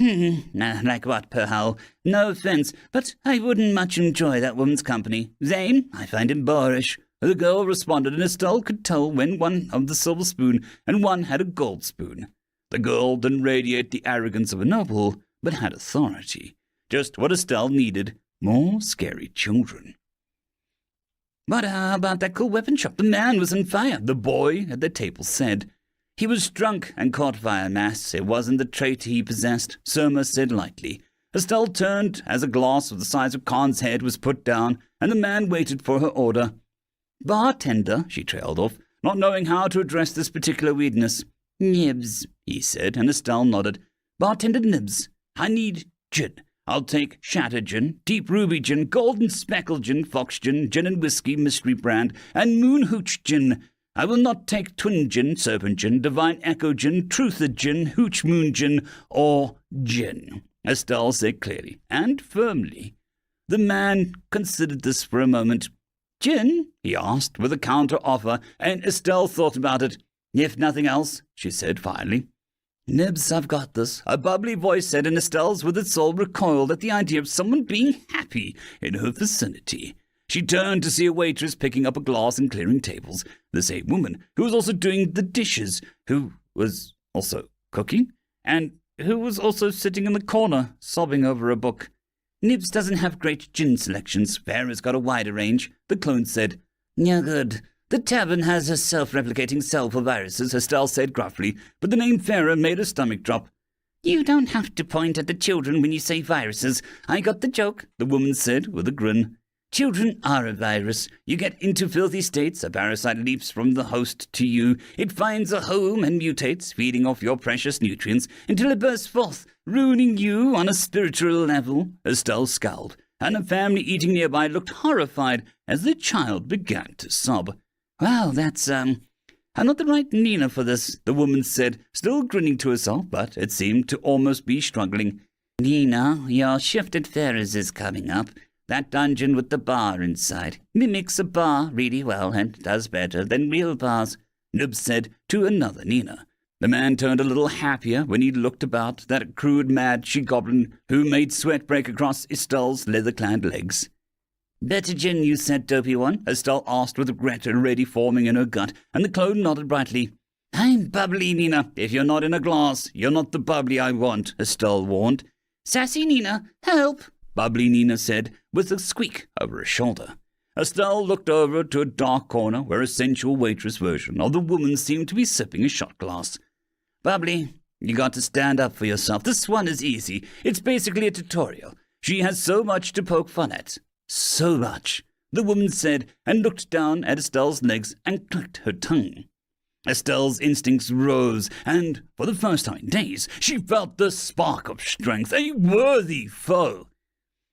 Like what, Perhal? No offense, but I wouldn't much enjoy that woman's company. Zane, I find him boorish. The girl responded, and Estelle could tell when one had the silver spoon and one had a gold spoon. The girl didn't radiate the arrogance of a noble, but had authority. Just what Estelle needed, more scary children. But how about that cool weapon shop? The man was on fire, the boy at the table said. He was drunk and caught fire, Mass. It wasn't the trait he possessed, Surma said lightly. Estelle turned as a glass of the size of Khan's head was put down, and the man waited for her order. "Bartender," she trailed off, not knowing how to address this particular weirdness. "Nibs," he said, and Estelle nodded. "Bartender Nibs, I need gin. I'll take shatter gin, deep ruby gin, golden speckle gin, fox gin, gin and whiskey, mystery brand, and moon hooch gin. I will not take twin gin, serpent gin, divine echo gin, truther gin, hooch moon gin, or gin," Estelle said clearly and firmly. The man considered this for a moment. "Gin?" he asked, with a counter-offer, and Estelle thought about it. "If nothing else," she said finally. "Nibs, I've got this," a bubbly voice said, and Estelle's withered soul recoiled at the idea of someone being happy in her vicinity. She turned to see a waitress picking up a glass and clearing tables, the same woman who was also doing the dishes, who was also cooking, and who was also sitting in the corner, sobbing over a book. "Nibs doesn't have great gin selections. Farah's got a wider range," the clone said. "Yeah, good. The tavern has a self-replicating cell for viruses," Estelle said gruffly, but the name Farah made her stomach drop. "You don't have to point at the children when you say viruses. I got the joke," the woman said with a grin. "Children are a virus. You get into filthy states, a parasite leaps from the host to you. It finds a home and mutates, feeding off your precious nutrients, until it bursts forth, ruining you on a spiritual level." Estelle scowled, and a family eating nearby looked horrified as the child began to sob. "Well, I'm not the right Nina for this," the woman said, still grinning to herself, but it seemed to almost be struggling. "Nina, your shift at Ferris is coming up. That dungeon with the bar inside mimics a bar really well and does better than real bars," Nibs said to another Nina. The man turned a little happier when he looked about that crude mad she-goblin who made sweat break across Estelle's leather-clad legs. "Better gin, you said, dopey one?" Estelle asked with regret already forming in her gut, and the clone nodded brightly. "I'm bubbly, Nina. If you're not in a glass, you're not the bubbly I want," Estelle warned. "Sassy Nina, help!" Bubbly Nina said, with a squeak over her shoulder. Estelle looked over to a dark corner where a sensual waitress version of the woman seemed to be sipping a shot glass. "Bubbly, you got to stand up for yourself. This one is easy. It's basically a tutorial. She has so much to poke fun at. So much," the woman said, and looked down at Estelle's legs and clicked her tongue. Estelle's instincts rose, and for the first time in days, she felt the spark of strength, a worthy foe.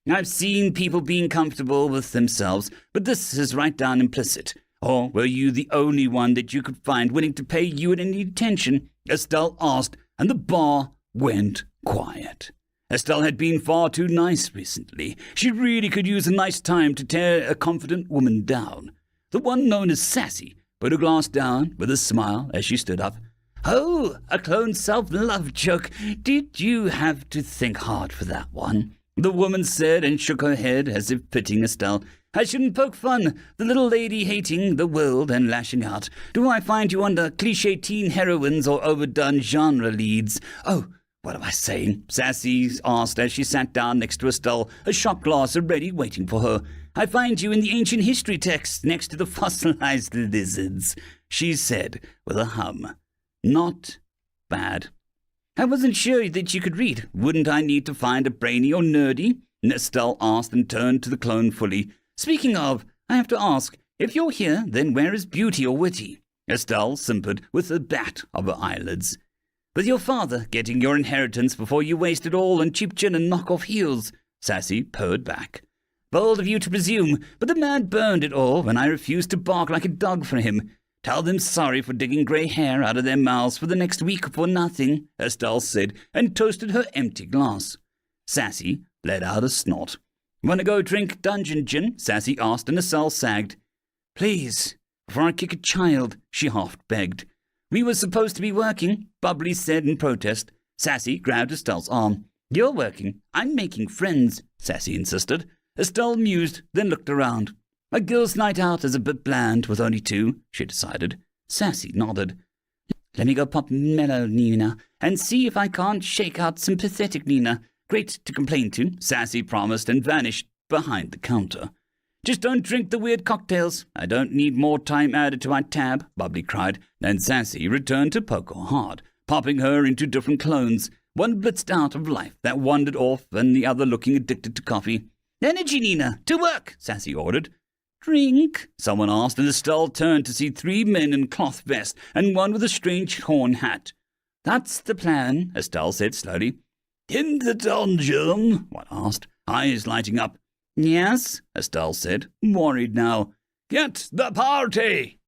"I've seen people being comfortable with themselves, but this is right down implicit. Or were you the only one that you could find willing to pay you any attention?" Estelle asked, and the bar went quiet. Estelle had been far too nice recently. She really could use a nice time to tear a confident woman down. The one known as Sassy put her glass down with a smile as she stood up. "Oh, a clone self-love joke. Did you have to think hard for that one?" the woman said, and shook her head as if pitying Estelle. "I shouldn't poke fun. The little lady hating the world and lashing out. Do I find you under cliché teen heroines or overdone genre leads? Oh, what am I saying?" Sassy asked as she sat down next to Estelle, a shot glass already waiting for her. "I find you in the ancient history texts next to the fossilized lizards," she said with a hum. "Not bad." "I wasn't sure that you could read. Wouldn't I need to find a brainy or nerdy?" Estelle asked and turned to the clone fully. "Speaking of, I have to ask, if you're here, then where is Beauty or Witty?" Estelle simpered with a bat of her eyelids. "With your father getting your inheritance before you waste it all on cheap gin and knock-off heels," Sassy purred back. "Bold of you to presume, but the man burned it all when I refused to bark like a dog for him. Tell them sorry for digging grey hair out of their mouths for the next week for nothing," Estelle said, and toasted her empty glass. Sassy let out a snort. "Want to go drink dungeon gin?" Sassy asked, and Estelle sagged. "Please, before I kick a child," she half begged. "We were supposed to be working," Bubbly said in protest. Sassy grabbed Estelle's arm. "You're working. I'm making friends," Sassy insisted. Estelle mused, then looked around. "A girls' night out is a bit bland with only two," she decided. Sassy nodded. "Let me go pop mellow Nina and see if I can't shake out some pathetic Nina. Great to complain to," Sassy promised and vanished behind the counter. "Just don't drink the weird cocktails. I don't need more time added to my tab," Bubbly cried. Then Sassy returned to poke her hard, popping her into different clones. One blitzed out of life that wandered off and the other looking addicted to coffee. "Energy, Nina! To work!" Sassy ordered. "Drink?" someone asked, and Estelle turned to see 3 men in cloth vests and one with a strange horn hat. "That's the plan," Estelle said slowly. "In the dungeon?" one asked, eyes lighting up. "Yes," Estelle said, worried now. "Get the party!"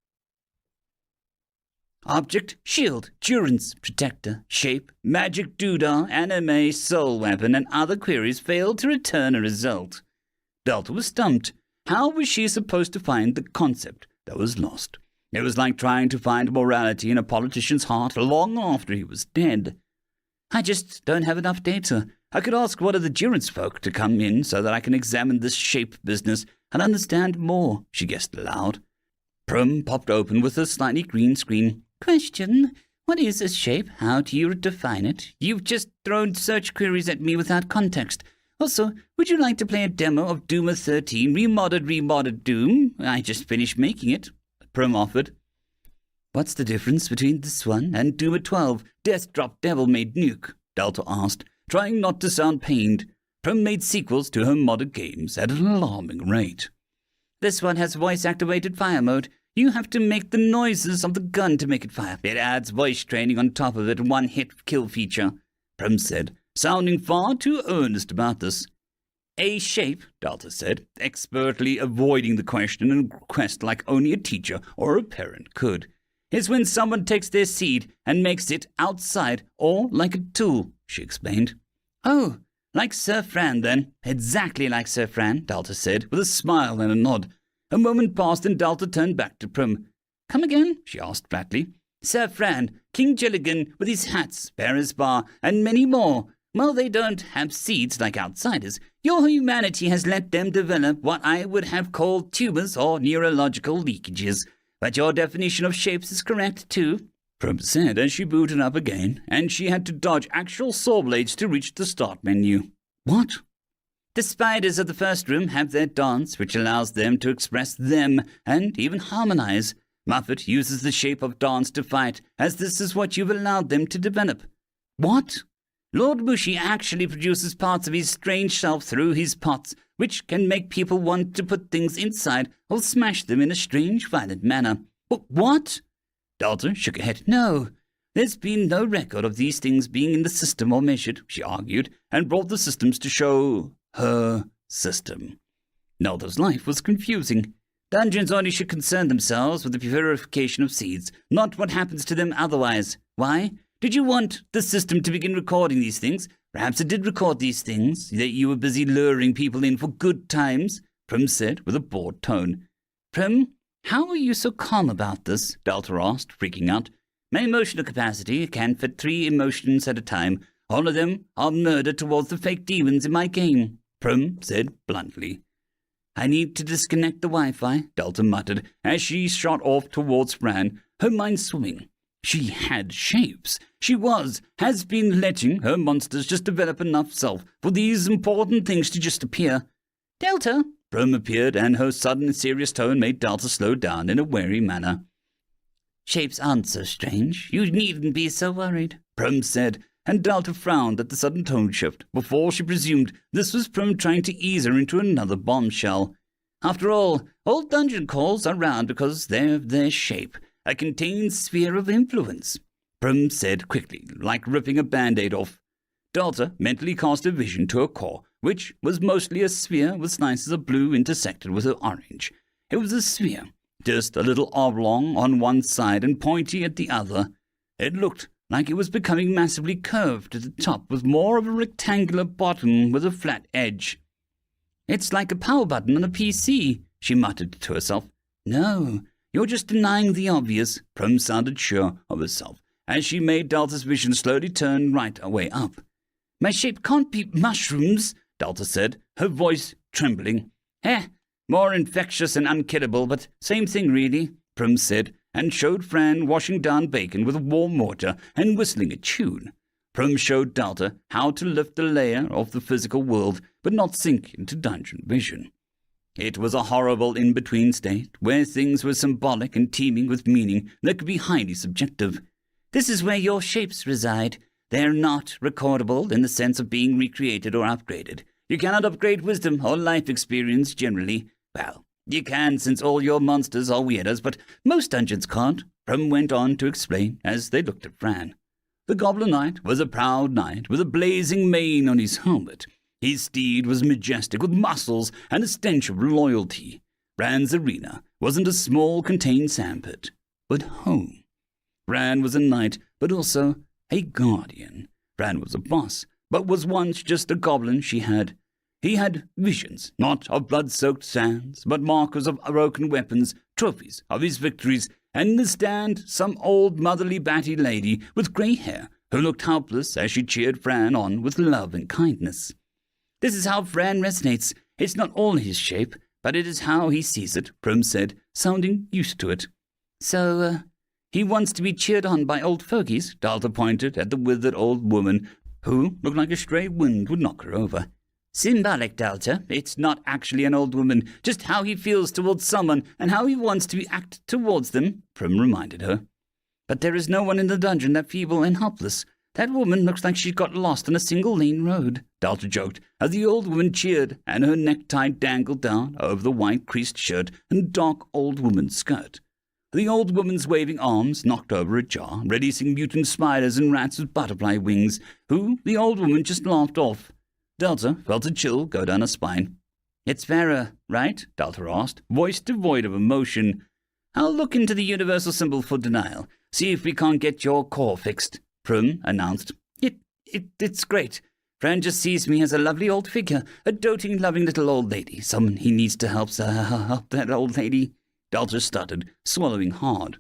Object, shield, durance, protector, shape, magic doodah, anime, soul weapon, and other queries failed to return a result. Delta was stumped. How was she supposed to find the concept that was lost? It was like trying to find morality in a politician's heart long after he was dead. "I just don't have enough data. I could ask one of the durance folk to come in so that I can examine this shape business and understand more," she guessed aloud. Prum popped open with a slightly green screen. "Question, what is a shape? How do you define it? You've just thrown search queries at me without context. Also, would you like to play a demo of Doom 13, remodded Doom? I just finished making it," Prum offered. "What's the difference between this one and Doom 12, Death Drop Devil-Made Nuke?" Delta asked, trying not to sound pained. Prum made sequels to her modded games at an alarming rate. "This one has voice-activated fire mode. You have to make the noises of the gun to make it fire. It adds voice training on top of it, one-hit kill feature," Prum said, sounding far too earnest about this. "A shape," Delta said, expertly avoiding the question and request like only a teacher or a parent could, "is when someone takes their seed and makes it outside or like a tool," she explained. "Oh, like Sir Fran, then." "Exactly like Sir Fran," Delta said, with a smile and a nod. A moment passed and Delta turned back to Prum. "Come again?" she asked flatly. "Sir Fran, King Gilligan with his hats, Paris Bar, and many more. Well, they don't have seeds like outsiders. Your humanity has let them develop what I would have called tumors or neurological leakages. But your definition of shapes is correct, too," Prum said as she booted up again, and she had to dodge actual saw blades to reach the start menu. "What?" "The spiders of the first room have their dance, which allows them to express them and even harmonize. Muffet uses the shape of dance to fight, as this is what you've allowed them to develop." "What?" "Lord Mushi actually produces parts of his strange self through his pots, which can make people want to put things inside or smash them in a strange, violent manner." "What?" Delta shook her head. "No. There's been no record of these things being in the system or measured," she argued, and brought the systems to show her system. Nelda's life was confusing. Dungeons only should concern themselves with the purification of seeds, not what happens to them otherwise. Why? Did you want the system to begin recording these things? Perhaps it did record these things, that you were busy luring people in for good times, Prim said with a bored tone. "Prim, how are you so calm about this?" Delta asked, freaking out. "My emotional capacity can fit 3 emotions at a time. All of them are murder towards the fake demons in my game," Prim said bluntly. "I need to disconnect the Wi-Fi," Delta muttered as she shot off towards Fran, her mind swimming. She had shapes. She has been letting her monsters just develop enough self for these important things to just appear. "Delta!" Prim appeared, and her sudden serious tone made Delta slow down in a wary manner. "Shapes aren't so strange. You needn't be so worried," Prim said, and Delta frowned at the sudden tone shift before she presumed this was Prim trying to ease her into another bombshell. "After all dungeon calls are round because they're their shape, a contained sphere of influence," Prim said quickly, like ripping a Band-Aid off. Delta mentally cast her vision to her core, which was mostly a sphere with slices of blue intersected with orange. It was a sphere, just a little oblong on one side and pointy at the other. It looked like it was becoming massively curved at the top with more of a rectangular bottom with a flat edge. "It's like a power button on a PC," she muttered to herself. "No, you're just denying the obvious," Prim sounded sure of herself, as she made Delta's vision slowly turn right away up. "My shape can't be mushrooms," Delta said, her voice trembling. More infectious and unkillable, but same thing really," Prim said, and showed Fran washing down bacon with a warm water and whistling a tune. Prim showed Delta how to lift a layer of the physical world, but not sink into dungeon vision. It was a horrible in-between state, where things were symbolic and teeming with meaning that could be highly subjective. "This is where your shapes reside. They're not recordable in the sense of being recreated or upgraded. You cannot upgrade wisdom or life experience generally. Well, you can since all your monsters are weirdos, but most dungeons can't, Prum went on to explain as they looked at Fran. The Goblin Knight was a proud knight with a blazing mane on his helmet. His steed was majestic with muscles and a stench of loyalty. Fran's arena wasn't a small contained sandpit, but home. Fran was a knight, but also a guardian. Fran was a boss, but was once just a goblin He had visions, not of blood-soaked sands, but markers of broken weapons, trophies of his victories, and in the stand some old motherly batty lady with grey hair who looked helpless as she cheered Fran on with love and kindness. This is how Fran resonates. It's not all his shape, but it is how he sees it, Prum said, sounding used to it. So, he wants to be cheered on by old fogies? Dalta pointed at the withered old woman who looked like a stray wind would knock her over. Symbolic, Dalta. It's not actually an old woman, just how he feels towards someone and how he wants to be acted towards them, Prum reminded her. But there is no one in the dungeon that feeble and helpless. That woman looks like she got lost on a single-lane road, Dalta joked, as the old woman cheered and her necktie dangled down over the white creased shirt and dark old woman's skirt. The old woman's waving arms knocked over a jar, releasing mutant spiders and rats with butterfly wings, who the old woman just laughed off. Dalta felt a chill go down her spine. It's Farah, right? Dalta asked, voice devoid of emotion. I'll look into the universal symbol for denial, see if we can't get your core fixed, Prum announced. It's great. Fran just sees me as a lovely old figure, a doting, loving little old lady, someone he needs to help that old lady. Dalta stuttered, swallowing hard.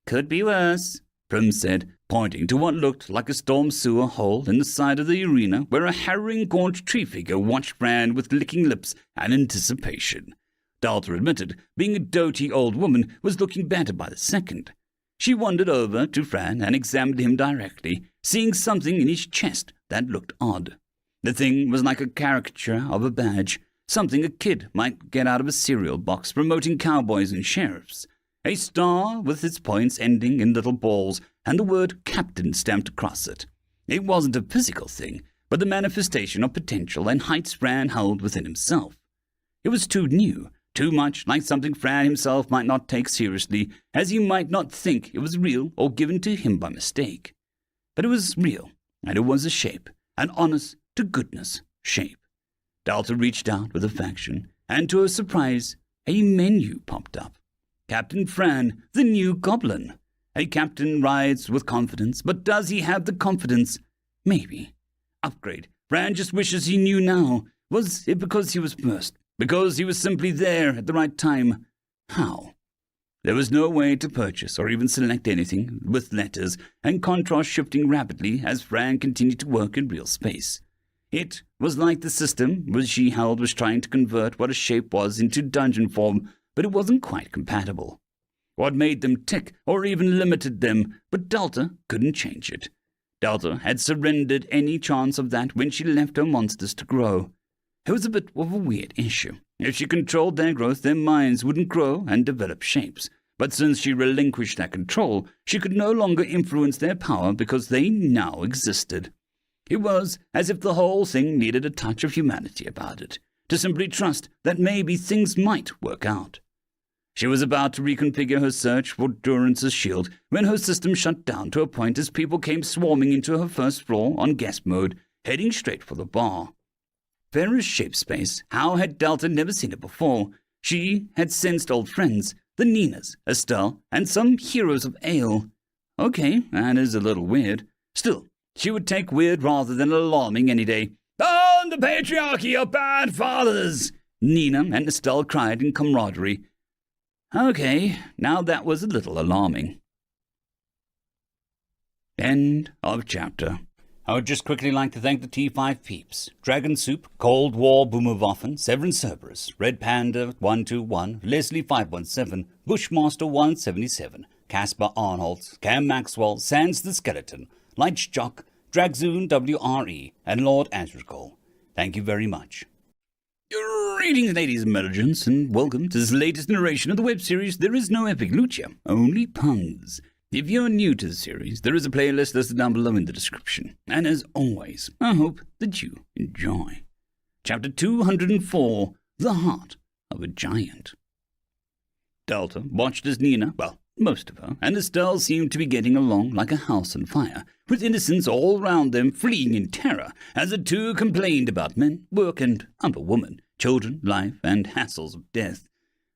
Could be worse, Prum said, pointing to what looked like a storm sewer hole in the side of the arena where a harrowing gaunt tree figure watched Fran with licking lips and anticipation. Dalta admitted being a doty old woman was looking better by the second. She wandered over to Fran and examined him directly, seeing something in his chest that looked odd. The thing was like a caricature of a badge, something a kid might get out of a cereal box promoting cowboys and sheriffs. A star with its points ending in little balls and the word Captain stamped across it. It wasn't a physical thing, but the manifestation of potential and heights Fran held within himself. It was too new, too much like something Fran himself might not take seriously, as he might not think it was real or given to him by mistake. But it was real, and it was a shape, an honest-to-goodness shape. Dalta reached out with affection, and to her surprise, a menu popped up. Captain Fran, the new goblin. A captain rides with confidence, but does he have the confidence? Maybe. Upgrade. Fran just wishes he knew now. Was it because he was first? Because he was simply there at the right time? How? There was no way to purchase or even select anything, with letters and contrast shifting rapidly as Fran continued to work in real space. It was like the system which she held was trying to convert what a shape was into dungeon form, but it wasn't quite compatible. What made them tick or even limited them, but Dalta couldn't change it. Dalta had surrendered any chance of that when she left her monsters to grow. It was a bit of a weird issue. If she controlled their growth, their minds wouldn't grow and develop shapes. But since she relinquished that control, she could no longer influence their power because they now existed. It was as if the whole thing needed a touch of humanity about it, to simply trust that maybe things might work out. She was about to reconfigure her search for Durance's shield when her system shut down to a point as people came swarming into her first floor on guest mode, heading straight for the bar. Farah's shape space, how had Dalta never seen it before? She had sensed old friends, the Ninas, Estelle, and some heroes of ale. Okay, that is a little weird. Still, she would take weird rather than alarming any day. "Oh, the patriarchy are bad fathers!" Nina and Estelle cried in camaraderie. Okay, now that was a little alarming. End of chapter. I would just quickly like to thank the T5 peeps. Dragon Soup, Cold War Boomerwaffen, Severin Cerberus, Red Panda 121, Leslie 517, Bushmaster 177, Caspar Arnholtz, Cam Maxwell, Sans the Skeleton, Lightjock, Dragzoon WRE, and Lord Azrakal. Thank you very much. Greetings, ladies and gents, and welcome to this latest narration of the web series There Is No Epic Lucha, Only Puns. If you're new to the series, there is a playlist listed down below in the description. And as always, I hope that you enjoy. Chapter 204, The Heart of a Giant. Delta watched as Nina, most of her, and Estelle seemed to be getting along like a house on fire, with innocents all round them fleeing in terror as the two complained about men, work, and other women, children, life, and hassles of death.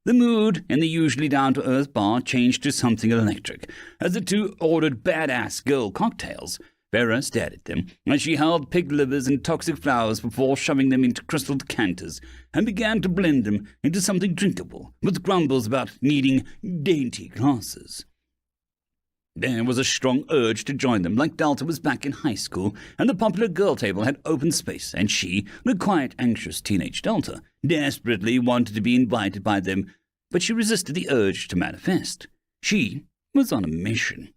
The mood in the usually down-to-earth bar changed to something electric as the two ordered badass girl cocktails. Vera stared at them as she held pig livers and toxic flowers before shoving them into crystal decanters and began to blend them into something drinkable, with grumbles about needing dainty glasses. There was a strong urge to join them, like Delta was back in high school, and the popular girl table had open space, and she, the quiet, anxious teenage Delta, desperately wanted to be invited by them, but she resisted the urge to manifest. She was on a mission.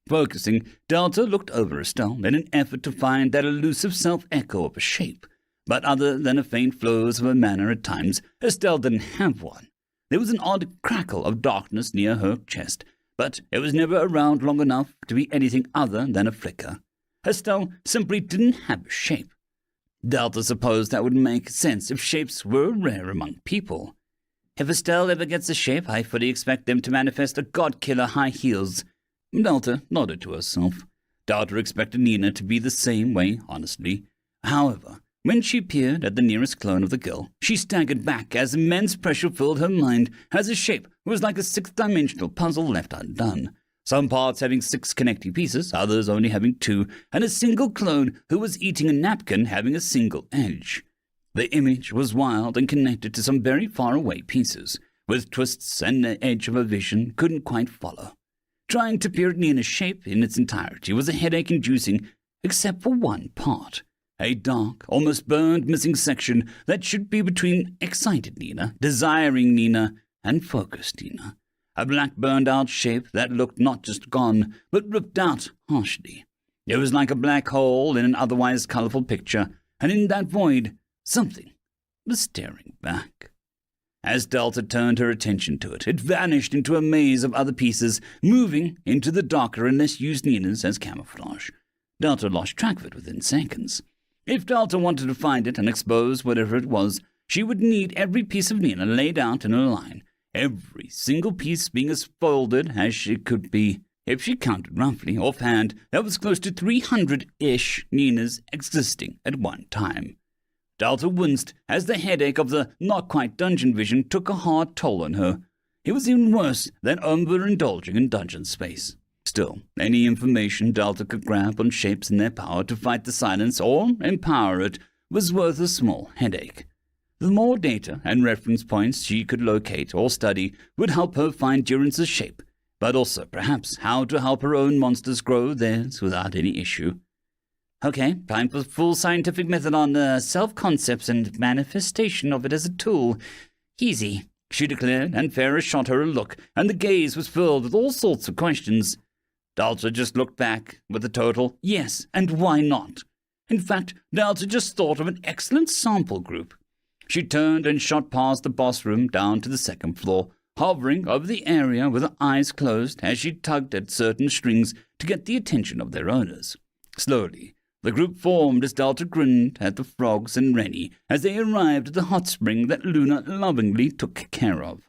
Focusing, Delta looked over Estelle in an effort to find that elusive self-echo of a shape, but other than a faint flows of her manner at times, Estelle didn't have one. There was an odd crackle of darkness near her chest, but it was never around long enough to be anything other than a flicker. Estelle simply didn't have a shape. Delta supposed that would make sense if shapes were rare among people. If Estelle ever gets a shape, I fully expect them to manifest a god-killer high heels. Delta nodded to herself. Delta expected Nina to be the same way, honestly. However, when she peered at the nearest clone of the girl, she staggered back as immense pressure filled her mind, as the shape was like a sixth-dimensional puzzle left undone. Some parts having 6 connecting pieces, others only having 2, and a single clone who was eating a napkin having a single edge. The image was wild and connected to some very far-away pieces, with twists and the edge of her vision couldn't quite follow. Trying to peer at Nina's shape in its entirety was a headache-inducing, except for one part. A dark, almost burned missing section that should be between excited Nina, desiring Nina, and focused Nina. A black burned-out shape that looked not just gone, but ripped out harshly. It was like a black hole in an otherwise colorful picture, and in that void, something was staring back. As Delta turned her attention to it, it vanished into a maze of other pieces, moving into the darker and less used Nina's as camouflage. Delta lost track of it within seconds. If Delta wanted to find it and expose whatever it was, she would need every piece of Nina laid out in a line, every single piece being as folded as it could be. If she counted roughly, offhand, that was close to 300-ish Ninas existing at one time. Delta winced as the headache of the not-quite dungeon vision took a hard toll on her. It was even worse than overindulging in dungeon space. Still, any information Delta could grab on shapes and their power to fight the silence or empower it was worth a small headache. The more data and reference points she could locate or study would help her find Durance's shape, but also perhaps how to help her own monsters grow theirs without any issue. Okay, time for full scientific method on the self-concepts and manifestation of it as a tool. Easy, she declared, and Farah shot her a look, and the gaze was filled with all sorts of questions. Delta just looked back with a total yes, and why not? In fact, Delta just thought of an excellent sample group. She turned and shot past the boss room down to the second floor, hovering over the area with her eyes closed as she tugged at certain strings to get the attention of their owners. Slowly, the group formed as Delta grinned at the frogs and Rennie as they arrived at the hot spring that Luna lovingly took care of.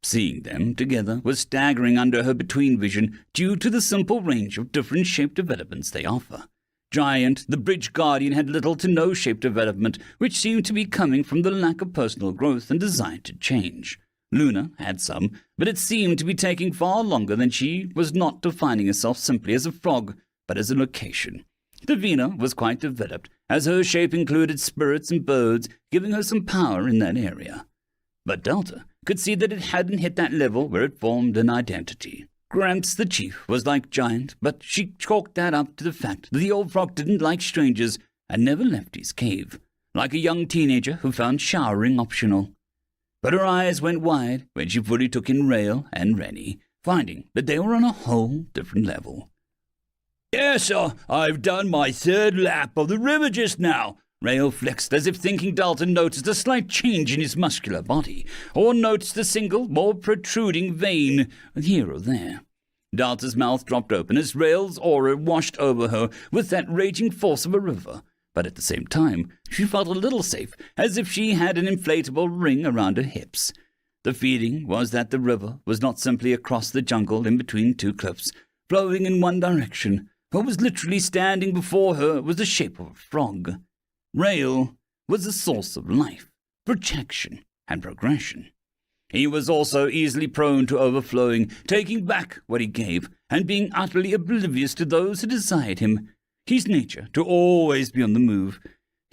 Seeing them together was staggering under her between vision due to the simple range of different shape developments they offer. Giant, the Bridge Guardian had little to no shape development, which seemed to be coming from the lack of personal growth and desire to change. Luna had some, but it seemed to be taking far longer than she was not defining herself simply as a frog, but as a location. Davina was quite developed, as her shape included spirits and birds, giving her some power in that area. But Delta could see that it hadn't hit that level where it formed an identity. Gramps the chief was like Giant, but she chalked that up to the fact that the old frog didn't like strangers and never left his cave, like a young teenager who found showering optional. But her eyes went wide when she fully took in Rail and Rennie, finding that they were on a whole different level. "Yes, sir, I've done my 3rd lap of the river just now." Rail flexed as if thinking Dalton noticed a slight change in his muscular body, or noticed a single, more protruding vein here or there. Delta's mouth dropped open as Rael's aura washed over her with that raging force of a river. But at the same time, she felt a little safe, as if she had an inflatable ring around her hips. The feeling was that the river was not simply across the jungle in between two cliffs, flowing in one direction. What was literally standing before her was the shape of a frog. Rael was the source of life, protection, and progression. He was also easily prone to overflowing, taking back what he gave, and being utterly oblivious to those who desired him. His nature to always be on the move.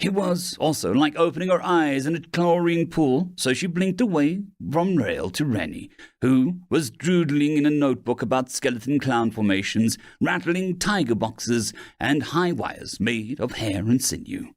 It was also like opening her eyes in a chlorine pool, so she blinked away from Rael to Rennie, who was doodling in a notebook about skeleton clown formations, rattling tiger boxes, and high wires made of hair and sinew.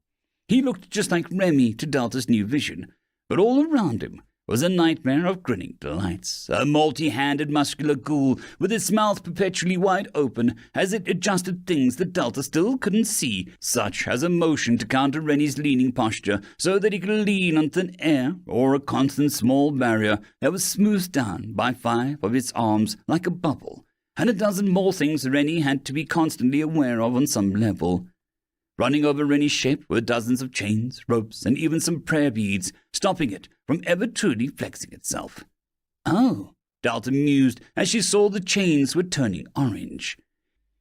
He looked just like Remy to Delta's new vision, but all around him was a nightmare of grinning delights, a multi-handed muscular ghoul with its mouth perpetually wide open as it adjusted things that Delta still couldn't see, such as a motion to counter Rennie's leaning posture so that he could lean on thin air, or a constant small barrier that was smoothed down by 5 of its arms like a bubble, and a dozen more things Rennie had to be constantly aware of on some level. Running over Rennie's shape were dozens of chains, ropes, and even some prayer beads, stopping it from ever truly flexing itself. Oh, Delta mused as she saw the chains were turning orange.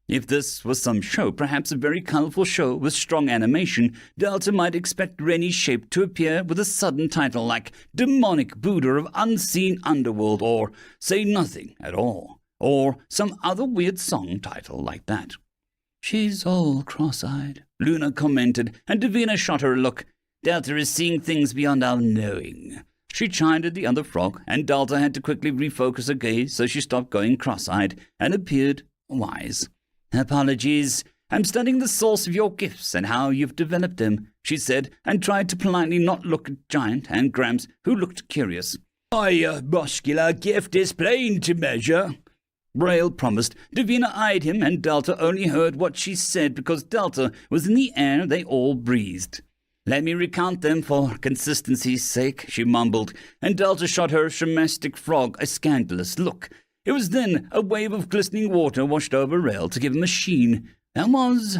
If this was some show, perhaps a very colourful show with strong animation, Delta might expect Rennie's shape to appear with a sudden title like Demonic Buddha of Unseen Underworld, or Say Nothing at All, or some other weird song title like that. "She's all cross-eyed," Luna commented, and Davina shot her a look. "Delta is seeing things beyond our knowing." She chided the other frog, and Delta had to quickly refocus her gaze so she stopped going cross-eyed and appeared wise. "Apologies. I'm studying the source of your gifts and how you've developed them," she said, and tried to politely not look at Giant and Gramps, who looked curious. "My muscular gift is plain to measure," Rael promised. Davina eyed him, and Delta only heard what she said because Delta was in the air they all breathed. "Let me recount them for consistency's sake," she mumbled, and Delta shot her shamestic frog a scandalous look. It was then a wave of glistening water washed over Rael to give him a sheen. That was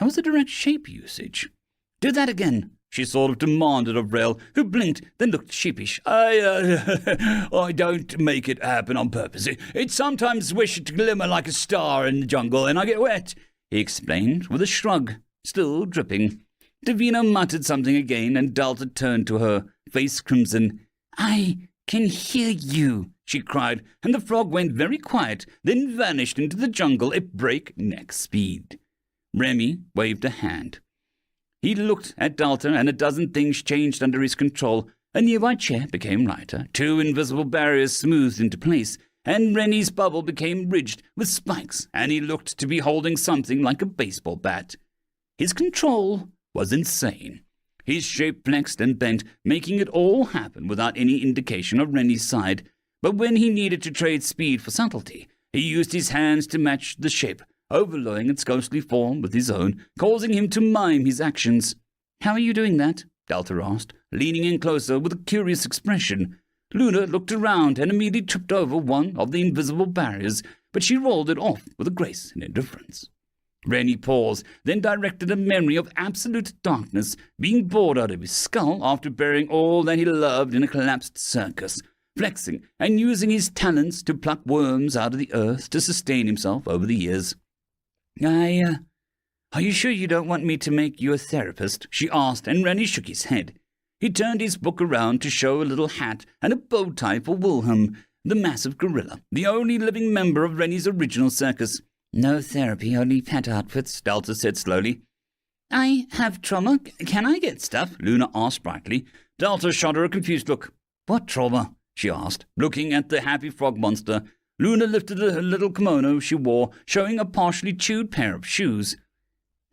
a direct shape usage. "Do that again," she sort of demanded of Rael, who blinked, then looked sheepish. I don't make it happen on purpose. It sometimes wish to glimmer like a star in the jungle, and I get wet," he explained with a shrug, still dripping. Davina muttered something again, and Delta turned to her, face crimson. "I can hear you," she cried, and the frog went very quiet, then vanished into the jungle at breakneck speed. Remy waved a hand. He looked at Delta, and a dozen things changed under his control. A nearby chair became lighter, 2 invisible barriers smoothed into place, and Rennie's bubble became ridged with spikes, and he looked to be holding something like a baseball bat. His control was insane. His shape flexed and bent, making it all happen without any indication of Rennie's side. But when he needed to trade speed for subtlety, he used his hands to match the shape, overlaying its ghostly form with his own, causing him to mime his actions. "How are you doing that?" Delta asked, leaning in closer with a curious expression. Luna looked around and immediately tripped over one of the invisible barriers, but she rolled it off with a grace and indifference. Rennie paused, then directed a memory of absolute darkness being bored out of his skull after burying all that he loved in a collapsed circus, flexing and using his talents to pluck worms out of the earth to sustain himself over the years. Are you sure you don't want me to make you a therapist?" she asked, and Rennie shook his head. He turned his book around to show a little hat and a bow tie for Wilhelm, the massive gorilla, the only living member of Rennie's original circus. "No therapy, only pet outfits," Delta said slowly. "I have trauma. Can I get stuff?" Luna asked brightly. Delta shot her a confused look. "What trauma?" she asked, looking at the happy frog monster. Luna lifted a little kimono she wore, showing a partially chewed pair of shoes.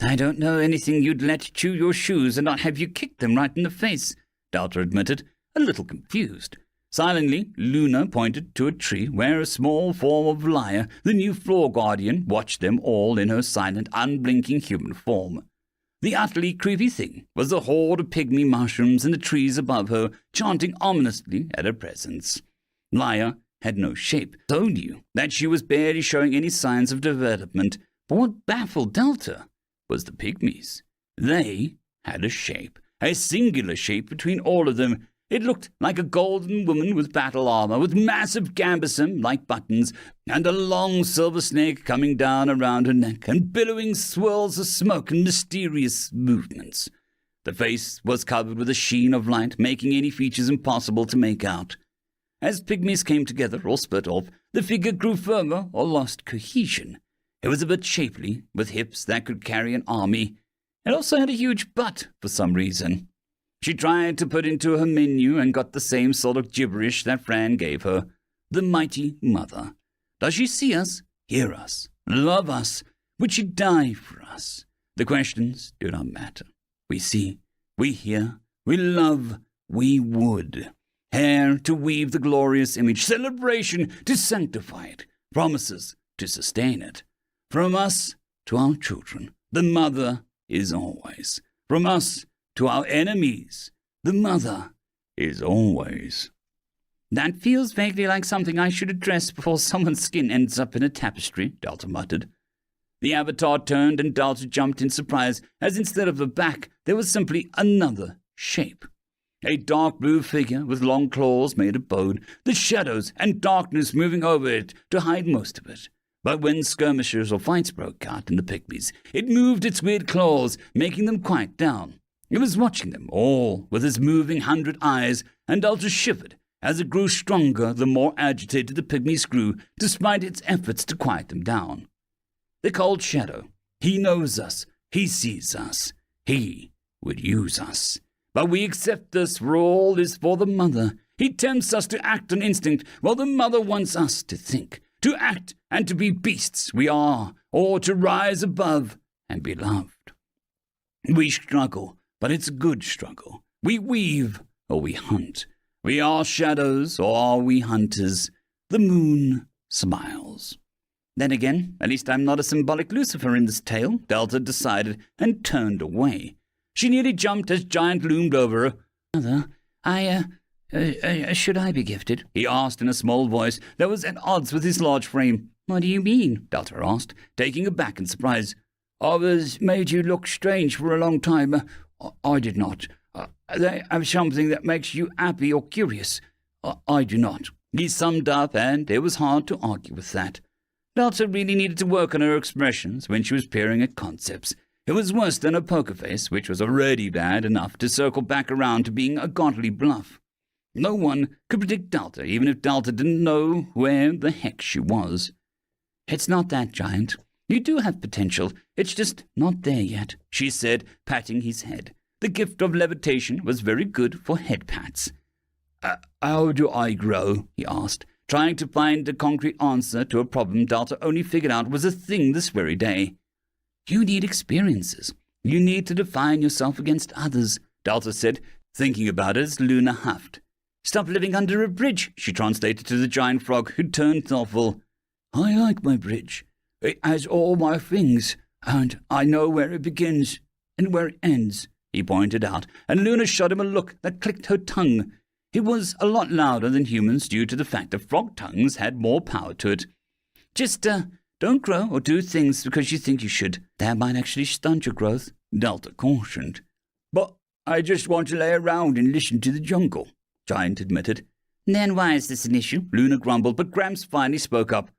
"I don't know anything you'd let chew your shoes and not have you kick them right in the face," Delta admitted, a little confused. Silently, Luna pointed to a tree where a small form of Liar, the new floor guardian, watched them all in her silent, unblinking human form. The utterly creepy thing was a horde of pygmy mushrooms in the trees above her, chanting ominously at her presence. Liar had no shape, so knew that she was barely showing any signs of development. But what baffled Delta was the pygmies. They had a shape, a singular shape between all of them. It looked like a golden woman with battle armor, with massive gambeson like buttons, and a long silver snake coming down around her neck, and billowing swirls of smoke and mysterious movements. The face was covered with a sheen of light, making any features impossible to make out. As pygmies came together or split off, the figure grew firmer or lost cohesion. It was a bit shapely, with hips that could carry an army. It also had a huge butt for some reason. She tried to put into her menu and got the same sort of gibberish that Fran gave her. The mighty mother. Does she see us, hear us, love us? Would she die for us? The questions do not matter. We see, we hear, we love, we would. Hair to weave the glorious image, celebration to sanctify it, promises to sustain it. From us to our children, the mother is always. From us to our enemies, the mother is always. That feels vaguely like something I should address before someone's skin ends up in a tapestry, Delta muttered. The avatar turned and Delta jumped in surprise, as instead of a back, there was simply another shape. A dark blue figure with long claws made of bone, the shadows and darkness moving over it to hide most of it. But when skirmishes or fights broke out in the pygmies, it moved its weird claws, making them quiet down. It was watching them all with its moving 100 eyes, and Delta shivered as it grew stronger the more agitated the pygmies grew, despite its efforts to quiet them down. The cold shadow. He knows us. He sees us. He would use us. But we accept this, for all is for the mother. He tempts us to act on instinct, while the mother wants us to think, to act and to be beasts we are, or to rise above and be loved. We struggle, but it's a good struggle. We weave, or we hunt. We are shadows, or are we hunters? The moon smiles. Then again, at least I'm not a symbolic Lucifer in this tale, Delta decided, and turned away. She nearly jumped as Giant loomed over her. Mother, should I be gifted? He asked in a small voice that was at odds with his large frame. What do you mean? Delta asked, taking aback in surprise. I was made you look strange for a long time. I did not. They have something that makes you happy or curious. I do not. He summed up, and it was hard to argue with that. Delta really needed to work on her expressions when she was peering at concepts. It was worse than a poker face, which was already bad enough to circle back around to being a godly bluff. No one could predict Delta, even if Delta didn't know where the heck she was. It's not that, Giant. You do have potential. It's just not there yet, she said, patting his head. The gift of levitation was very good for head pats. How do I grow? He asked, trying to find a concrete answer to a problem Delta only figured out was a thing this very day. You need experiences. You need to define yourself against others, Delta said, thinking about it as Luna huffed. Stop living under a bridge, she translated to the giant frog, who turned thoughtful. I like my bridge. It has all my things, and I know where it begins and where it ends, he pointed out, and Luna shot him a look that clicked her tongue. It was a lot louder than humans due to the fact that frog tongues had more power to it. Just, don't grow or do things because you think you should. That might actually stunt your growth, Delta cautioned. But I just want to lay around and listen to the jungle, Giant admitted. Then why is this an issue? Luna grumbled, but Gramps finally spoke up.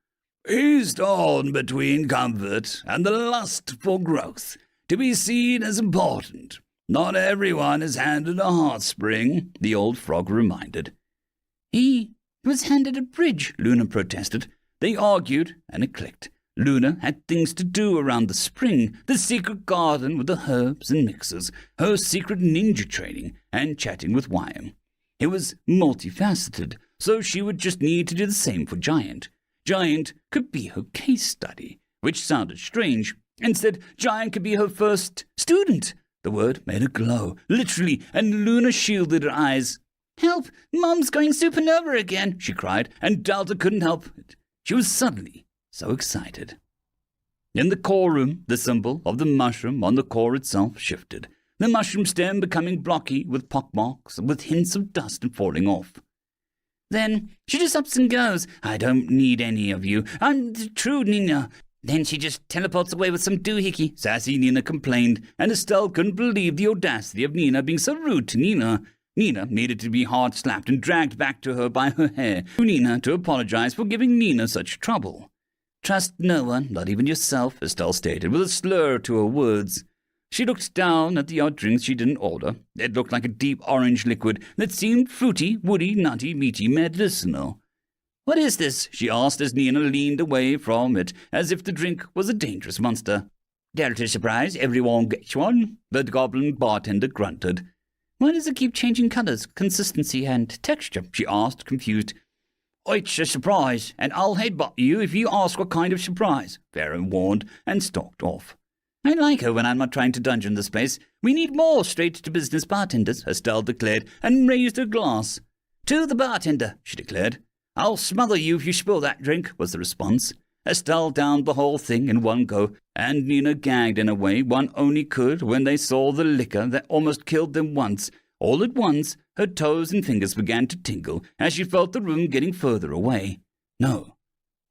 He's torn between comfort and the lust for growth, to be seen as important. Not everyone is handed a heartspring, the old frog reminded. He was handed a bridge, Luna protested. They argued, and it clicked. Luna had things to do around the spring, the secret garden with the herbs and mixers, her secret ninja training, and chatting with Wyam. It was multifaceted, so she would just need to do the same for Giant. Giant could be her case study, which sounded strange. Instead, Giant could be her first student. The word made her glow, literally, and Luna shielded her eyes. Help! Mom's going supernova again, she cried, and Delta couldn't help it. She was suddenly so excited. In the core room, the symbol of the mushroom on the core itself shifted, the mushroom stem becoming blocky with pockmarks and with hints of dust and falling off. Then she just ups and goes. I don't need any of you. I'm the true Nina. Then she just teleports away with some doohickey, sassy Nina complained, and Estelle couldn't believe the audacity of Nina being so rude to Nina. Nina needed to be hard slapped and dragged back to her by her hair, to Nina to apologize for giving Nina such trouble. Trust no one, not even yourself, Estelle stated, with a slur to her words. She looked down at the odd drinks she didn't order. It looked like a deep orange liquid that seemed fruity, woody, nutty, meaty, medicinal. What is this? She asked as Nina leaned away from it, as if the drink was a dangerous monster. Delta surprise, everyone gets one, the goblin bartender grunted. Why does it keep changing colours, consistency, and texture? She asked, confused. It's a surprise, and I'll headbutt you if you ask what kind of surprise, Vera warned, and stalked off. I like her when I'm not trying to dungeon the space. We need more straight-to-business bartenders, Estelle declared, and raised her glass. To the bartender, she declared. I'll smother you if you spill that drink, was the response. Estelle downed the whole thing in one go, and Nina gagged in a way one only could when they saw the liquor that almost killed them once. All at once, her toes and fingers began to tingle as she felt the room getting further away. No.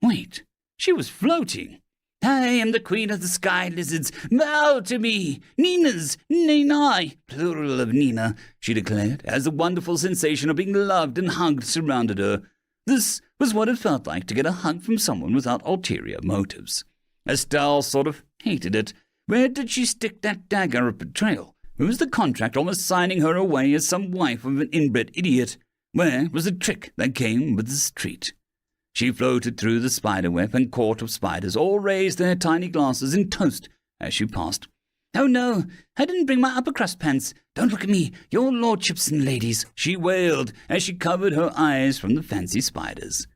Wait. She was floating. I am the queen of the sky lizards. Bow to me. Ninas, Ninai, plural of Nina, she declared, as the wonderful sensation of being loved and hugged surrounded her. This was what it felt like to get a hug from someone without ulterior motives. Estelle sort of hated it. Where did she stick that dagger of betrayal? Where was the contract almost signing her away as some wife of an inbred idiot? Where was the trick that came with this treat? She floated through the spiderweb, and court of spiders all raised their tiny glasses in toast as she passed. Oh no, I didn't bring my upper crust pants. Don't look at me, your lordships and ladies, she wailed as she covered her eyes from the fancy spiders.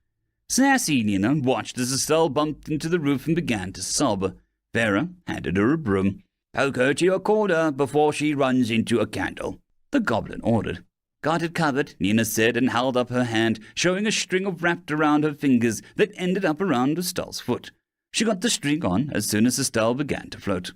Sassy Nina watched as Estelle bumped into the roof and began to sob. Vera handed her a broom. Poke her to your corner before she runs into a candle, the goblin ordered. Got it covered, Nina said, and held up her hand, showing a string of wrapped around her fingers that ended up around Estelle's foot. She got the string on as soon as Estelle began to float.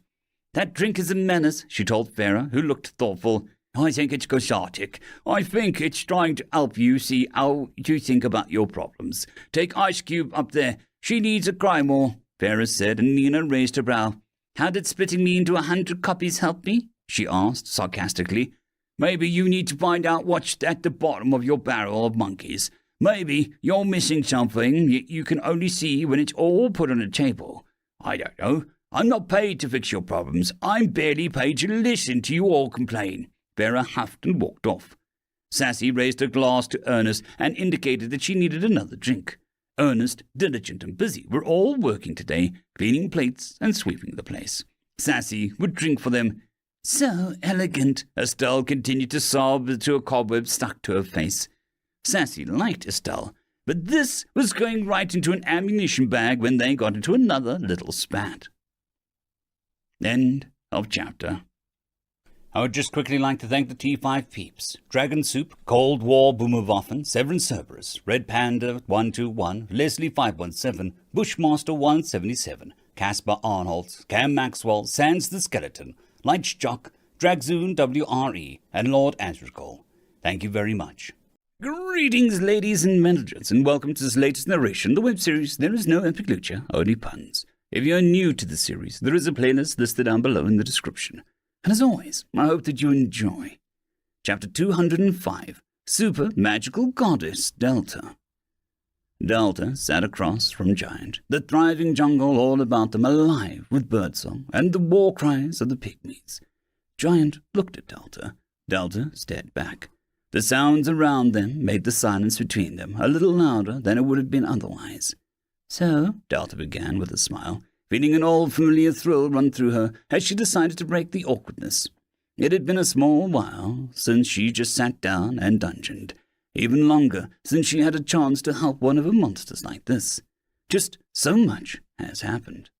That drink is a menace, she told Vera, who looked thoughtful. I think it's cathartic. I think it's trying to help you see how you think about your problems. Take Ice Cube up there. She needs a cry more, Vera said, and Nina raised her brow. How did splitting me into 100 copies help me? She asked sarcastically. Maybe you need to find out what's at the bottom of your barrel of monkeys. Maybe you're missing something you can only see when it's all put on a table. I don't know. I'm not paid to fix your problems. I'm barely paid to listen to you all complain. Vera huffed and walked off. Sassy raised her glass to Ernest and indicated that she needed another drink. Ernest, diligent and busy, were all working today, cleaning plates and sweeping the place. Sassy would drink for them. So elegant, Estelle continued to sob to a cobweb stuck to her face. Sassy liked Estelle, but this was going right into an ammunition bag when they got into another little spat. End of chapter. I would just quickly like to thank the T5 peeps: Dragon Soup, Cold War Boomerwaffen, Severin Cerberus, Red Panda 121, Leslie 517, Bushmaster 177, Caspar Arnholtz, Cam Maxwell, Sans the Skeleton, Light Jock, Dragzoon WRE, and Lord Asrical. Thank you very much. Greetings, ladies and gents, and welcome to this latest narration, the web series There Is No Epic Lucha, Only Puns. If you're new to the series, there is a playlist listed down below in the description. And as always, I hope that you enjoy. Chapter 205, Super Magical Goddess Delta. Delta sat across from Giant, the thriving jungle all about them alive with birdsong and the war cries of the pygmies. Giant looked at Delta. Delta stared back. The sounds around them made the silence between them a little louder than it would have been otherwise. So, Delta began with a smile, feeling an old familiar thrill run through her as she decided to break the awkwardness. It had been a small while since she just sat down and dungeoned, even longer since she had a chance to help one of her monsters like this. Just so much has happened.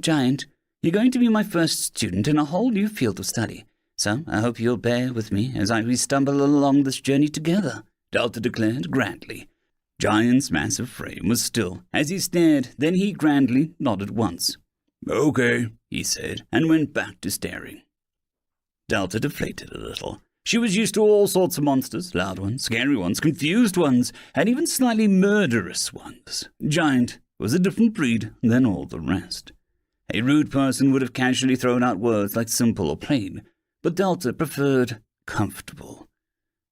Giant, you're going to be my first student in a whole new field of study, so I hope you'll bear with me as we stumble along this journey together, Delta declared grandly. Giant's massive frame was still as he stared, then he grandly nodded once. Okay, he said, and went back to staring. Delta deflated a little. She was used to all sorts of monsters, loud ones, scary ones, confused ones, and even slightly murderous ones. Giant was a different breed than all the rest. A rude person would have casually thrown out words like simple or plain, but Delta preferred comfortable.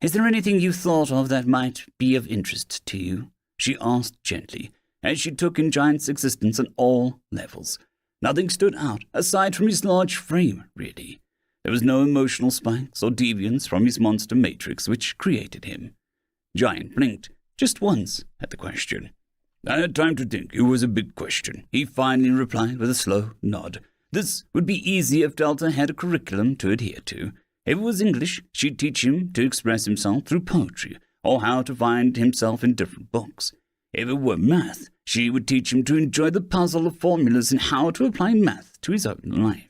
"Is there anything you thought of that might be of interest to you?" she asked gently, as she took in Giant's existence on all levels. Nothing stood out, aside from his large frame, really. There was no emotional spikes or deviance from his monster matrix which created him. Giant blinked, just once, at the question. "I had time to think. It was a big question," he finally replied with a slow nod. This would be easy if Delta had a curriculum to adhere to. If it was English, she'd teach him to express himself through poetry, or how to find himself in different books. If it were math, she would teach him to enjoy the puzzle of formulas and how to apply math to his own life.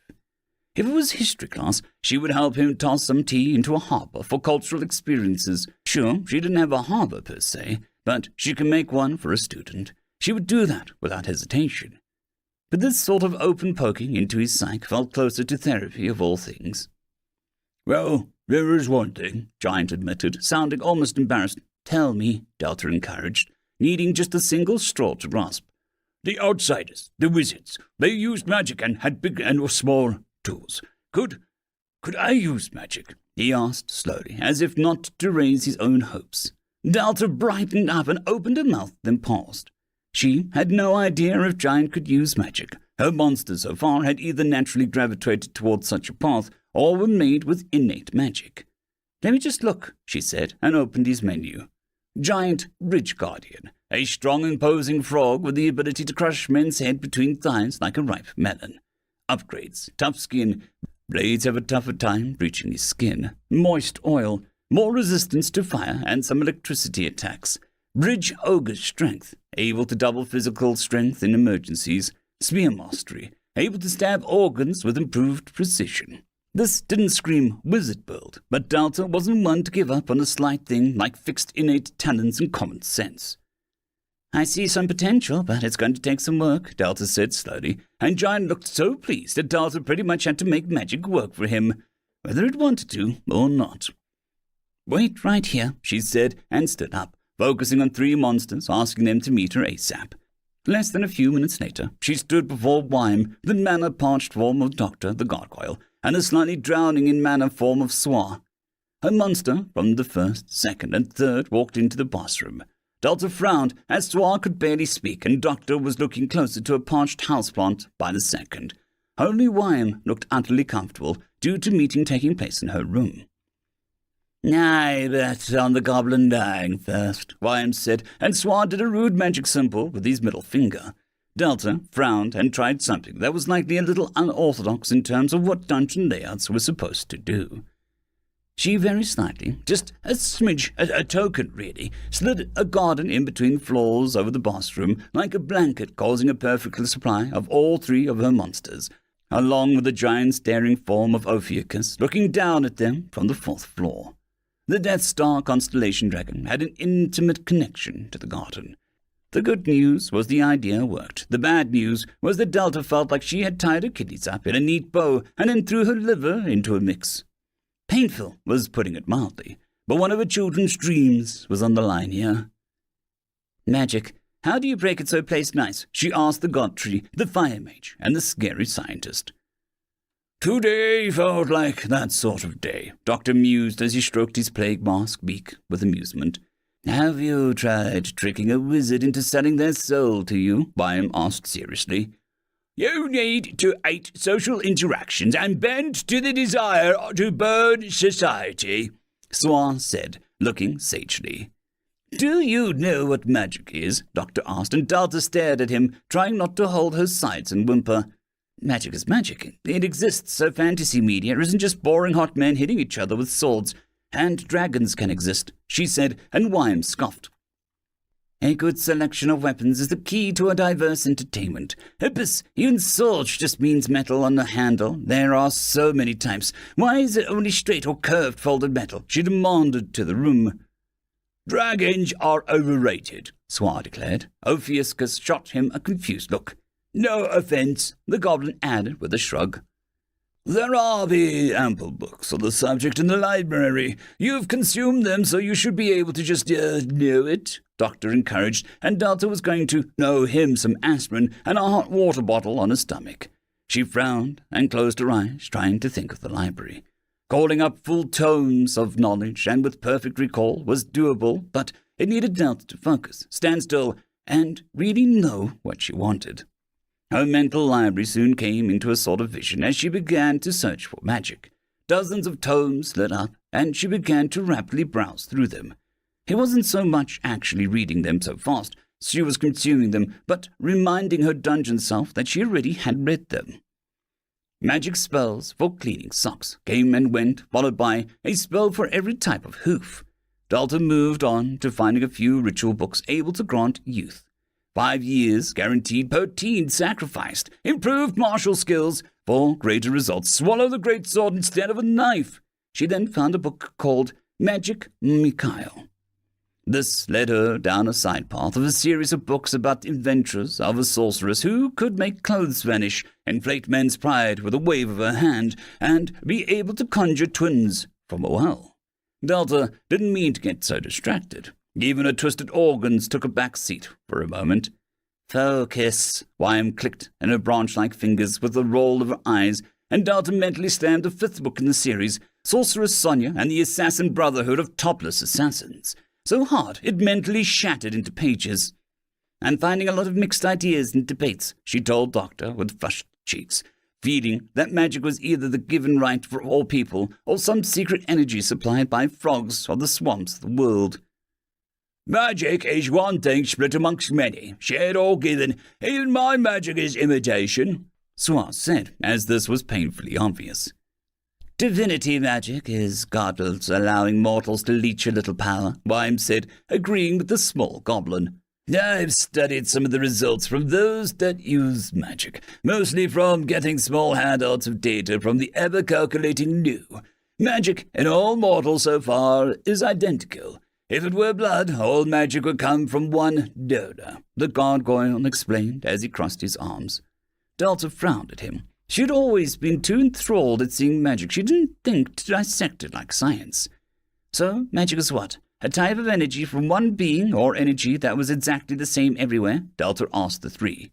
If it was history class, she would help him toss some tea into a harbor for cultural experiences. Sure, she didn't have a harbor per se, but she could make one for a student. She would do that without hesitation. But this sort of open poking into his psyche felt closer to therapy of all things. "Well, there is one thing," Giant admitted, sounding almost embarrassed. "Tell me," Delta encouraged, needing just a single straw to grasp. "The outsiders, the wizards, they used magic and had big and small tools. Could I use magic?" he asked slowly, as if not to raise his own hopes. Delta brightened up and opened her mouth, then paused. She had no idea if Giant could use magic. Her monsters so far had either naturally gravitated towards such a path or were made with innate magic. "Let me just look," she said, and opened his menu. Giant Ridge Guardian, a strong, imposing frog with the ability to crush men's head between thighs like a ripe melon. Upgrades: tough skin, blades have a tougher time breaching his skin. Moist oil, more resistance to fire and some electricity attacks. Bridge Ogre's strength, able to double physical strength in emergencies. Spear mastery, able to stab organs with improved precision. This didn't scream wizard build, but Delta wasn't one to give up on a slight thing like fixed innate talents and common sense. "I see some potential, but it's going to take some work," Delta said slowly, and Giant looked so pleased that Delta pretty much had to make magic work for him, whether it wanted to or not. "Wait right here," she said, and stood up, focusing on 3 monsters, asking them to meet her ASAP. Less than a few minutes later, she stood before Wime, the mana-parched form of Doctor the Gargoyle, and a slightly drowning in mana form of Swa. Her monster from the first, second, and third walked into the bathroom. Delta frowned as Swa could barely speak, and Doctor was looking closer to a parched houseplant by the second. Only Wime looked utterly comfortable due to meeting taking place in her room. "I bet on the goblin dying first," Wime said, and Swa did a rude magic symbol with his middle finger. Delta frowned and tried something that was likely a little unorthodox in terms of what dungeon layouts were supposed to do. She very slightly, just a smidge, a token really, slid a garden in between floors over the bathroom like a blanket, causing a perfect supply of all 3 of her monsters, along with the giant staring form of Ophiuchus looking down at them from the 4th floor. The Death Star constellation dragon had an intimate connection to the garden. The good news was the idea worked. The bad news was that Delta felt like she had tied her kidneys up in a neat bow and then threw her liver into a mix. Painful was putting it mildly, but one of her children's dreams was on the line here. "Magic. How do you break it so it plays nice?" she asked the god tree, the fire mage, and the scary scientist. "Today felt like that sort of day," Doctor mused as he stroked his plague mask beak with amusement. "Have you tried tricking a wizard into selling their soul to you?" Wime asked seriously. "You need to hate social interactions and bend to the desire to burn society," Swan said, looking sagely. "Do you know what magic is?" Doctor asked, and Delta stared at him, trying not to hold her sides and whimper. "Magic is magic. It exists, so fantasy media isn't just boring hot men hitting each other with swords. And dragons can exist," she said, and Wime scoffed. "A good selection of weapons is the key to a diverse entertainment. Hippus, even Sorge just means metal on the handle. There are so many types. Why is it only straight or curved folded metal?" she demanded to the room. "Dragons are overrated," Swa declared. Ophiuchus shot him a confused look. "No offense," the goblin added with a shrug. There are the ample books on the subject in the library. You've consumed them, so you should be able to just, know it, Doctor encouraged, and Delta was going to know him some aspirin and a hot water bottle on her stomach. She frowned and closed her eyes, trying to think of the library. Calling up full tomes of knowledge and with perfect recall was doable, but it needed Delta to focus, stand still, and really know what she wanted. Her mental library soon came into a sort of vision as she began to search for magic. Dozens of tomes lit up, and she began to rapidly browse through them. It wasn't so much actually reading them so fast, she was consuming them, but reminding her dungeon self that she already had read them. Magic spells for cleaning socks came and went, followed by a spell for every type of hoof. Delta moved on to finding a few ritual books able to grant youth. 5 years guaranteed per teen sacrificed. Improved martial skills. For greater results, swallow the great sword instead of a knife. She then found a book called Magic Mikhail. This led her down a side path of a series of books about the adventures of a sorceress who could make clothes vanish, inflate men's pride with a wave of her hand, and be able to conjure twins from a well. Delta didn't mean to get so distracted. Even her twisted organs took a back seat for a moment. Focus, Wyam clicked in her branch-like fingers with a roll of her eyes, and Delta mentally slammed the 5th book in the series, Sorceress Sonia and the Assassin Brotherhood of Topless Assassins, so hard it mentally shattered into pages. "I'm finding a lot of mixed ideas and debates," she told Doctor with flushed cheeks, feeling that magic was either the given right for all people or some secret energy supplied by frogs or the swamps of the world. "Magic is one thing split amongst many, shared or given. Even my magic is imitation," Suaz said, as this was painfully obvious. "Divinity magic is gods allowing mortals to leech a little power," Wyam said, agreeing with the small goblin. "I've studied some of the results from those that use magic, mostly from getting small handouts of data from the ever-calculating new. Magic in all mortals so far is identical. If it were blood, all magic would come from one donor," the gargoyle explained as he crossed his arms. Delta frowned at him. She had always been too enthralled at seeing magic she didn't think to dissect it like science. "So, magic is what? A type of energy from one being, or energy that was exactly the same everywhere?" Delta asked the three.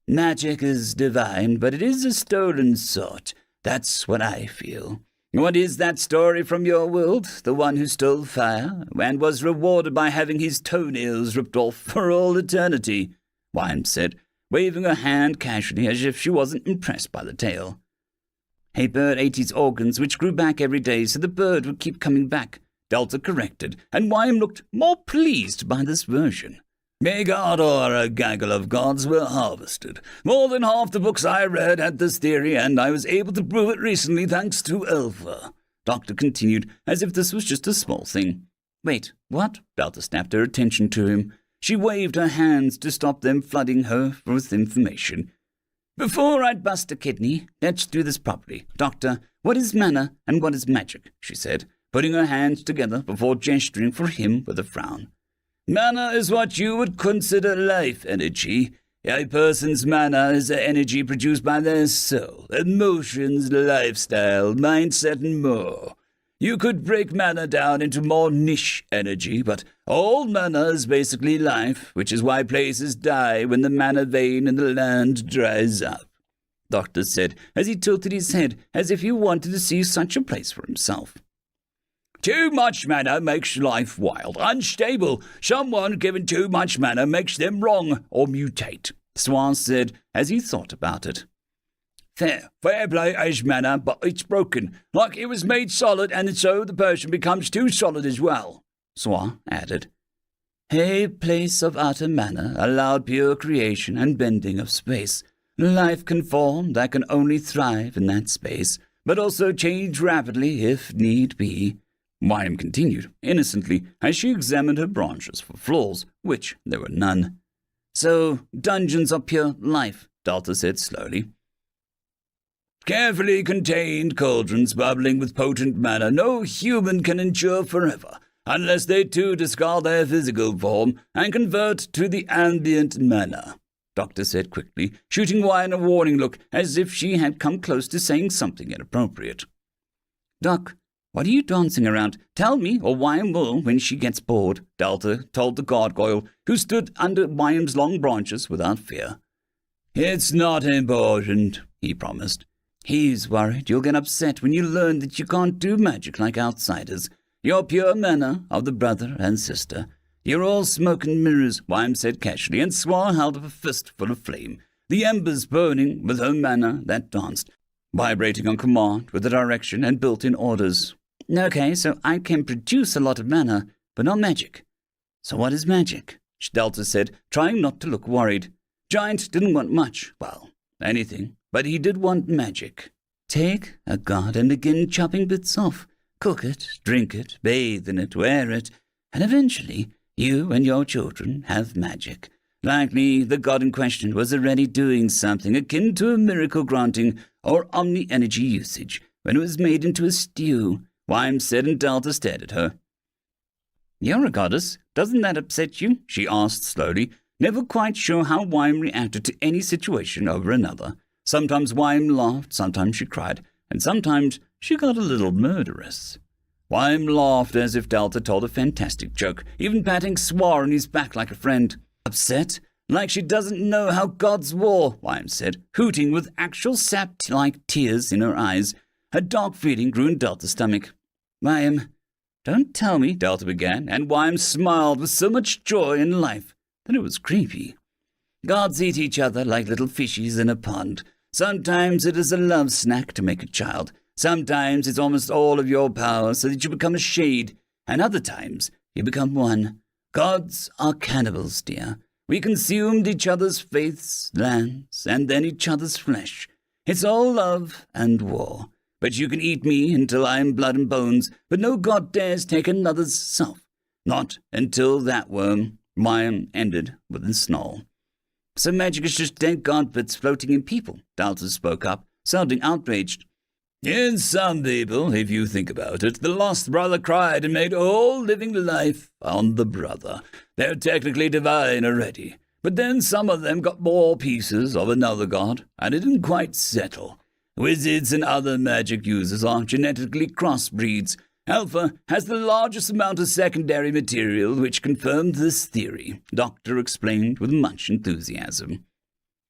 "Magic is divine, but it is a stolen sort. That's what I feel. What is that story from your world? The one who stole fire and was rewarded by having his toenails ripped off for all eternity," Wyam said, waving her hand casually as if she wasn't impressed by the tale. "A bird ate his organs, which grew back every day, so the bird would keep coming back," Delta corrected, and Wyam looked more pleased by this version. "A god or a gaggle of gods were harvested. More than half the books I read had this theory, and I was able to prove it recently thanks to Alpha," Doctor continued, as if this was just a small thing. "Wait, what?" Delta snapped her attention to him. She waved her hands to stop them flooding her with information. "Before I bust a kidney, let's do this properly. Doctor, what is mana and what is magic?" she said, putting her hands together before gesturing for him with a frown. "Mana is what you would consider life energy. A person's mana is the energy produced by their soul, emotions, lifestyle, mindset, and more. You could break mana down into more niche energy, but all mana is basically life, which is why places die when the mana vein in the land dries up," Doctor said, as he tilted his head as if he wanted to see such a place for himself. "Too much mana makes life wild, unstable. Someone given too much mana makes them wrong or mutate," Suaz said as he thought about it. Fair play is mana, but it's broken, like it was made solid, and so the person becomes too solid as well," Suaz added. "A place of utter mana allowed pure creation and bending of space. Life can form that can only thrive in that space, but also change rapidly if need be," Wyam continued, innocently, as she examined her branches for flaws, which there were none. "So, dungeons are pure life," Delta said slowly. "Carefully contained cauldrons bubbling with potent mana no human can endure forever, unless they too discard their physical form and convert to the ambient mana," Doctor said quickly, shooting Wyan a warning look as if she had come close to saying something inappropriate. Doc, what are you dancing around? Tell me, or Wyan will when she gets bored, Delta told the gargoyle, who stood under Wyan's long branches without fear. It's not important, he promised. He's worried you'll get upset when you learn that you can't do magic like outsiders. You're pure manner of the brother and sister. You're all smoke and mirrors, Wyan said casually, and Swan held up a fist full of flame, the embers burning with her manner that danced, vibrating on command with the direction and built-in orders. Okay, so I can produce a lot of mana, but not magic. So what is magic? Delta said, trying not to look worried. Giant didn't want much, well, anything, but he did want magic. Take a god and begin chopping bits off. Cook it, drink it, bathe in it, wear it, and eventually you and your children have magic. Likely the god in question was already doing something akin to a miracle granting or omni-energy usage when it was made into a stew, Wyan said, and Delta stared at her. You're a goddess. Doesn't that upset you? She asked slowly, never quite sure how Wyan reacted to any situation over another. Sometimes Wyan laughed, sometimes she cried, and sometimes she got a little murderous. Wyan laughed as if Delta told a fantastic joke, even patting Swar on his back like a friend. Upset? Like she doesn't know how gods war, Wyan said, hooting with actual sap-like tears in her eyes. A dark feeling grew in Delta's stomach. Wyan, don't tell me, Delta began, and Wyan smiled with so much joy in life that it was creepy. Gods eat each other like little fishies in a pond. Sometimes it is a love snack to make a child. Sometimes it's almost all of your power so that you become a shade, and other times you become one. Gods are cannibals, dear. We consumed each other's faiths, lands, and then each other's flesh. It's all love and war. But you can eat me until I am blood and bones, but no god dares take another's self. Not until that worm, Wyan ended with a snarl. So magic is just dead god bits floating in people, Delta spoke up, sounding outraged. In some people, if you think about it, the lost brother cried and made all living life on the brother. They're technically divine already. But then some of them got more pieces of another god, and it didn't quite settle. Wizards and other magic users are genetically crossbreeds. Alpha has the largest amount of secondary material which confirmed this theory, Doctor explained with much enthusiasm.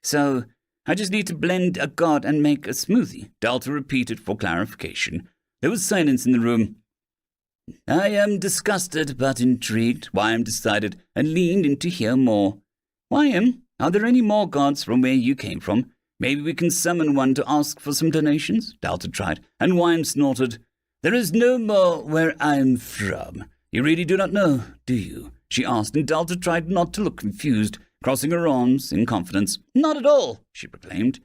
So, I just need to blend a god and make a smoothie, Delta repeated for clarification. There was silence in the room. I am disgusted but intrigued, Wyan decided, and leaned in to hear more. Wyan, are there any more gods from where you came from? Maybe we can summon one to ask for some donations, Delta tried, and Wyan snorted. There is no more where I'm from. You really do not know, do you? She asked, and Delta tried not to look confused, crossing her arms in confidence. Not at all, she proclaimed.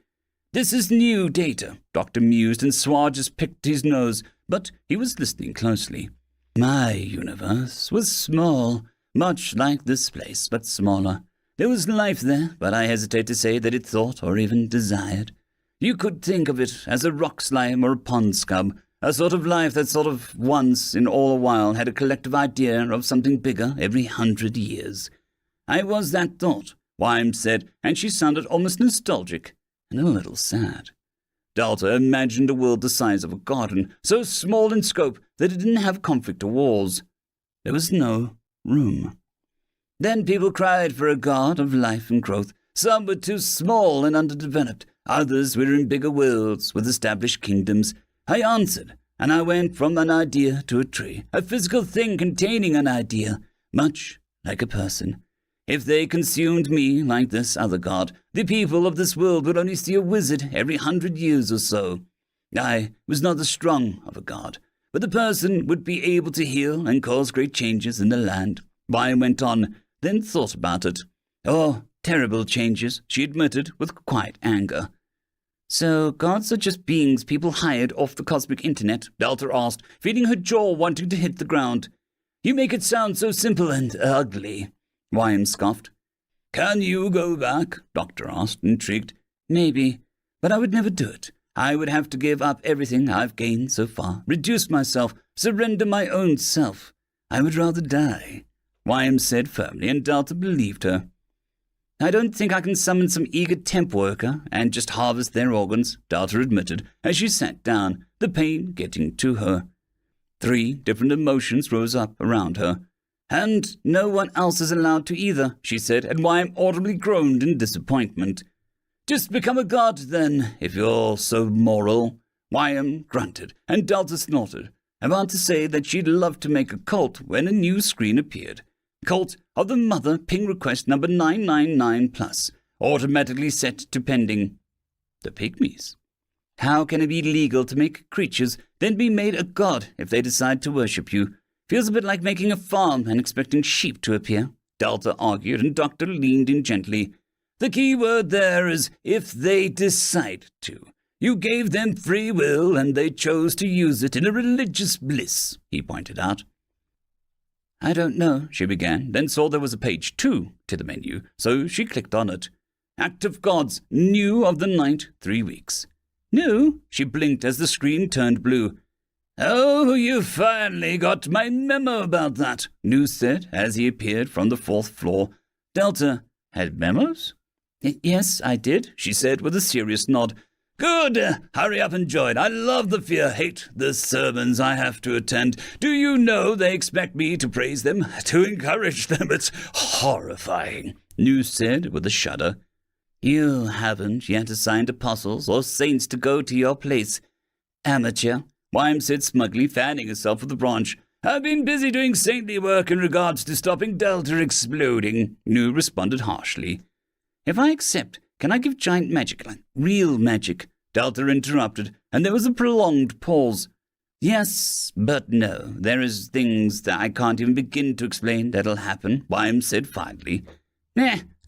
This is new data, Doctor mused, and Swar just picked his nose, but he was listening closely. My universe was small, much like this place, but smaller. There was life there, but I hesitate to say that it thought or even desired. You could think of it as a rock slime or a pond scum, a sort of life that sort of once in all a while had a collective idea of something bigger every 100 years. I was that thought, Wyan said, and she sounded almost nostalgic and a little sad. Delta imagined a world the size of a garden, so small in scope that it didn't have conflict or walls. There was no room. Then people cried for a god of life and growth. Some were too small and underdeveloped. Others were in bigger worlds with established kingdoms. I answered, and I went from an idea to a tree, a physical thing containing an idea, much like a person. If they consumed me like this other god, the people of this world would only see a wizard every 100 years or so. I was not the strong of a god, but the person would be able to heal and cause great changes in the land. I went on, then thought about it. Oh, terrible changes, she admitted with quiet anger. So gods are just beings people hired off the cosmic internet? Delta asked, feeling her jaw wanting to hit the ground. You make it sound so simple and ugly, Wyan scoffed. Can you go back? Doctor asked, intrigued. Maybe, but I would never do it. I would have to give up everything I've gained so far, reduce myself, surrender my own self. I would rather die, Wyan said firmly, and Delta believed her. I don't think I can summon some eager temp worker and just harvest their organs, Delta admitted as she sat down, the pain getting to her. 3 different emotions rose up around her. And no one else is allowed to either, she said, and Wyam audibly groaned in disappointment. Just become a god, then, if you're so moral. Wyam grunted, and Delta snorted, about to say that she'd love to make a cult when a new screen appeared. Cult of the Mother ping request number 999+, automatically set to pending. The Pygmies. How can it be legal to make creatures, then be made a god if they decide to worship you? Feels a bit like making a farm and expecting sheep to appear, Delta argued, and Doctor leaned in gently. The key word there is if they decide to. You gave them free will and they chose to use it in a religious bliss, he pointed out. I don't know, she began, then saw there was a page 2 to the menu, so she clicked on it. Act of Gods, new of the night, 3 weeks. New? She blinked as the screen turned blue. Oh, you finally got my memo about that, New said as he appeared from the 4th floor. Delta had memos? Yes, I did, she said with a serious nod. Good. Hurry up and join. I love the fear-hate, the sermons I have to attend. Do you know they expect me to praise them, to encourage them? It's horrifying, New said with a shudder. You haven't yet assigned apostles or saints to go to your place. Amateur, Wyam said smugly, fanning herself with a branch. I've been busy doing saintly work in regards to stopping Delta exploding, New responded harshly. If I accept, can I give giant magic, like real magic? Delta interrupted, and there was a prolonged pause. Yes, but no. There is things that I can't even begin to explain that'll happen, Wyam said finally.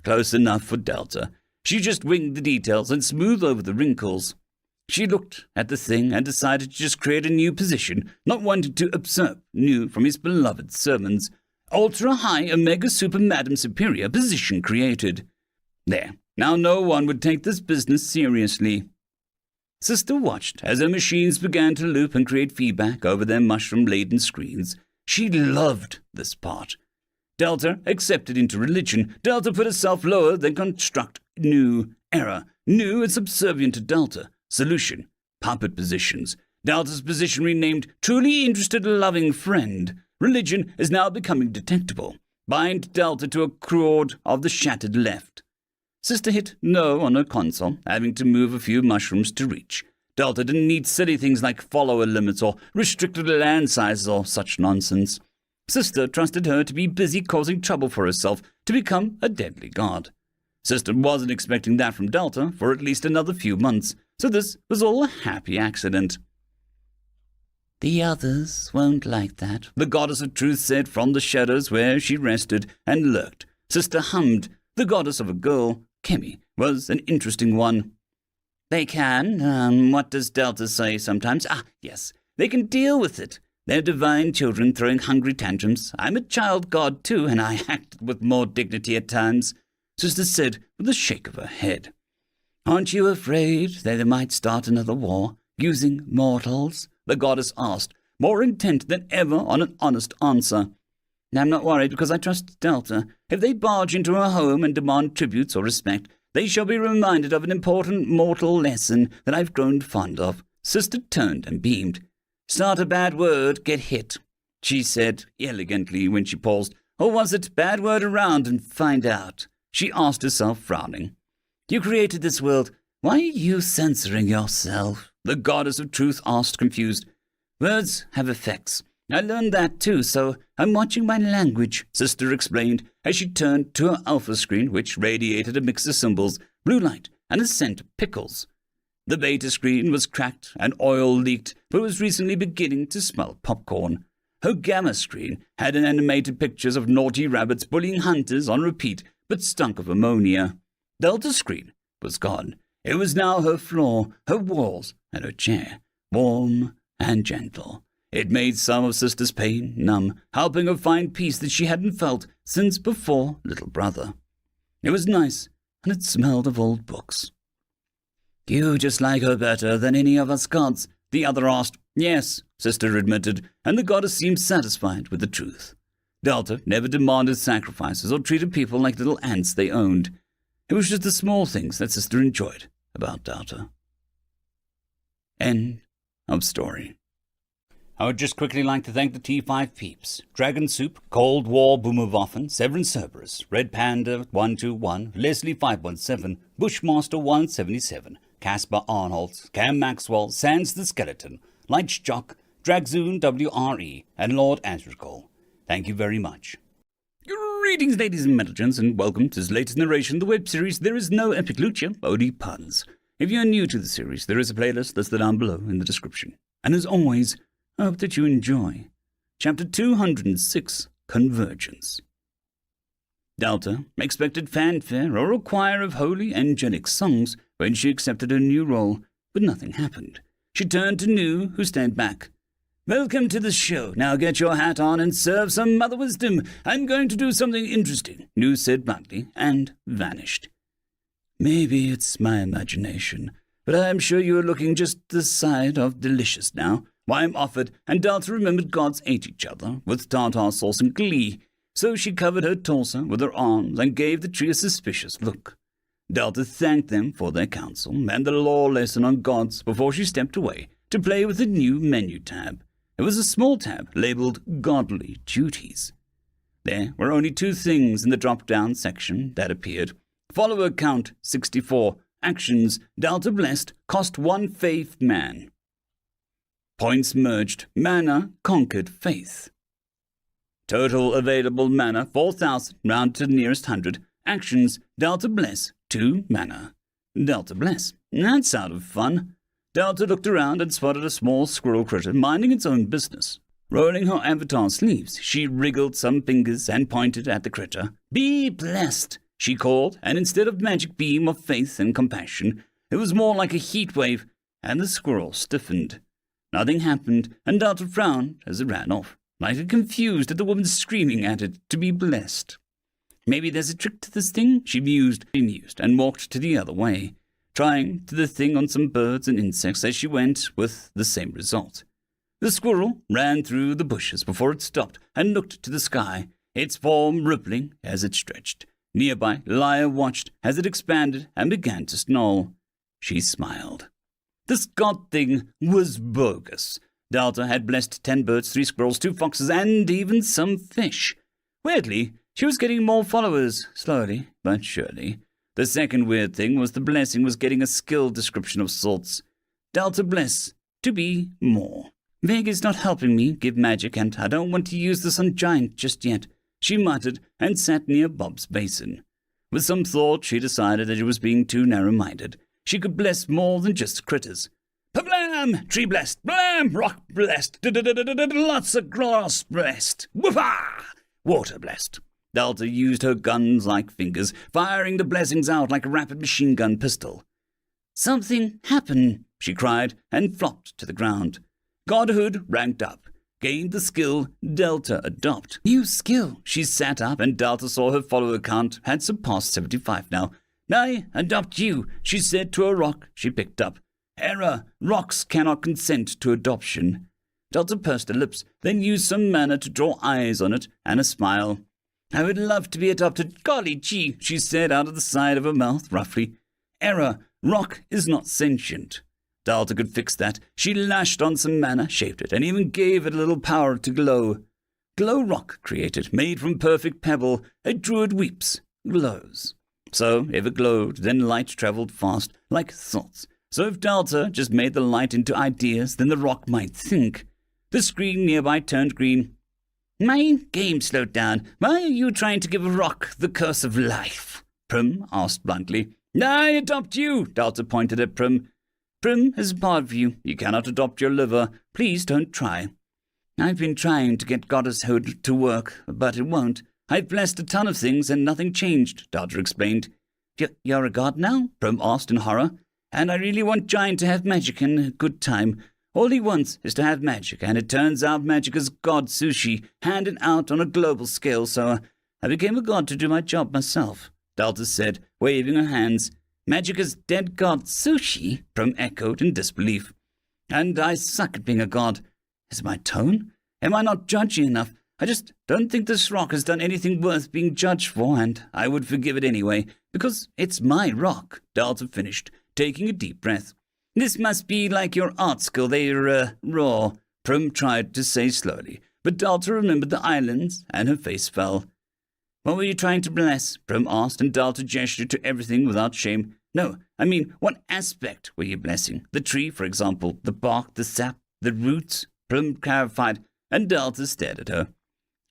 Close enough for Delta. She just winged the details and smoothed over the wrinkles. She looked at the thing and decided to just create a new position, not wanting to usurp New from his beloved sermons. Ultra-high Omega Super Madam Superior position created. There. Now no one would take this business seriously. Sister watched as her machines began to loop and create feedback over their mushroom-laden screens. She loved this part. Delta accepted into religion. Delta put herself lower than construct. New. Error. New is subservient to Delta. Solution. Puppet positions. Delta's position renamed truly interested loving friend. Religion is now becoming detectable. Bind Delta to a chord of the shattered left. Sister hit no on her console, having to move a few mushrooms to reach. Delta didn't need silly things like follower limits or restricted land sizes or such nonsense. Sister trusted her to be busy causing trouble for herself to become a deadly god. Sister wasn't expecting that from Delta for at least another few months, so this was all a happy accident. The others won't like that, the goddess of truth said from the shadows where she rested and lurked. Sister hummed. The goddess of a girl, Kemi, was an interesting one. They can. What does Delta say sometimes? Yes, they can deal with it. They're divine children throwing hungry tantrums. I'm a child god, too, and I acted with more dignity at times, Sister said with a shake of her head. Aren't you afraid that they might start another war, using mortals? The goddess asked, more intent than ever on an honest answer. I'm not worried because I trust Delta. If they barge into her home and demand tributes or respect, they shall be reminded of an important mortal lesson that I've grown fond of. Sister turned and beamed. Start a bad word, get hit, she said elegantly when she paused. Or was it bad word around and find out? She asked herself, frowning. You created this world. Why are you censoring yourself? The goddess of truth asked, confused. Words have effects. I learned that too, so I'm watching my language, Sister explained as she turned to her alpha screen, which radiated a mix of symbols, blue light, and a scent of pickles. The beta screen was cracked and oil leaked, but was recently beginning to smell popcorn. Her gamma screen had animated pictures of naughty rabbits bullying hunters on repeat, but stunk of ammonia. Delta's screen was gone. It was now her floor, her walls, and her chair, warm and gentle. It made some of Sister's pain numb, helping her find peace that she hadn't felt since before Little Brother. It was nice, and it smelled of old books. You just like her better than any of us gods, the other asked. Yes, Sister admitted, and the goddess seemed satisfied with the truth. Delta never demanded sacrifices or treated people like little ants they owned. It was just the small things that Sister enjoyed about Delta. End of story. I would just quickly like to thank the T5 peeps: Dragon Soup, Cold War Boomerwaffen, Severin Cerberus, Red Panda 121, Leslie 517, Bushmaster 177, Caspar Arnholtz, Cam Maxwell, Sans the Skeleton, Lightjock, Dragzoon WRE, and Lord Asrical. Thank you very much. Greetings, ladies and gentlemen, and welcome to this latest narration of the web series There Is No Epic Lucha, OD Puns. If you are new to the series, there is a playlist listed down below in the description. And as always, I hope that you enjoy. Chapter 206, Convergence. Delta expected fanfare or a choir of holy angelic songs when she accepted her new role, but nothing happened. She turned to Nu, who stayed back. "Welcome to the show. Now get your hat on and serve some mother wisdom. I'm going to do something interesting," Nu said bluntly, and vanished. "Maybe it's my imagination, but I'm sure you're looking just the side of delicious now," Wime offered, and Delta remembered gods ate each other with tartar sauce and glee, so she covered her torso with her arms and gave the tree a suspicious look. Delta thanked them for their counsel and the law lesson on gods before she stepped away to play with the new menu tab. It was a small tab labeled Godly Duties. There were only two things in the drop-down section that appeared. Follower count 64. Actions Delta blessed cost 1 faith man. Points merged. Mana conquered faith. Total available mana 4,000, round to the nearest 100. Actions Delta bless 2 mana. Delta bless. That sounded fun. Delta looked around and spotted a small squirrel critter minding its own business. Rolling her avatar sleeves, she wriggled some fingers and pointed at the critter. "Be blessed," she called, and instead of magic beam of faith and compassion, it was more like a heat wave, and the squirrel stiffened. Nothing happened, and Delta frowned as it ran off, like confused at the woman screaming at it to be blessed. "Maybe there's a trick to this thing," she mused, and walked to the other way, trying the thing on some birds and insects as she went, with the same result. The squirrel ran through the bushes before it stopped and looked to the sky, its form rippling as it stretched. Nearby, Lyra watched as it expanded and began to snarl. She smiled. This god thing was bogus. Delta had blessed 10 birds, 3 squirrels, 2 foxes, and even some fish. Weirdly, she was getting more followers, slowly but surely. The second weird thing was the blessing was getting a skill description of sorts. Delta bless, to be more. "Vega's not helping me give magic, and I don't want to use this on Giant just yet," she muttered and sat near Bob's basin. With some thought, she decided that it was being too narrow-minded. She could bless more than just critters. "Pablam! Tree blessed! Blam! Rock blessed! Lots of grass blessed! Whoopah! Water blessed!" Delta used her guns-like fingers, firing the blessings out like a rapid machine gun pistol. "Something happened," she cried, and flopped to the ground. Godhood ranked up, gained the skill Delta Adopt. New skill. She sat up, and Delta saw her follower count had surpassed 75 now. "I adopt you," she said to a rock she picked up. "Error. Rocks cannot consent to adoption." Delta pursed her lips, then used some mana to draw eyes on it and a smile. "I would love to be adopted. Golly gee," she said out of the side of her mouth roughly. "Error. Rock is not sentient." Delta could fix that. She lashed on some mana, shaped it, and even gave it a little power to glow. Glow rock created, made from perfect pebble. A druid weeps, glows. So if it glowed, then light traveled fast, like thoughts. So if Delta just made the light into ideas, then the rock might think. The screen nearby turned green. "My game slowed down. Why are you trying to give a rock the curse of life?" Prim asked bluntly. "I adopt you," Delta pointed at Prim. "Prim is a part of you. You cannot adopt your liver. Please don't try." "I've been trying to get goddesshood to work, but it won't. I've blessed a ton of things and nothing changed," Delta explained. You're a god now?" Prim asked in horror. "And I really want Giant to have magic and a good time. All he wants is to have magic, and it turns out magic is god sushi, handed out on a global scale, so I became a god to do my job myself," Delta said, waving her hands. "Magic is dead god sushi?" Prim echoed in disbelief. "And I suck at being a god. Is it my tone? Am I not judgy enough? I just don't think this rock has done anything worth being judged for, and I would forgive it anyway, because it's my rock," Delta finished, taking a deep breath. "This must be like your art skill. They're, raw," Prim tried to say slowly, but Delta remembered the islands, and her face fell. "What were you trying to bless?" Prim asked, and Delta gestured to everything without shame. "No, I mean, what aspect were you blessing? The tree, for example, the bark, the sap, the roots?" Prim clarified, and Delta stared at her.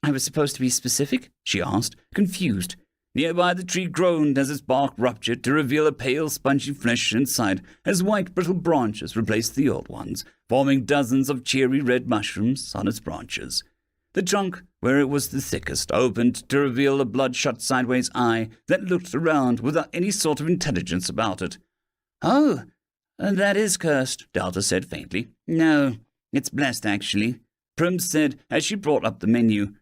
"I was supposed to be specific?" she asked, confused. Nearby the tree groaned as its bark ruptured to reveal a pale, spongy flesh inside, as white, brittle branches replaced the old ones, forming dozens of cheery red mushrooms on its branches. The trunk, where it was the thickest, opened to reveal a bloodshot sideways eye that looked around without any sort of intelligence about it. "Oh, that is cursed," Delta said faintly. "No, it's blessed, actually," Prim said as she brought up the menu.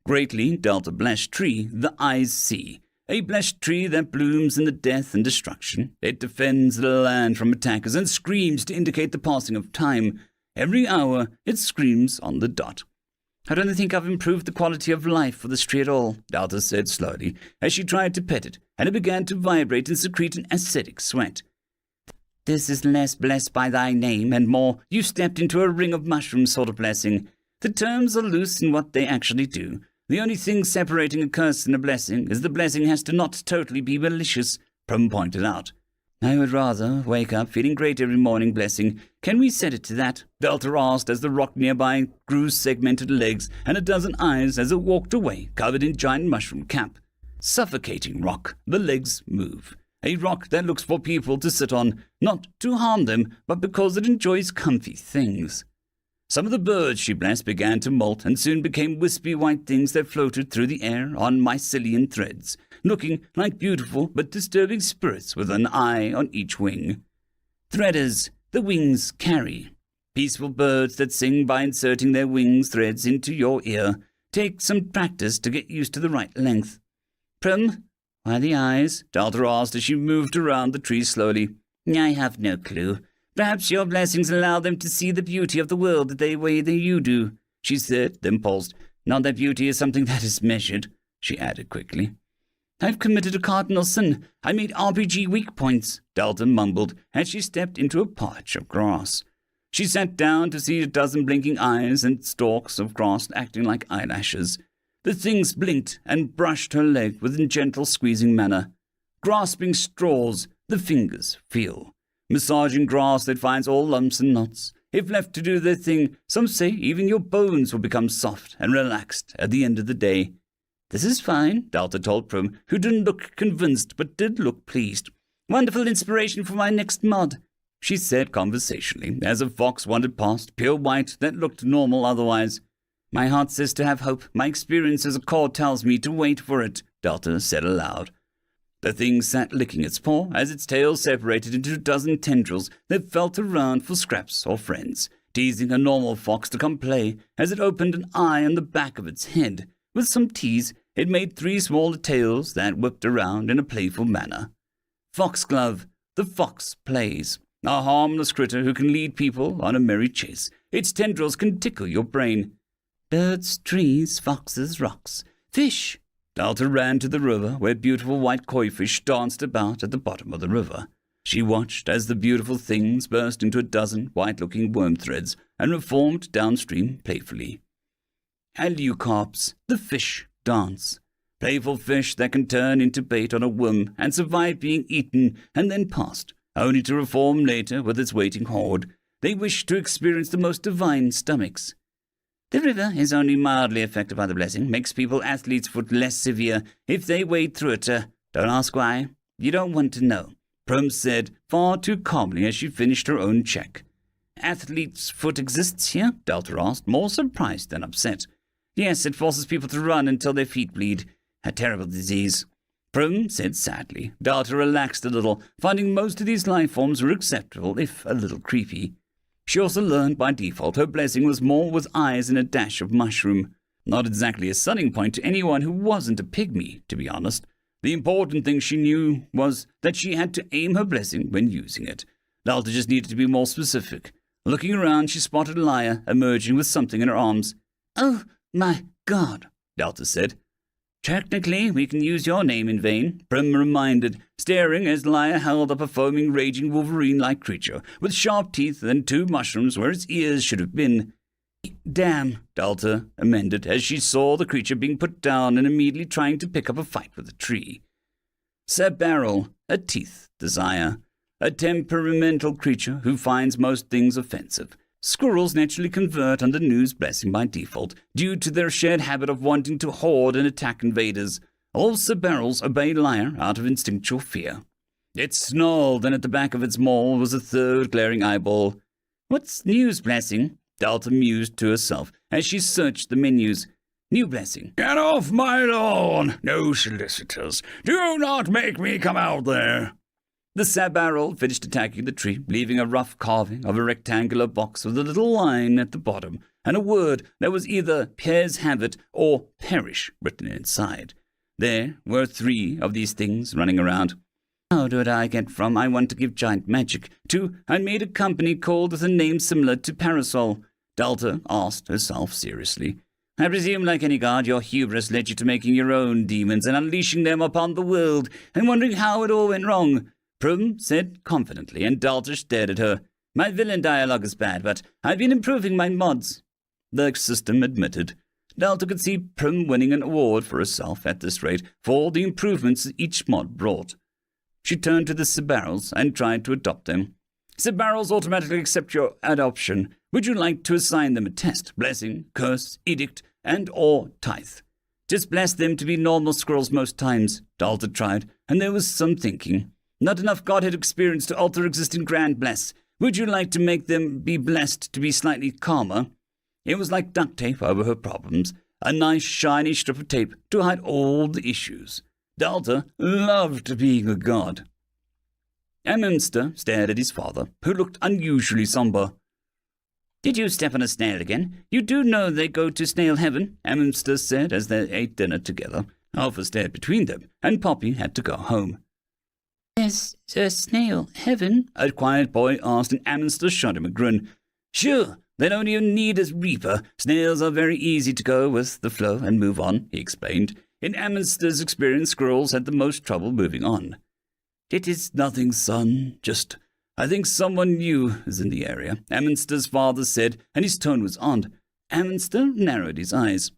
Greatly, Delta blessed tree, the eyes see. A blessed tree that blooms in the death and destruction. It defends the land from attackers and screams to indicate the passing of time. Every hour, it screams on the dot. "I don't think I've improved the quality of life for this tree at all," Delta said slowly, as she tried to pet it, and it began to vibrate and secrete an ascetic sweat. "This is less blessed by thy name, and more you stepped into a ring of mushrooms sort of blessing. The terms are loose in what they actually do. The only thing separating a curse and a blessing is the blessing has to not totally be malicious," Prum pointed out. "I would rather wake up feeling great every morning, blessing. Can we set it to that?" Delta asked as the rock nearby grew segmented legs and a dozen eyes as it walked away, covered in giant mushroom cap. Suffocating rock. The legs move. A rock that looks for people to sit on, not to harm them, but because it enjoys comfy things. Some of the birds she blessed began to molt and soon became wispy white things that floated through the air on mycelium threads, looking like beautiful but disturbing spirits with an eye on each wing. Threaders, the wings carry. Peaceful birds that sing by inserting their wings threads into your ear. Take some practice to get used to the right length. "Prim, why the eyes?" Delta asked as she moved around the tree slowly. "I have no clue. Perhaps your blessings allow them to see the beauty of the world the way that you do," she said, then paused. "Not that beauty is something that is measured," she added quickly. "I've committed a cardinal sin. I made RPG weak points," Delta mumbled as she stepped into a patch of grass. She sat down to see a dozen blinking eyes and stalks of grass acting like eyelashes. The things blinked and brushed her leg with a gentle squeezing manner. Grasping straws, the fingers feel. Massaging grass that finds all lumps and knots. If left to do their thing, some say even your bones will become soft and relaxed at the end of the day. "This is fine," Delta told Prim, who didn't look convinced but did look pleased. "Wonderful inspiration for my next mod," she said conversationally, as a fox wandered past, pure white that looked normal otherwise. "My heart says to have hope. My experience as a core tells me to wait for it," Delta said aloud. The thing sat licking its paw as its tail separated into a dozen tendrils that felt around for scraps or friends, teasing a normal fox to come play as it opened an eye on the back of its head. With some tease, it made 3 smaller tails that whipped around in a playful manner. Foxglove, the fox plays. A harmless critter who can lead people on a merry chase. Its tendrils can tickle your brain. Birds, trees, foxes, rocks, fish. Delta ran to the river, where beautiful white koi fish danced about at the bottom of the river. She watched as the beautiful things burst into a dozen white-looking worm threads and reformed downstream playfully. Alucarps, the fish, dance. Playful fish that can turn into bait on a whim and survive being eaten and then passed, only to reform later with its waiting horde. They wish to experience the most divine stomachs. The river is only mildly affected by the blessing, makes people athlete's foot less severe if they wade through it. Don't ask why. You don't want to know, Prum said far too calmly as she finished her own check. Athlete's foot exists here? Delta asked, more surprised than upset. Yes, it forces people to run until their feet bleed. A terrible disease. Prum said sadly. Delta relaxed a little, finding most of these life forms were acceptable, if a little creepy. She also learned by default her blessing was more with eyes and a dash of mushroom. Not exactly a selling point to anyone who wasn't a pygmy, to be honest. The important thing she knew was that she had to aim her blessing when using it. Delta just needed to be more specific. Looking around, she spotted Laya emerging with something in her arms. Oh, My God, Delta said. Technically, we can use your name in vain, Prim reminded, staring as Lyra held up a foaming, raging Wolverine-like creature, with sharp teeth and 2 mushrooms where its ears should have been. Damn, Delta amended, as she saw the creature being put down and immediately trying to pick up a fight with a tree. Sabaril, a teeth desire, a temperamental creature who finds most things offensive. Squirrels naturally convert under Nu's blessing by default, due to their shared habit of wanting to hoard and attack invaders. All Sabarils obey Lyre out of instinctual fear. It snarled, and at the back of its maw was a 3rd glaring eyeball. What's Nu's blessing? Delta mused to herself as she searched the menus. New blessing. Get off my lawn! No solicitors. Do not make me come out there! The Sabaril finished attacking the tree, leaving a rough carving of a rectangular box with a little line at the bottom, and a word that was either Pez have it or perish written inside. There were 3 of these things running around. How did I get from I want to give giant magic to I made a company called with a name similar to Parasol? Delta asked herself seriously. I presume, like any god, your hubris led you to making your own demons and unleashing them upon the world, and wondering how it all went wrong. Prim said confidently, and Delta stared at her. My villain dialogue is bad, but I've been improving my mods. The system admitted. Delta could see Prim winning an award for herself at this rate for the improvements each mod brought. She turned to the Sabarils and tried to adopt them. Sabarils automatically accept your adoption. Would you like to assign them a test, blessing, curse, edict, and or tithe? Just bless them to be normal squirrels most times, Delta tried, and there was some thinking. Not enough Godhead experience to alter existing grand bless. Would you like to make them be blessed to be slightly calmer? It was like duct tape over her problems, a nice shiny strip of tape to hide all the issues. Delta loved being a god. Amminster stared at his father, who looked unusually somber. Did you step on a snail again? You do know they go to snail heaven, Amminster said as they ate dinner together. Alpha stared between them, and Poppy had to go home. There's a snail heaven? A quiet boy asked, and Amminster shot him a grin. Sure, they don't even need a reaper. Snails are very easy to go with the flow and move on, he explained. In Amminster's experience, squirrels had the most trouble moving on. It is nothing, son. Just, I think someone new is in the area, Amminster's father said, and his tone was odd. Amminster narrowed his eyes.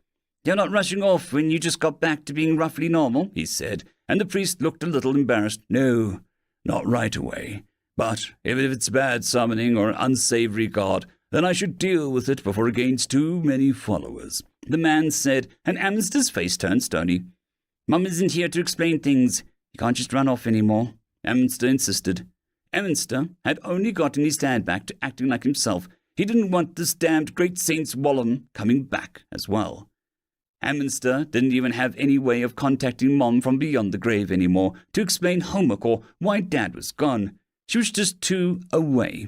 You're not rushing off when you just got back to being roughly normal, he said, and the priest looked a little embarrassed. No, not right away. But if it's bad summoning or unsavory god, then I should deal with it before it gains too many followers, the man said, and Amminster's face turned stony. Mum isn't here to explain things. You can't just run off anymore, Amminster insisted. Amminster had only gotten his dad back to acting like himself. He didn't want this damned great Saint's Wallum coming back as well. Amminster didn't even have any way of contacting Mom from beyond the grave anymore to explain homework or why Dad was gone. She was just too away.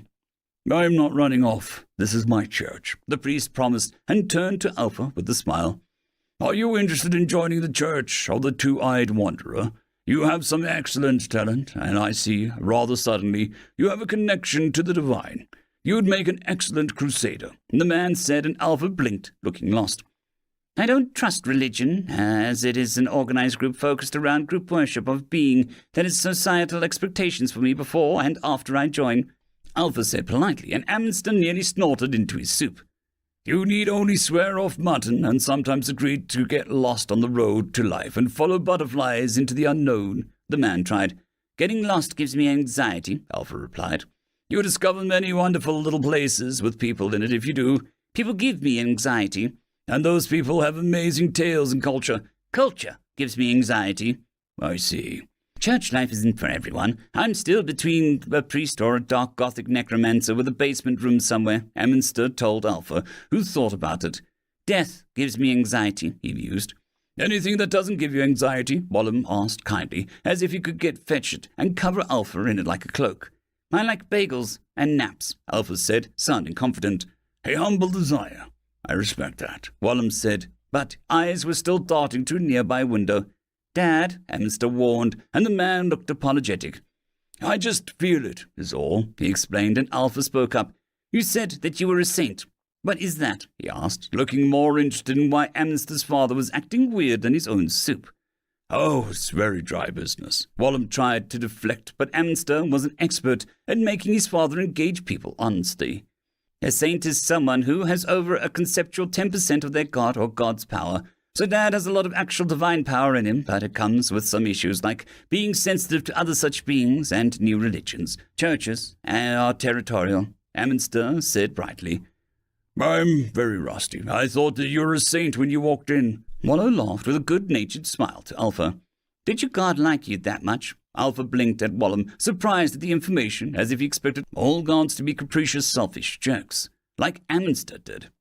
I'm not running off. This is my church, the priest promised, and turned to Alpha with a smile. Are you interested in joining the church of the Two-Eyed Wanderer? You have some excellent talent, and I see, rather suddenly, you have a connection to the divine. You'd make an excellent crusader, the man said, and Alpha blinked, looking lost. I don't trust religion, as it is an organized group focused around group worship of being that is societal expectations for me before and after I join, Alpha said politely, and Amminster nearly snorted into his soup. You need only swear off mutton and sometimes agree to get lost on the road to life and follow butterflies into the unknown, the man tried. Getting lost gives me anxiety, Alpha replied. You discover many wonderful little places with people in it if you do. People give me anxiety. And those people have amazing tales and culture. Culture gives me anxiety. I see. Church life isn't for everyone. I'm still between a priest or a dark gothic necromancer with a basement room somewhere, Amminster told Alpha, who thought about it. Death gives me anxiety, he mused. Anything that doesn't give you anxiety, Wallum asked kindly, as if he could get fetched and cover Alpha in it like a cloak. I like bagels and naps, Alpha said, sounding confident. A humble desire. I respect that, Wallum said, but eyes were still darting to a nearby window. Dad, Amminster warned, and the man looked apologetic. I just feel it, is all, he explained, and Alpha spoke up. You said that you were a saint. What is that? He asked, looking more interested in why Amster's father was acting weird than his own soup. Oh, it's very dry business. Wallum tried to deflect, but Amster was an expert at making his father engage people honestly. A saint is someone who has over a conceptual 10% of their god or god's power. So Dad has a lot of actual divine power in him, but it comes with some issues like being sensitive to other such beings and new religions. Churches are territorial, Amster said brightly. I'm very rusty. I thought that you were a saint when you walked in. Wallow laughed with a good-natured smile to Alpha. Did your god like you that much? Alpha blinked at Wallum, surprised at the information, as if he expected all gods to be capricious, selfish jerks, like Amster did.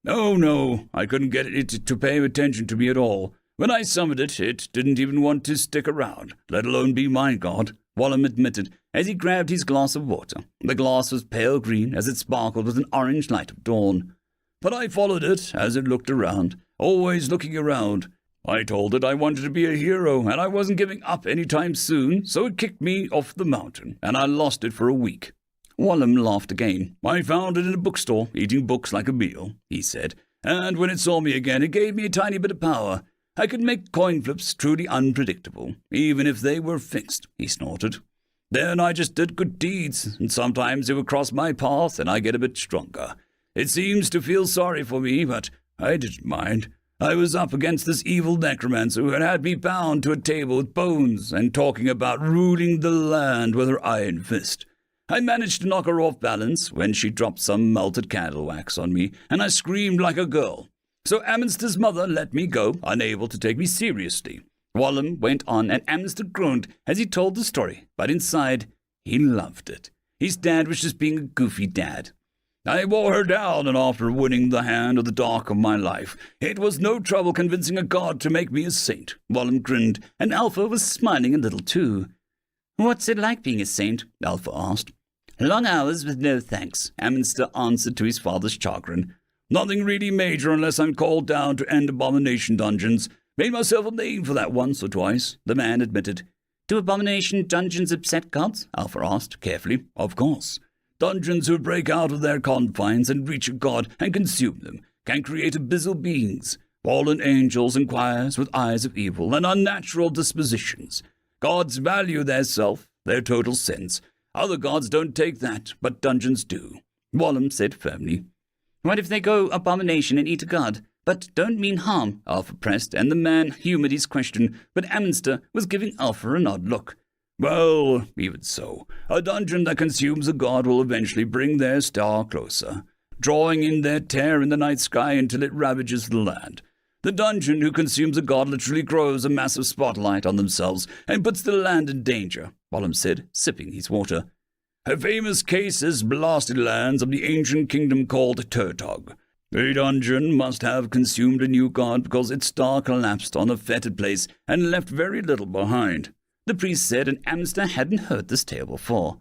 Oh, no, I couldn't get it to pay attention to me at all. When I summoned it, it didn't even want to stick around, let alone be my god, Wallum admitted, as he grabbed his glass of water. The glass was pale green as it sparkled with an orange light of dawn. But I followed it as it looked around, always looking around. I told it I wanted to be a hero, and I wasn't giving up any time soon, so it kicked me off the mountain, and I lost it for a week. Wallum laughed again. I found it in a bookstore, eating books like a meal, he said, and when it saw me again, it gave me a tiny bit of power. I could make coin flips truly unpredictable, even if they were fixed, he snorted. Then I just did good deeds, and sometimes it would cross my path, and I get a bit stronger. It seems to feel sorry for me, but I didn't mind. I was up against this evil necromancer who had me bound to a table with bones and talking about ruling the land with her iron fist. I managed to knock her off balance when she dropped some melted candle wax on me, and I screamed like a girl. So Amster's mother let me go, unable to take me seriously. Wallum went on, and Amster groaned as he told the story, but inside, he loved it. His dad was just being a goofy dad. I wore her down, and after winning the hand of the dark of my life, it was no trouble convincing a god to make me a saint. Wallum grinned, and Alpha was smiling a little too. What's it like being a saint? Alpha asked. Long hours with no thanks, Amster answered to his father's chagrin. Nothing really major unless I'm called down to end abomination dungeons. Made myself a name for that once or twice, the man admitted. Do abomination dungeons upset gods? Alpha asked carefully. Of course. Dungeons who break out of their confines and reach a god and consume them can create abyssal beings, fallen angels and choirs with eyes of evil and unnatural dispositions. Gods value their self, their total sense. Other gods don't take that, but dungeons do, Wallum said firmly. What if they go abomination and eat a god, but don't mean harm? Alpha pressed, and the man humoured his question, but Amster was giving Alpha an odd look. Well, even so, a dungeon that consumes a god will eventually bring their star closer, drawing in their tear in the night sky until it ravages the land. The dungeon who consumes a god literally grows a massive spotlight on themselves and puts the land in danger, Wallum said, sipping his water. A famous case is Blasted Lands of the ancient kingdom called Turtog. A dungeon must have consumed a new god because its star collapsed on a fetid place and left very little behind. The priest said, and Amster hadn't heard this tale before.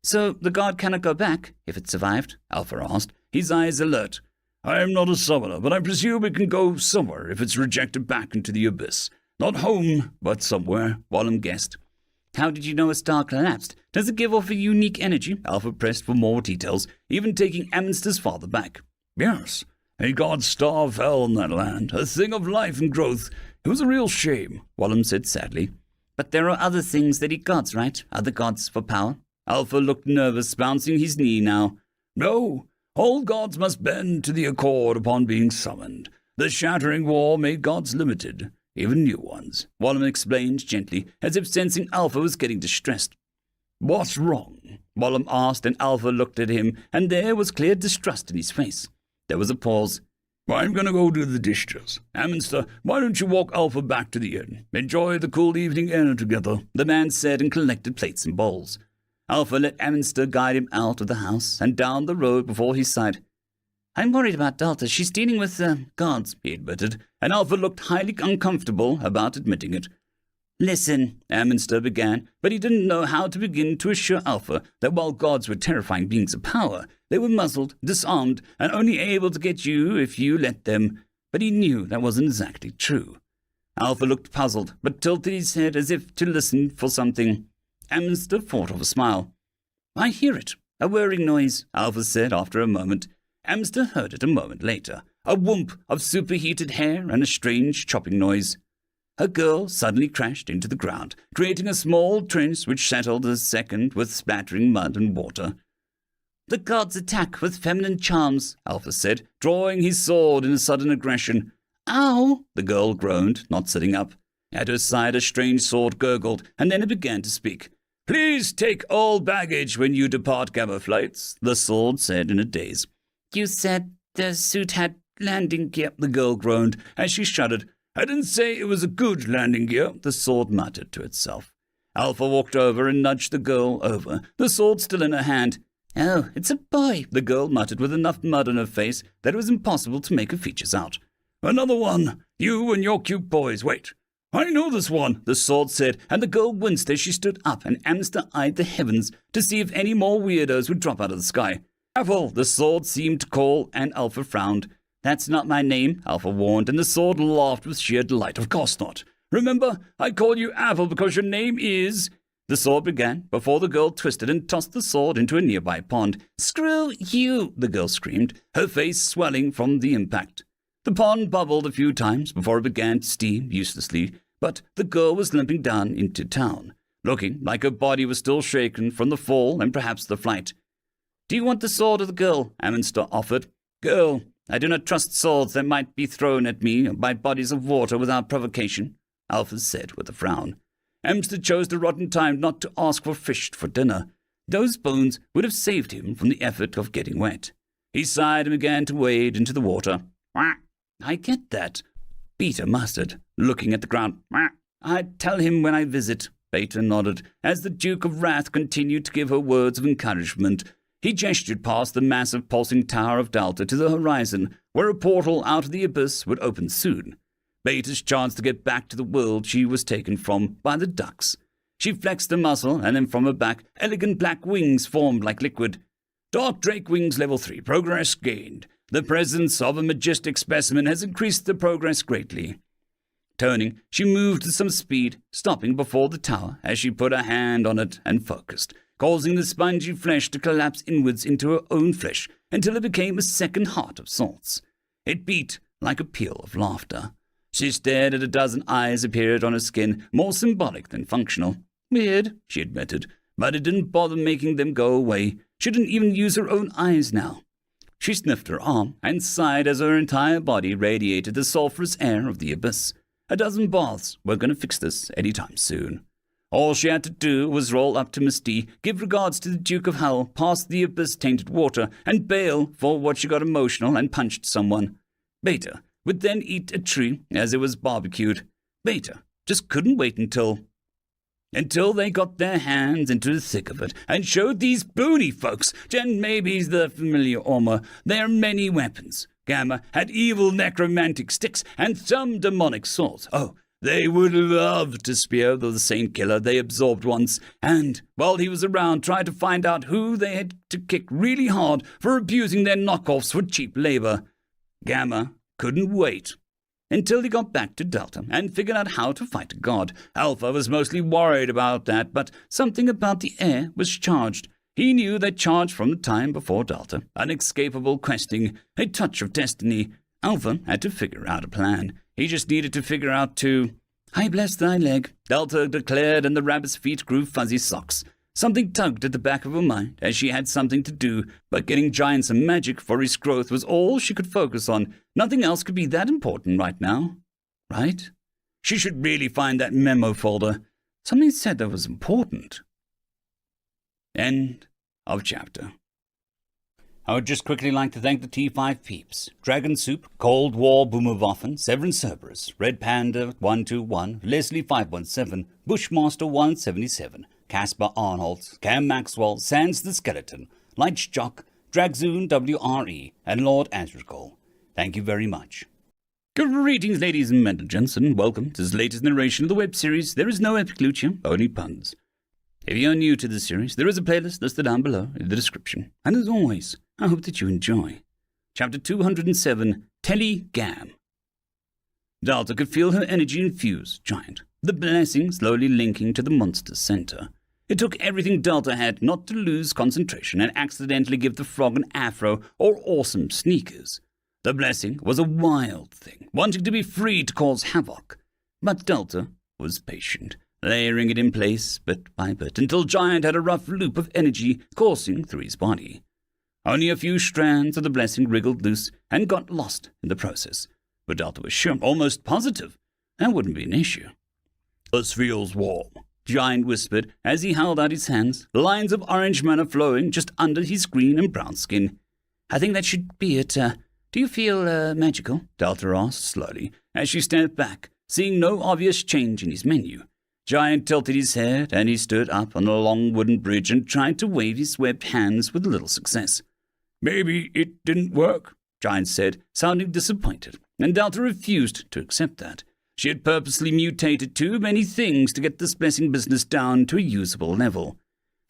So the god cannot go back, if it survived? Alpha asked, his eyes alert. I am not a summoner, but I presume it can go somewhere if it's rejected back into the abyss. Not home, but somewhere, Wallum guessed. How did you know a star collapsed? Does it give off a unique energy? Alpha pressed for more details, even taking Amster's father back. Yes, a god's star fell on that land, a thing of life and growth. It was a real shame, Wallum said sadly. But there are other things that eat gods, right? Other gods for power? Alpha looked nervous, bouncing his knee now. No, all gods must bend to the accord upon being summoned. The shattering war made gods limited, even new ones, Wallum explained gently, as if sensing Alpha was getting distressed. What's wrong? Wallum asked, and Alpha looked at him, and there was clear distrust in his face. There was a pause. I'm going to go do the dishes. Amster, why don't you walk Alpha back to the inn? Enjoy the cool evening air together, the man said, and collected plates and bowls. Alpha let Amster guide him out of the house and down the road before he sighed. I'm worried about Delta. She's dealing with, gods, he admitted, and Alpha looked highly uncomfortable about admitting it. Listen, Amster began, but he didn't know how to begin to assure Alpha that while gods were terrifying beings of power, they were muzzled, disarmed, and only able to get you if you let them. But he knew that wasn't exactly true. Alpha looked puzzled, but tilted his head as if to listen for something. Amster fought off a smile. I hear it. A whirring noise, Alpha said after a moment. Amster heard it a moment later, a whoomp of superheated hair and a strange chopping noise. Her girl suddenly crashed into the ground, creating a small trench which settled a second with splattering mud and water. "The gods attack with feminine charms," Alpha said, drawing his sword in a sudden aggression. "Ow!" the girl groaned, not sitting up. At her side a strange sword gurgled, and then it began to speak. "Please take all baggage when you depart Gamma flights," the sword said in a daze. "You said the suit had landing gear," the girl groaned as she shuddered. "I didn't say it was a good landing gear," the sword muttered to itself. Alpha walked over and nudged the girl over, the sword still in her hand. "Oh, it's a boy," the girl muttered with enough mud on her face that it was impossible to make her features out. "Another one. You and your cute boys. Wait. I know this one," the sword said, and the girl winced as she stood up, and Amster eyed the heavens to see if any more weirdos would drop out of the sky. "Apple," the sword seemed to call, and Alpha frowned. "That's not my name," Alpha warned, and the sword laughed with sheer delight. "Of course not. Remember, I call you Apple because your name is—" The sword began, before the girl twisted and tossed the sword into a nearby pond. "Screw you!" the girl screamed, her face swelling from the impact. The pond bubbled a few times before it began to steam uselessly, but the girl was limping down into town, looking like her body was still shaken from the fall and perhaps the flight. "Do you want the sword or the girl?" Amster offered. "Girl. I do not trust swords that might be thrown at me by bodies of water without provocation," Alpha said with a frown. Amster chose the rotten time not to ask for fish for dinner. Those bones would have saved him from the effort of getting wet. He sighed and began to wade into the water. "I get that," Beta muttered, looking at the ground. "I'd tell him when I visit." Beta nodded, as the Duke of Wrath continued to give her words of encouragement. He gestured past the massive pulsing tower of Delta to the horizon, where a portal out of the abyss would open soon. Beta's chance to get back to the world she was taken from by the ducks. She flexed a muscle, and then from her back, elegant black wings formed like liquid. "Dark Drake Wings Level 3, progress gained. The presence of a majestic specimen has increased the progress greatly." Turning, she moved with some speed, stopping before the tower as she put her hand on it and focused, causing the spongy flesh to collapse inwards into her own flesh until it became a second heart of salts. It beat like a peal of laughter. She stared at a dozen eyes appeared on her skin, more symbolic than functional. "Weird," she admitted, but it didn't bother making them go away. She didn't even use her own eyes now. She sniffed her arm and sighed as her entire body radiated the sulphurous air of the abyss. A dozen baths were going to fix this any time soon. All she had to do was roll up to Misty, give regards to the Duke of Hell, pass the abyss-tainted water, and bail for what she got emotional and punched someone. Beta would then eat a tree as it was barbecued. Beta just couldn't wait until they got their hands into the thick of it and showed these booty folks, and maybe the familiar armor, their many weapons. Gamma had evil necromantic sticks and some demonic swords. Oh, they would love to spear the saint killer they absorbed once, and, while he was around, try to find out who they had to kick really hard for abusing their knockoffs for cheap labor. Gamma couldn't wait until he got back to Delta and figured out how to fight a god. Alpha was mostly worried about that, but something about the air was charged. He knew that charge from the time before Delta. Unescapable questing, a touch of destiny. Alpha had to figure out a plan. He just needed to figure out to— "I bless thy leg," Delta declared, and the rabbit's feet grew fuzzy socks. Something tugged at the back of her mind as she had something to do, but getting Giant some magic for his growth was all she could focus on. Nothing else could be that important right now. Right? She should really find that memo folder. Something said that was important. End of chapter. I would just quickly like to thank the T5 peeps: Dragon Soup, Cold War Boomerwaffen, Severin Cerberus, Red Panda 121, Leslie 517, Bushmaster 177, Caspar Arnholtz, Cam Maxwell, Sans the Skeleton, Light Jock, Dragzoon WRE, and Lord Asrical. Thank you very much. Greetings, ladies and gentlemen, and welcome to this latest narration of the web series There Is No Epic Lucia, Only Puns. If you're new to this series, there is a playlist listed down below in the description. And as always, I hope that you enjoy. Chapter 207, Telegam. Delta could feel her energy infuse Giant, the blessing slowly linking to the monster's center. It took everything Delta had not to lose concentration and accidentally give the frog an afro or awesome sneakers. The blessing was a wild thing, wanting to be free to cause havoc. But Delta was patient, layering it in place bit by bit until Giant had a rough loop of energy coursing through his body. Only a few strands of the blessing wriggled loose and got lost in the process, but Delta was sure, almost positive, that wouldn't be an issue. "This feels warm," Giant whispered as he held out his hands, lines of orange mana flowing just under his green and brown skin. "I think that should be it. Do you feel magical?" Delta asked slowly as she stepped back, seeing no obvious change in his menu. Giant tilted his head and he stood up on a long wooden bridge and tried to wave his webbed hands with little success. "Maybe it didn't work," Giant said, sounding disappointed, and Delta refused to accept that. She had purposely mutated too many things to get this blessing business down to a usable level.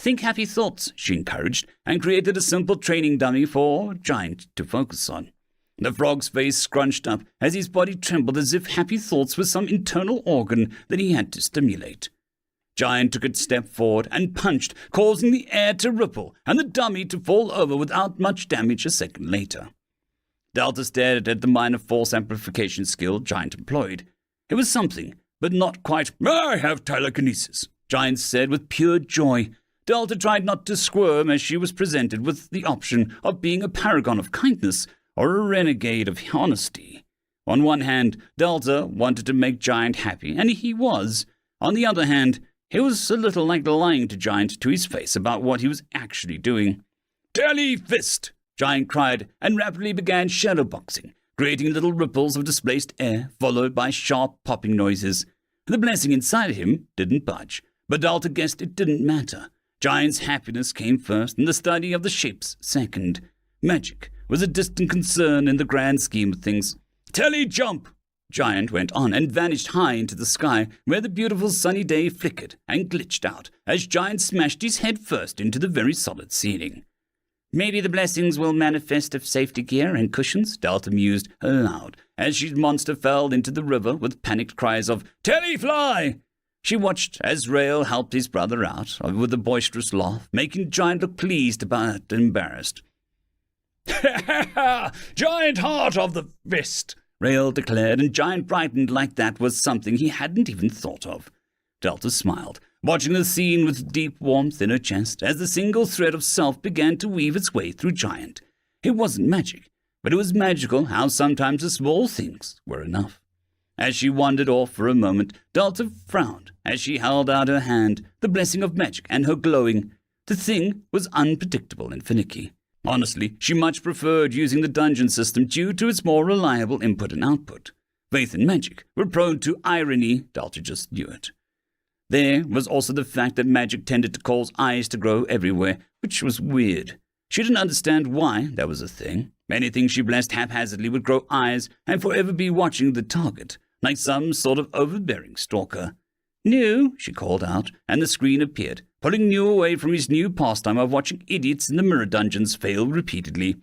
"Think happy thoughts," she encouraged, and created a simple training dummy for Giant to focus on. The frog's face scrunched up as his body trembled as if happy thoughts were some internal organ that he had to stimulate. Giant took a step forward and punched, causing the air to ripple and the dummy to fall over without much damage a second later. Delta stared at the minor force amplification skill Giant employed. It was something, but not quite. "I have telekinesis," Giant said with pure joy. Delta tried not to squirm as she was presented with the option of being a paragon of kindness or a renegade of honesty. On one hand, Delta wanted to make Giant happy, and he was. On the other hand, it was a little like lying to Giant to his face about what he was actually doing. "Telly fist!" Giant cried and rapidly began shadowboxing, creating little ripples of displaced air, followed by sharp popping noises. The blessing inside him didn't budge, but Delta guessed it didn't matter. Giant's happiness came first, and the study of the shapes second. Magic was a distant concern in the grand scheme of things. "Telly jump!" Giant went on and vanished high into the sky, where the beautiful sunny day flickered and glitched out as Giant smashed his head first into the very solid ceiling. "Maybe the blessings will manifest of safety gear and cushions," Delta mused aloud as his monster fell into the river with panicked cries of "Telly fly!" She watched as Rail helped his brother out with a boisterous laugh, making Giant look pleased but embarrassed. "Ha ha ha! Giant heart of the fist!" Rail declared, and Giant brightened like that was something he hadn't even thought of. Delta smiled, watching the scene with deep warmth in her chest as the single thread of self began to weave its way through Giant. It wasn't magic, but it was magical how sometimes the small things were enough. As she wandered off for a moment, Delta frowned as she held out her hand, the blessing of magic and her glowing. The thing was unpredictable and finicky. Honestly, she much preferred using the dungeon system due to its more reliable input and output. Faith and magic were prone to irony, Delta just knew it. There was also the fact that magic tended to cause eyes to grow everywhere, which was weird. She didn't understand why that was a thing. Anything she blessed haphazardly would grow eyes and forever be watching the target, like some sort of overbearing stalker. "New," she called out, and the screen appeared, pulling New away from his new pastime of watching idiots in the mirror dungeons fail repeatedly.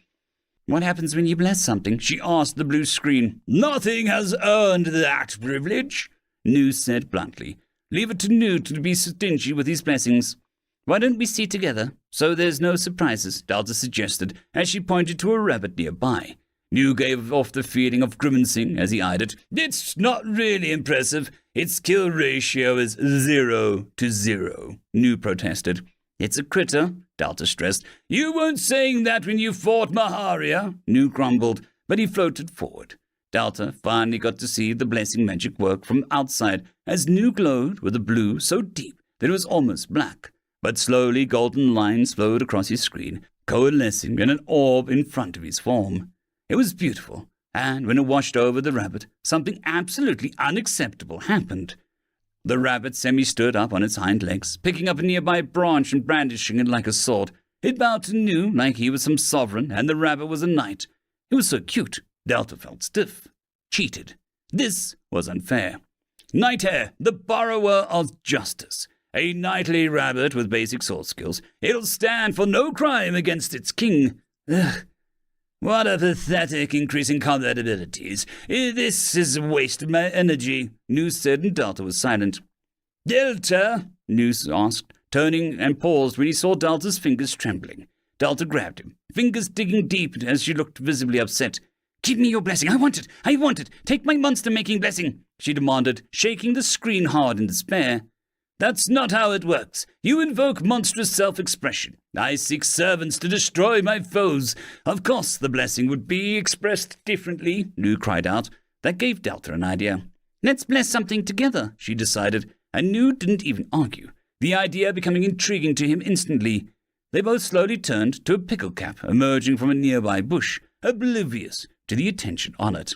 "What happens when you bless something?" she asked the blue screen. "Nothing has earned that privilege," New said bluntly. "Leave it to New to be stingy with his blessings." "Why don't we see together, so there's no surprises?" Delta suggested, as she pointed to a rabbit nearby. New gave off the feeling of grimacing as he eyed it. "It's not really impressive. Its kill ratio is 0-0, New protested. "It's a critter," Delta stressed. "You weren't saying that when you fought Maharia," New grumbled, but he floated forward. Delta finally got to see the blessing magic work from outside as New glowed with a blue so deep that it was almost black. But slowly golden lines flowed across his screen, coalescing in an orb in front of his form. It was beautiful, and when it washed over the rabbit, something absolutely unacceptable happened. The rabbit semi-stood up on its hind legs, picking up a nearby branch and brandishing it like a sword. It bowed to New like he was some sovereign, and the rabbit was a knight. It was so cute, Delta felt stiff. Cheated. This was unfair. Knighthair, the borrower of justice. A knightly rabbit with basic sword skills. It'll stand for no crime against its king. Ugh. What a pathetic increase in combat abilities. This is a waste of my energy, New said, and Delta was silent. "Delta," New asked, turning and paused when he saw Delta's fingers trembling. Delta grabbed him, fingers digging deep as she looked visibly upset. "Give me your blessing. I want it. I want it. Take my monster-making blessing," she demanded, shaking the screen hard in despair. "That's not how it works. You invoke monstrous self-expression. I seek servants to destroy my foes. Of course the blessing would be expressed differently," Nu cried out. That gave Delta an idea. "Let's bless something together," she decided, and Nu didn't even argue, the idea becoming intriguing to him instantly. They both slowly turned to a pickle cap emerging from a nearby bush, oblivious to the attention on it.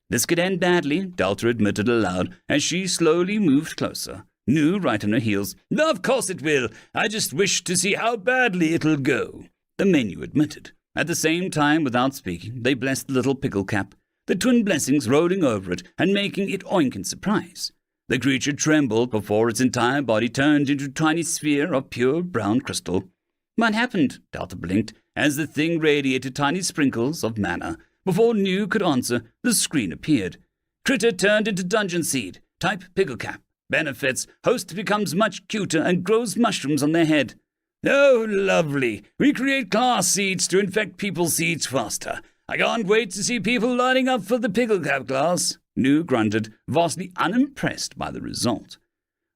"This could end badly," Delta admitted aloud as she slowly moved closer. Nu right on her heels. "Of course it will. I just wish to see how badly it'll go," the menu admitted. At the same time, without speaking, they blessed the little pickle cap, the twin blessings rolling over it and making it oink in surprise. The creature trembled before its entire body turned into a tiny sphere of pure brown crystal. "What happened?" Delta blinked, as the thing radiated tiny sprinkles of mana. Before Nu could answer, the screen appeared. "Critter turned into dungeon seed. Type pickle cap. Benefits. Host becomes much cuter and grows mushrooms on their head." "Oh, lovely. We create class seeds to infect people's seeds faster. I can't wait to see people lining up for the pickle cap class," Nu grunted, vastly unimpressed by the result.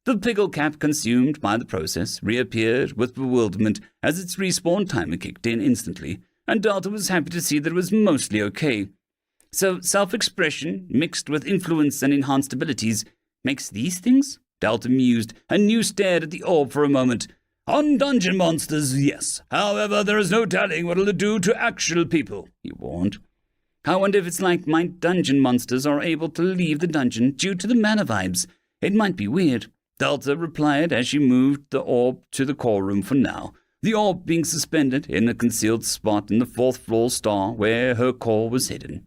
The pickle cap, consumed by the process, reappeared with bewilderment as its respawn timer kicked in instantly, and Delta was happy to see that it was mostly okay. "So self-expression, mixed with influence and enhanced abilities, makes these things?" Delta mused, and Nu stared at the orb for a moment. "On dungeon monsters, yes. However, there is no telling what it'll do to actual people," he warned. "I wonder if it's like my dungeon monsters are able to leave the dungeon due to the mana vibes. It might be weird," Delta replied as she moved the orb to the core room for now, the orb being suspended in a concealed spot in the fourth-floor star where her core was hidden.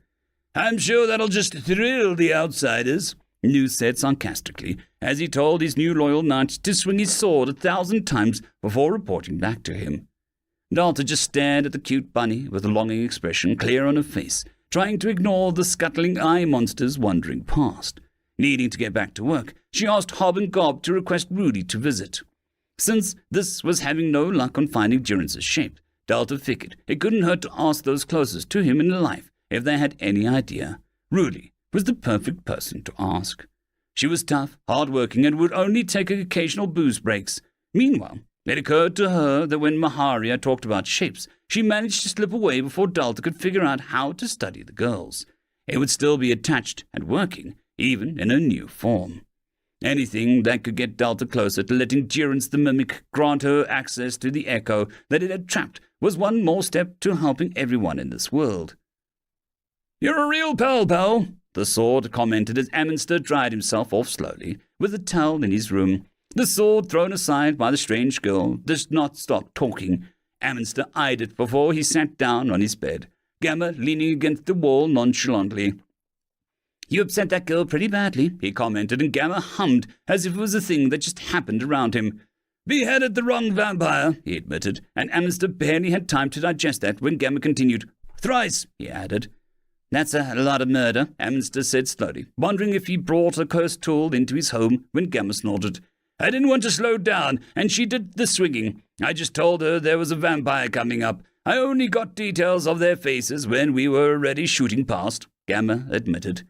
"I'm sure that'll just thrill the outsiders," Nu said sarcastically, as he told his new loyal knight to swing his sword 1,000 times before reporting back to him. Delta just stared at the cute bunny with a longing expression clear on her face, trying to ignore the scuttling eye monsters wandering past. Needing to get back to work, she asked Hob and Gob to request Rudy to visit. Since this was having no luck on finding Durance's shape, Delta figured it couldn't hurt to ask those closest to him in life if they had any idea. Rudy was the perfect person to ask. She was tough, hard-working, and would only take occasional booze breaks. Meanwhile, it occurred to her that when Maharia talked about shapes, she managed to slip away before Delta could figure out how to study the girls. It would still be attached and working, even in a new form. Anything that could get Delta closer to letting Durance the Mimic grant her access to the echo that it had trapped was one more step to helping everyone in this world. "You're a real pal, the sword commented as Amminster dried himself off slowly, with a towel in his room. The sword thrown aside by the strange girl did not stop talking. Amminster eyed it before he sat down on his bed, Gamma leaning against the wall nonchalantly. "You upset that girl pretty badly," he commented, and Gamma hummed as if it was a thing that just happened around him. "Beheaded the wrong vampire," he admitted, and Amminster barely had time to digest that when Gamma continued. "Thrice," he added. "That's a lot of murder," Amminster said slowly, wondering if he brought a cursed tool into his home when Gamma snorted. "I didn't want to slow down, and she did the swinging. I just told her there was a vampire coming up. I only got details of their faces when we were already shooting past," Gamma admitted.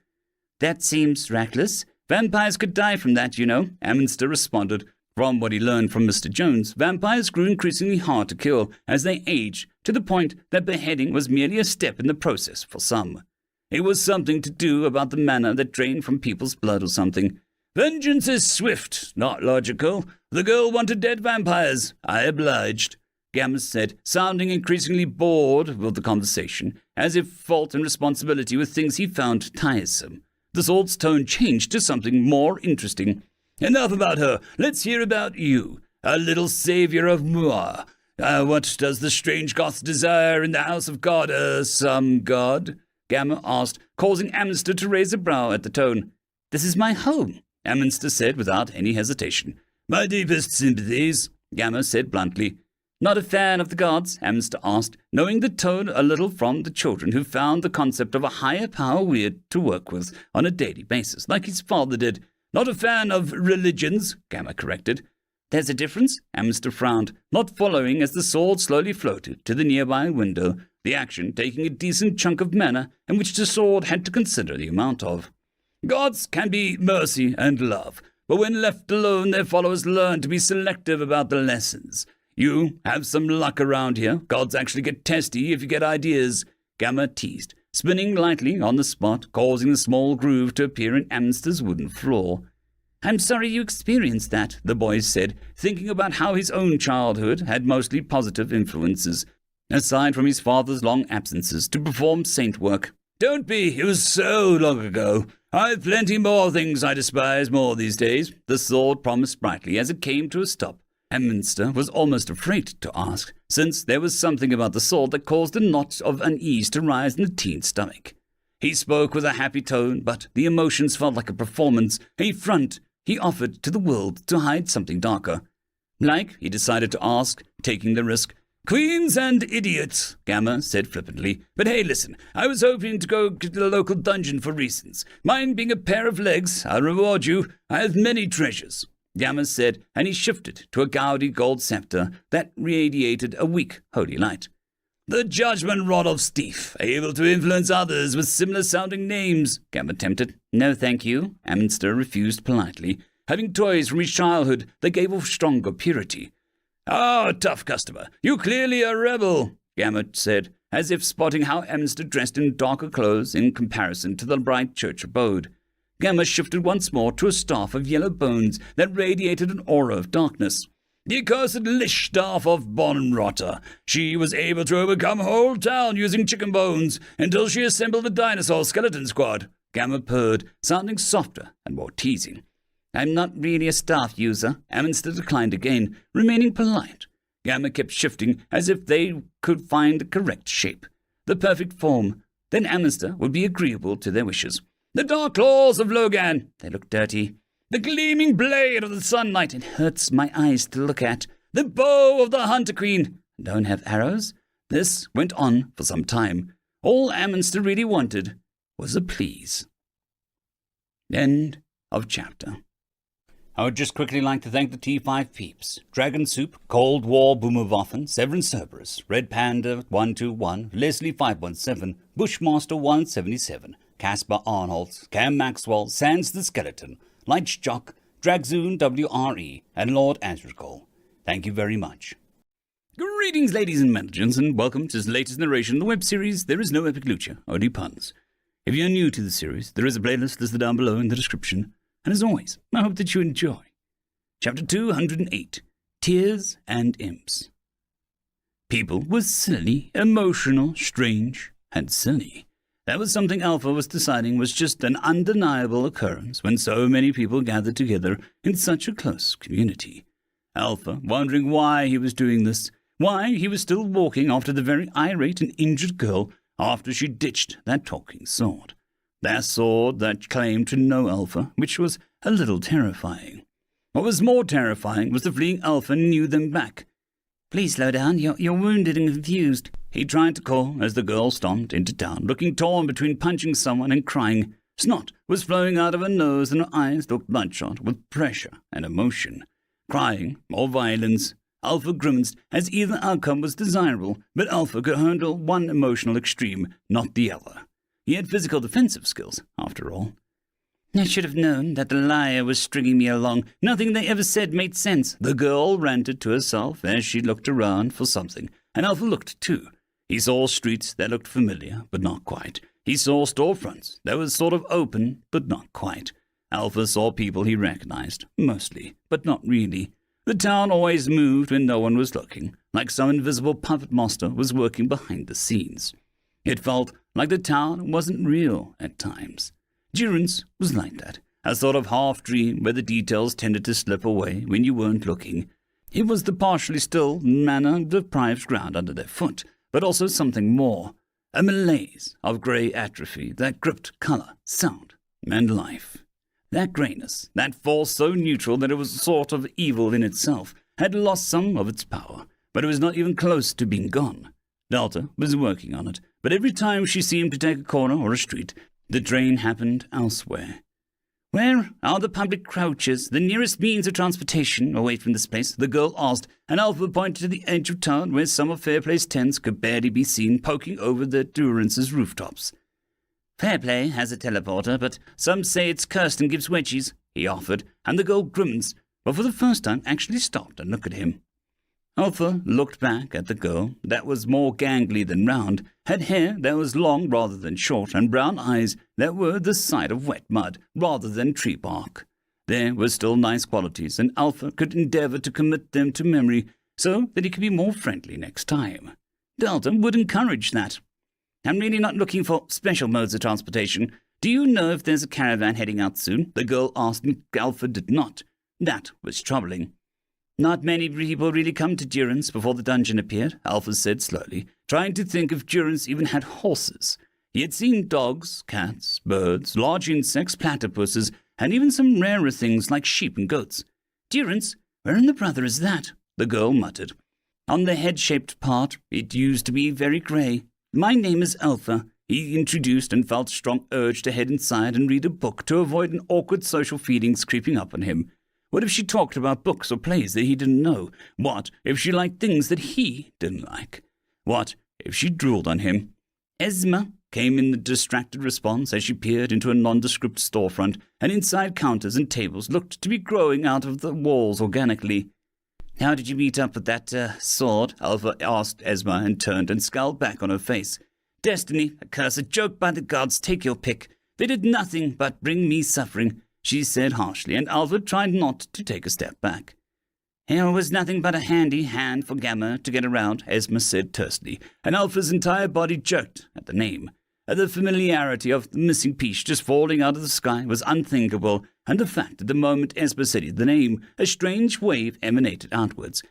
"That seems reckless. Vampires could die from that, you know," Amminster responded. From what he learned from Mr. Jones, vampires grew increasingly hard to kill as they aged, to the point that beheading was merely a step in the process for some. It was something to do about the mana that drained from people's blood or something. "Vengeance is swift, not logical. The girl wanted dead vampires. I obliged," Gamma said, sounding increasingly bored with the conversation, as if fault and responsibility were things he found tiresome. The sword's tone changed to something more interesting. "Enough about her. Let's hear about you. A little savior of Muir. What does the strange goth desire in the house of God? Some god?" Gamma asked, causing Amminster to raise a brow at the tone. "This is my home," Amminster said without any hesitation. "My deepest sympathies," Gamma said bluntly. "Not a fan of the gods?" Amminster asked, knowing the tone a little from the children who found the concept of a higher power weird to work with on a daily basis, like his father did. "Not a fan of religions," Gamma corrected. There's a difference? Amster frowned, not following as the sword slowly floated to the nearby window, the action taking a decent chunk of mana in which the sword had to consider the amount of. Gods can be mercy and love, but when left alone their followers learn to be selective about the lessons. You have some luck around here. Gods actually get testy if you get ideas, Gamma teased, spinning lightly on the spot, causing the small groove to appear in Amster's wooden floor. I'm sorry you experienced that, the boy said, thinking about how his own childhood had mostly positive influences, aside from his father's long absences to perform saint work. Don't be, it was so long ago. I've plenty more things I despise more these days, the sword promised brightly as it came to a stop. Amster was almost afraid to ask, since there was something about the sword that caused a knot of unease to rise in the teen's stomach. He spoke with a happy tone, but the emotions felt like a performance, a front he offered to the world to hide something darker. Like, he decided to ask, taking the risk. Queens and idiots, Gamma said flippantly. But hey, listen, I was hoping to go to the local dungeon for reasons. Mine being a pair of legs, I'll reward you. I have many treasures, Gamma said, and he shifted to a gaudy gold scepter that radiated a weak holy light. The judgment rod of Steve, able to influence others with similar-sounding names, Gamma tempted. No, thank you, Amster refused politely, having toys from his childhood that gave off stronger purity. Ah, tough customer. You clearly a rebel, Gamma said, as if spotting how Amster dressed in darker clothes in comparison to the bright church abode. Gamma shifted once more to a staff of yellow bones that radiated an aura of darkness. The accursed lish staff of Bonrotter. She was able to overcome a whole town using chicken bones until she assembled the dinosaur skeleton squad, Gamma purred, sounding softer and more teasing. I'm not really a staff user, Amster declined again, remaining polite. Gamma kept shifting as if they could find the correct shape, the perfect form. Then Amster would be agreeable to their wishes. The dark claws of Logan. They look dirty. The gleaming blade of the sunlight. It hurts my eyes to look at. The bow of the Hunter Queen. Don't have arrows? This went on for some time. All Amster really wanted was a please. End of chapter. I would just quickly like to thank the T5 peeps. Dragon Soup, Cold War Boomerwaffen, Severin Cerberus, Red Panda 121, Leslie 517, Bushmaster 177, Caspar Arnholtz, Cam Maxwell, Sans the Skeleton, Lightjock, Dragzoon WRE, and Lord Azrakal. Thank you very much. Greetings, ladies and gentlemen, and welcome to this latest narration of the web series There Is No Epic Lucha, only puns. If you're new to the series, there is a playlist listed down below in the description. And as always, I hope that you enjoy. Chapter 208, Tears and Imps. People were silly, emotional, strange, and silly. That was something Alpha was deciding was just an undeniable occurrence when so many people gathered together in such a close community. Alpha, wondering why he was doing this, why he was still walking after the very irate and injured girl after she ditched that talking sword. That sword that claimed to know Alpha, which was a little terrifying. What was more terrifying was the fleeing Alpha knew them back. Please slow down, you're wounded and confused, he tried to call as the girl stomped into town, looking torn between punching someone and crying. Snot was flowing out of her nose and her eyes looked bloodshot with pressure and emotion. Crying, more violence. Alpha grimaced as either outcome was desirable, but Alpha could handle one emotional extreme, not the other. He had physical defensive skills, after all. I should have known that the liar was stringing me along. Nothing they ever said made sense. The girl ranted to herself as she looked around for something, and Alpha looked too. He saw streets that looked familiar, but not quite. He saw storefronts that were sort of open, but not quite. Alpha saw people he recognized, mostly, but not really. The town always moved when no one was looking, like some invisible puppet master was working behind the scenes. It felt like the town wasn't real at times. Durance was like that, a sort of half-dream where the details tended to slip away when you weren't looking. It was the partially still, mana-deprived ground under their foot, but also something more, a malaise of grey atrophy that gripped colour, sound, and life. That greyness, that force so neutral that it was a sort of evil in itself, had lost some of its power, but it was not even close to being gone. Delta was working on it, but every time she seemed to take a corner or a street, the drain happened elsewhere. Where are the public crouches, the nearest means of transportation away from this place? The girl asked, and Alpha pointed to the edge of town where some of Fairplay's tents could barely be seen poking over the Durance's rooftops. Fairplay has a teleporter, but some say it's cursed and gives wedgies, he offered, and the girl grimaced, but for the first time actually stopped and looked at him. Alpha looked back at the girl that was more gangly than round, had hair that was long rather than short, and brown eyes that were the sight of wet mud rather than tree bark. There were still nice qualities, and Alpha could endeavor to commit them to memory so that he could be more friendly next time. Delta would encourage that. I'm really not looking for special modes of transportation. Do you know if there's a caravan heading out soon? The girl asked, and Alpha did not. That was troubling. Not many people really come to Durance before the dungeon appeared, Alpha said slowly, trying to think if Durance even had horses. He had seen dogs, cats, birds, large insects, platypuses, and even some rarer things like sheep and goats. Durance? Where in the brother is that? The girl muttered. On the head-shaped part, it used to be very grey. My name is Alpha, he introduced, and felt a strong urge to head inside and read a book to avoid an awkward social feelings creeping up on him. What if she talked about books or plays that he didn't know? What if she liked things that he didn't like? What if she drooled on him? Esma came in the distracted response as she peered into a nondescript storefront, and inside counters and tables looked to be growing out of the walls organically. How did you meet up with that sword? Alpha asked Esma, and turned and scowled back on her face. Destiny, a cursed joke by the gods, take your pick. They did nothing but bring me suffering, she said harshly, and Alpha tried not to take a step back. Here was nothing but a handy hand for Gamma to get around, Esma said tersely, and Alpha's entire body jerked at the name. The familiarity of the missing piece just falling out of the sky was unthinkable, and the fact that the moment Esma said the name, a strange wave emanated outwards.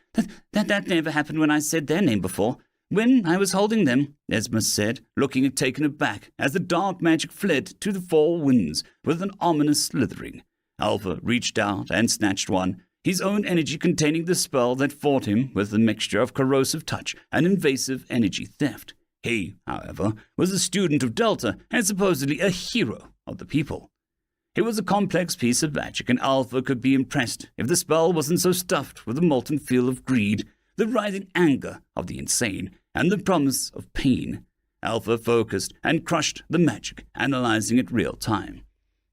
That never happened when I said their name before. When I was holding them, Esma said, looking taken aback as the dark magic fled to the four winds with an ominous slithering. Alpha reached out and snatched one, his own energy containing the spell that fought him with a mixture of corrosive touch and invasive energy theft. He, however, was a student of Delta and supposedly a hero of the people. It was a complex piece of magic, and Alpha could be impressed if the spell wasn't so stuffed with the molten feel of greed, the writhing anger of the insane, and the promise of pain. Alpha focused and crushed the magic, analyzing it real time.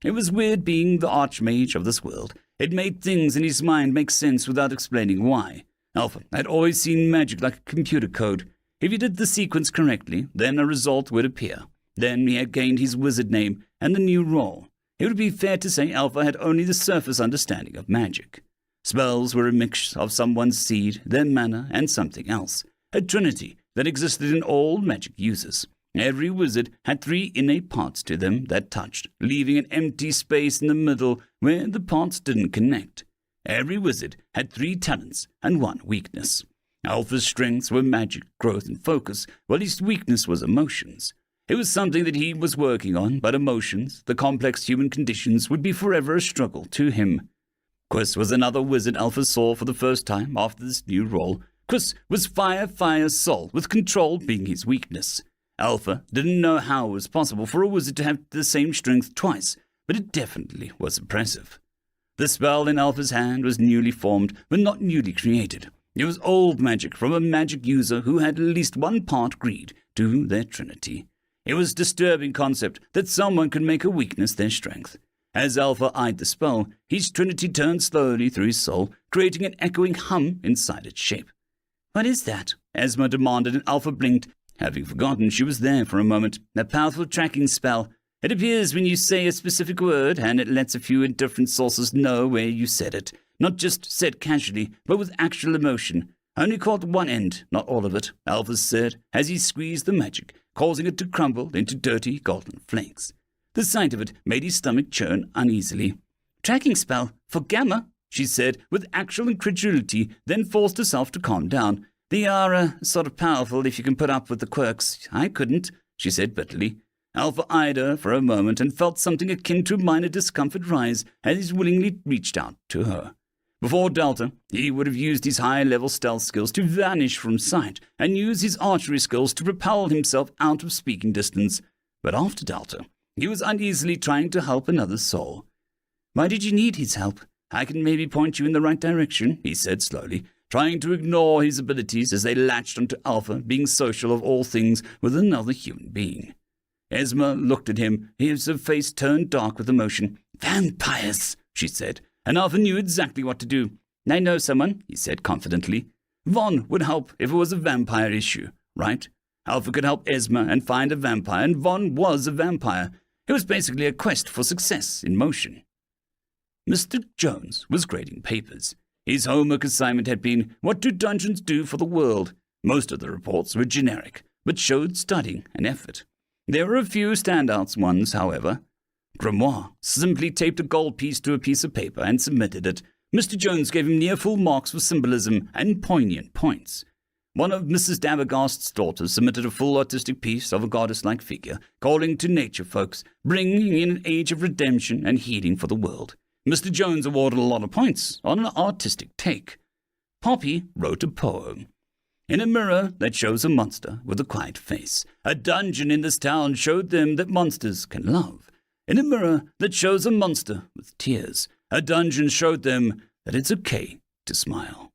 It was weird being the archmage of this world. It made things in his mind make sense without explaining why. Alpha had always seen magic like a computer code. If he did the sequence correctly, then a result would appear. Then he had gained his wizard name and the new role. It would be fair to say Alpha had only the surface understanding of magic. Spells were a mix of someone's seed, their mana, and something else. A trinity that existed in all magic users. Every wizard had 3 innate parts to them that touched, leaving an empty space in the middle where the parts didn't connect. Every wizard had 3 talents and 1 weakness. Alpha's strengths were magic, growth, and focus, while his weakness was emotions. It was something that he was working on, but emotions, the complex human conditions, would be forever a struggle to him. Quis was another wizard Alpha saw for the first time after this new role. Quis was fire, soul, with control being his weakness. Alpha didn't know how it was possible for a wizard to have the same strength twice, but it definitely was impressive. The spell in Alpha's hand was newly formed, but not newly created. It was old magic from a magic user who had at least 1 part greed to their trinity. It was a disturbing concept that someone could make a weakness their strength. As Alpha eyed the spell, his trinity turned slowly through his soul, creating an echoing hum inside its shape. What is that? Esma demanded, and Alpha blinked, having forgotten she was there for a moment. A powerful tracking spell. It appears when you say a specific word, and it lets a few different sources know where you said it. Not just said casually, but with actual emotion. Only caught one end, not all of it, Alpha said, as he squeezed the magic, causing it to crumble into dirty golden flakes. The sight of it made his stomach churn uneasily. Tracking spell for Gamma, she said, with actual incredulity, then forced herself to calm down. They are sort of powerful if you can put up with the quirks. I couldn't, she said bitterly. Alpha eyed her for a moment and felt something akin to minor discomfort rise as he willingly reached out to her. Before Delta, he would have used his high-level stealth skills to vanish from sight and use his archery skills to propel himself out of speaking distance. But after Delta, he was uneasily trying to help another soul. Why did you need his help? I can maybe point you in the right direction, he said slowly, trying to ignore his abilities as they latched onto Alpha being social of all things with another human being. Esma looked at him, his face turned dark with emotion. Vampires, she said, and Alpha knew exactly what to do. I know someone, he said confidently. Von would help if it was a vampire issue, right? Alpha could help Esma and find a vampire, and Von was a vampire. It was basically a quest for success in motion. Mr. Jones was grading papers. His homework assignment had been, what do dungeons do for the world? Most of the reports were generic, but showed study and effort. There were a few standout ones, however. Grimoire simply taped a gold piece to a piece of paper and submitted it. Mr. Jones gave him near full marks for symbolism and poignant points. One of Mrs. Dabbergast's daughters submitted a full artistic piece of a goddess-like figure, calling to nature folks, bringing in an age of redemption and healing for the world. Mr. Jones awarded a lot of points on an artistic take. Poppy wrote a poem. In a mirror that shows a monster with a quiet face, a dungeon in this town showed them that monsters can love. In a mirror that shows a monster with tears, a dungeon showed them that it's okay to smile.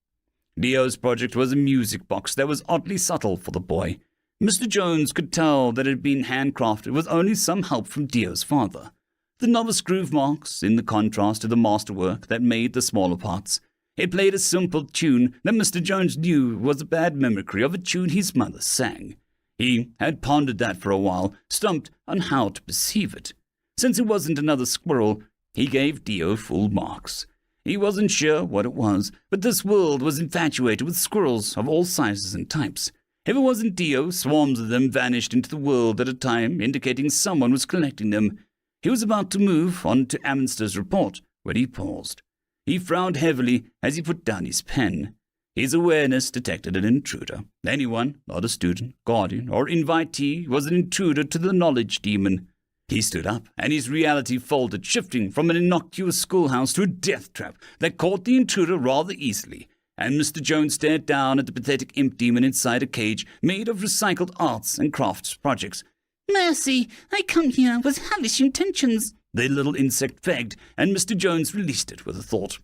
Leo's project was a music box that was oddly subtle for the boy. Mr. Jones could tell that it had been handcrafted with only some help from Dio's father. The novice groove marks, in the contrast to the masterwork that made the smaller parts. It played a simple tune that Mr. Jones knew was a bad mimicry of a tune his mother sang. He had pondered that for a while, stumped on how to perceive it. Since it wasn't another squirrel, he gave Dio full marks. He wasn't sure what it was, but this world was infatuated with squirrels of all sizes and types. If it wasn't Dio, swarms of them vanished into the world at a time, indicating someone was collecting them. He was about to move on to Ammonster's report when he paused. He frowned heavily as he put down his pen. His awareness detected an intruder. Anyone, not a student, guardian, or invitee, was an intruder to the knowledge demon. He stood up, and his reality folded, shifting from an innocuous schoolhouse to a death trap that caught the intruder rather easily. And Mr. Jones stared down at the pathetic imp demon inside a cage made of recycled arts and crafts projects. Mercy, I come here with hellish intentions, the little insect begged, and Mr. Jones released it with a thought.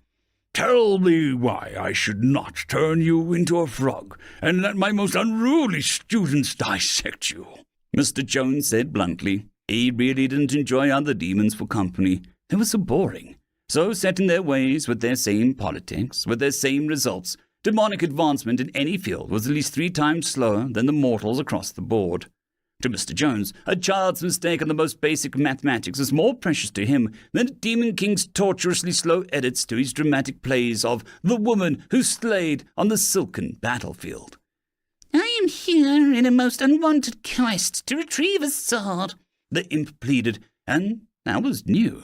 Tell me why I should not turn you into a frog and let my most unruly students dissect you, Mr. Jones said bluntly. He really didn't enjoy other demons for company. They were so boring, so set in their ways with their same politics, with their same results. Demonic advancement in any field was at least 3 times slower than the mortals across the board. To Mr. Jones, a child's mistake on the most basic mathematics was more precious to him than a demon king's tortuously slow edits to his dramatic plays of the woman who slayed on the silken battlefield. I am here in a most unwanted quest to retrieve a sword, the imp pleaded, and that was new.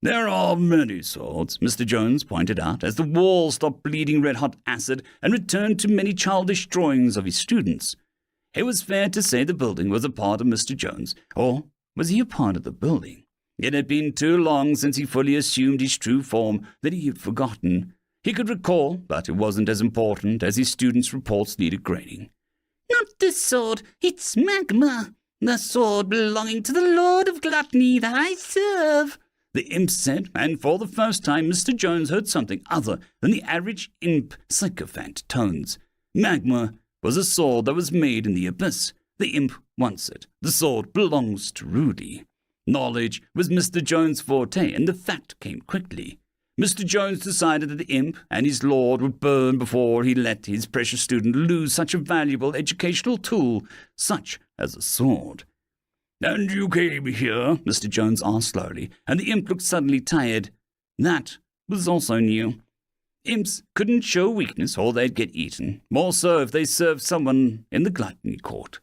There are many swords, Mr. Jones pointed out, as the wall stopped bleeding red-hot acid and returned to many childish drawings of his students. It was fair to say the building was a part of Mr. Jones, or was he a part of the building? It had been too long since he fully assumed his true form that he had forgotten. He could recall, but it wasn't as important as his students' reports needed grading. Not this sword, it's magma, the sword belonging to the Lord of Gluttony that I serve, the imp said, and for the first time Mr. Jones heard something other than the average imp sycophant tones. Magma was a sword that was made in the abyss. The imp once said, the sword belongs to Rudy. Knowledge was Mr. Jones' forte, and the fact came quickly. Mr. Jones decided that the imp and his lord would burn before he let his precious student lose such a valuable educational tool, such as a sword. And you came here? Mr. Jones asked slowly, and the imp looked suddenly tired. That was also new. Imps couldn't show weakness or they'd get eaten, more so if they served someone in the gluttony court.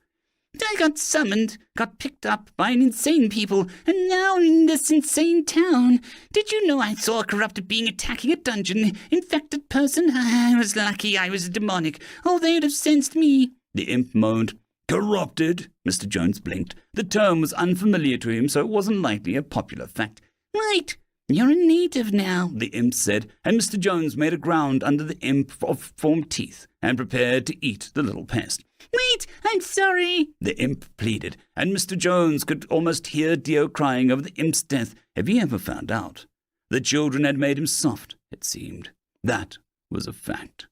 I got summoned, got picked up by an insane people, and now in this insane town. Did you know I saw a corrupted being attacking a dungeon? Infected person? I was lucky I was demonic, or they'd have sensed me. The imp moaned. Corrupted? Mr. Jones blinked. The term was unfamiliar to him, so it wasn't likely a popular fact. Right. You're a native now, the imp said, and Mr. Jones made a ground under the imp of formed teeth and prepared to eat the little pest. Wait, I'm sorry, the imp pleaded, and Mr. Jones could almost hear Dio crying over the imp's death if he ever found out. The children had made him soft, it seemed. That was a fact.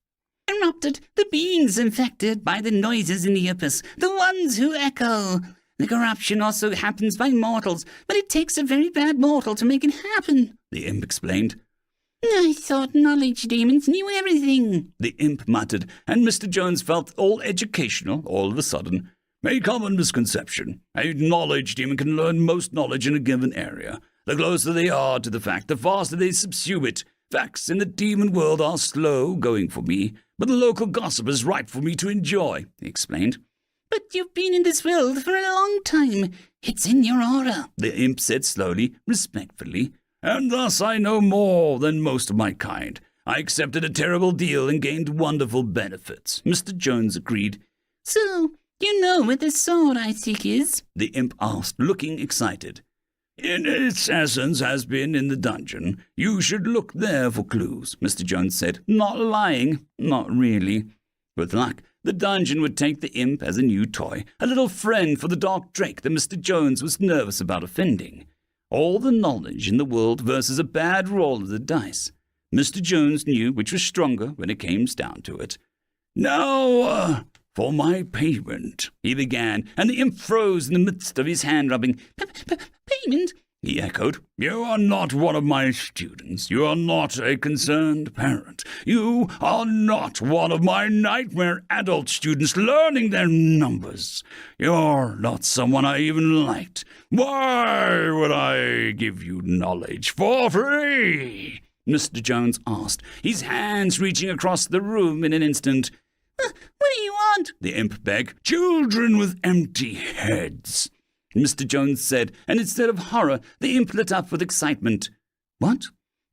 Corrupted, the beings infected by the noises in the abyss, the ones who echo. The corruption also happens by mortals, but it takes a very bad mortal to make it happen, The imp explained. I thought knowledge demons knew everything. The imp muttered, and Mr. Jones felt all educational all of a sudden. A common misconception. A knowledge demon can learn most knowledge in a given area. The closer they are to the fact, the faster they subsume it. Facts in the demon world are slow going for me, but the local gossip is right for me to enjoy, he explained. But you've been in this world for a long time. It's in your aura, The imp said slowly, respectfully. And thus I know more than most of my kind. I accepted a terrible deal and gained wonderful benefits, Mr. Jones agreed. So, you know where the sword I seek is? The imp asked, looking excited. In its essence has been in the dungeon. You should look there for clues, Mr. Jones said, not lying, not really. With luck, the dungeon would take the imp as a new toy, a little friend for the dark drake that Mr. Jones was nervous about offending. All the knowledge in the world versus a bad roll of the dice. Mr. Jones knew which was stronger when it came down to it. Now, for my payment, he began, and the imp froze in the midst of his hand-rubbing. Payment? He echoed. You are not one of my students. You are not a concerned parent. You are not one of my nightmare adult students learning their numbers. You're not someone I even liked. Why would I give you knowledge for free? Mr. Jones asked, his hands reaching across the room in an instant. What do you want? The imp begged. Children with empty heads, Mr. Jones said, and instead of horror, the imp lit up with excitement. What?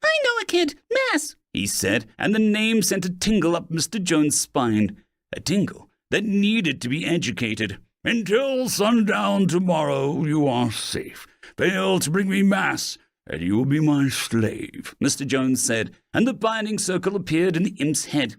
I know a kid, Mass, he said, and the name sent a tingle up Mr. Jones' spine. A tingle that needed to be educated. Until sundown tomorrow, you are safe. Fail to bring me Mass, and you will be my slave, Mr. Jones said, and the binding circle appeared in the imp's head.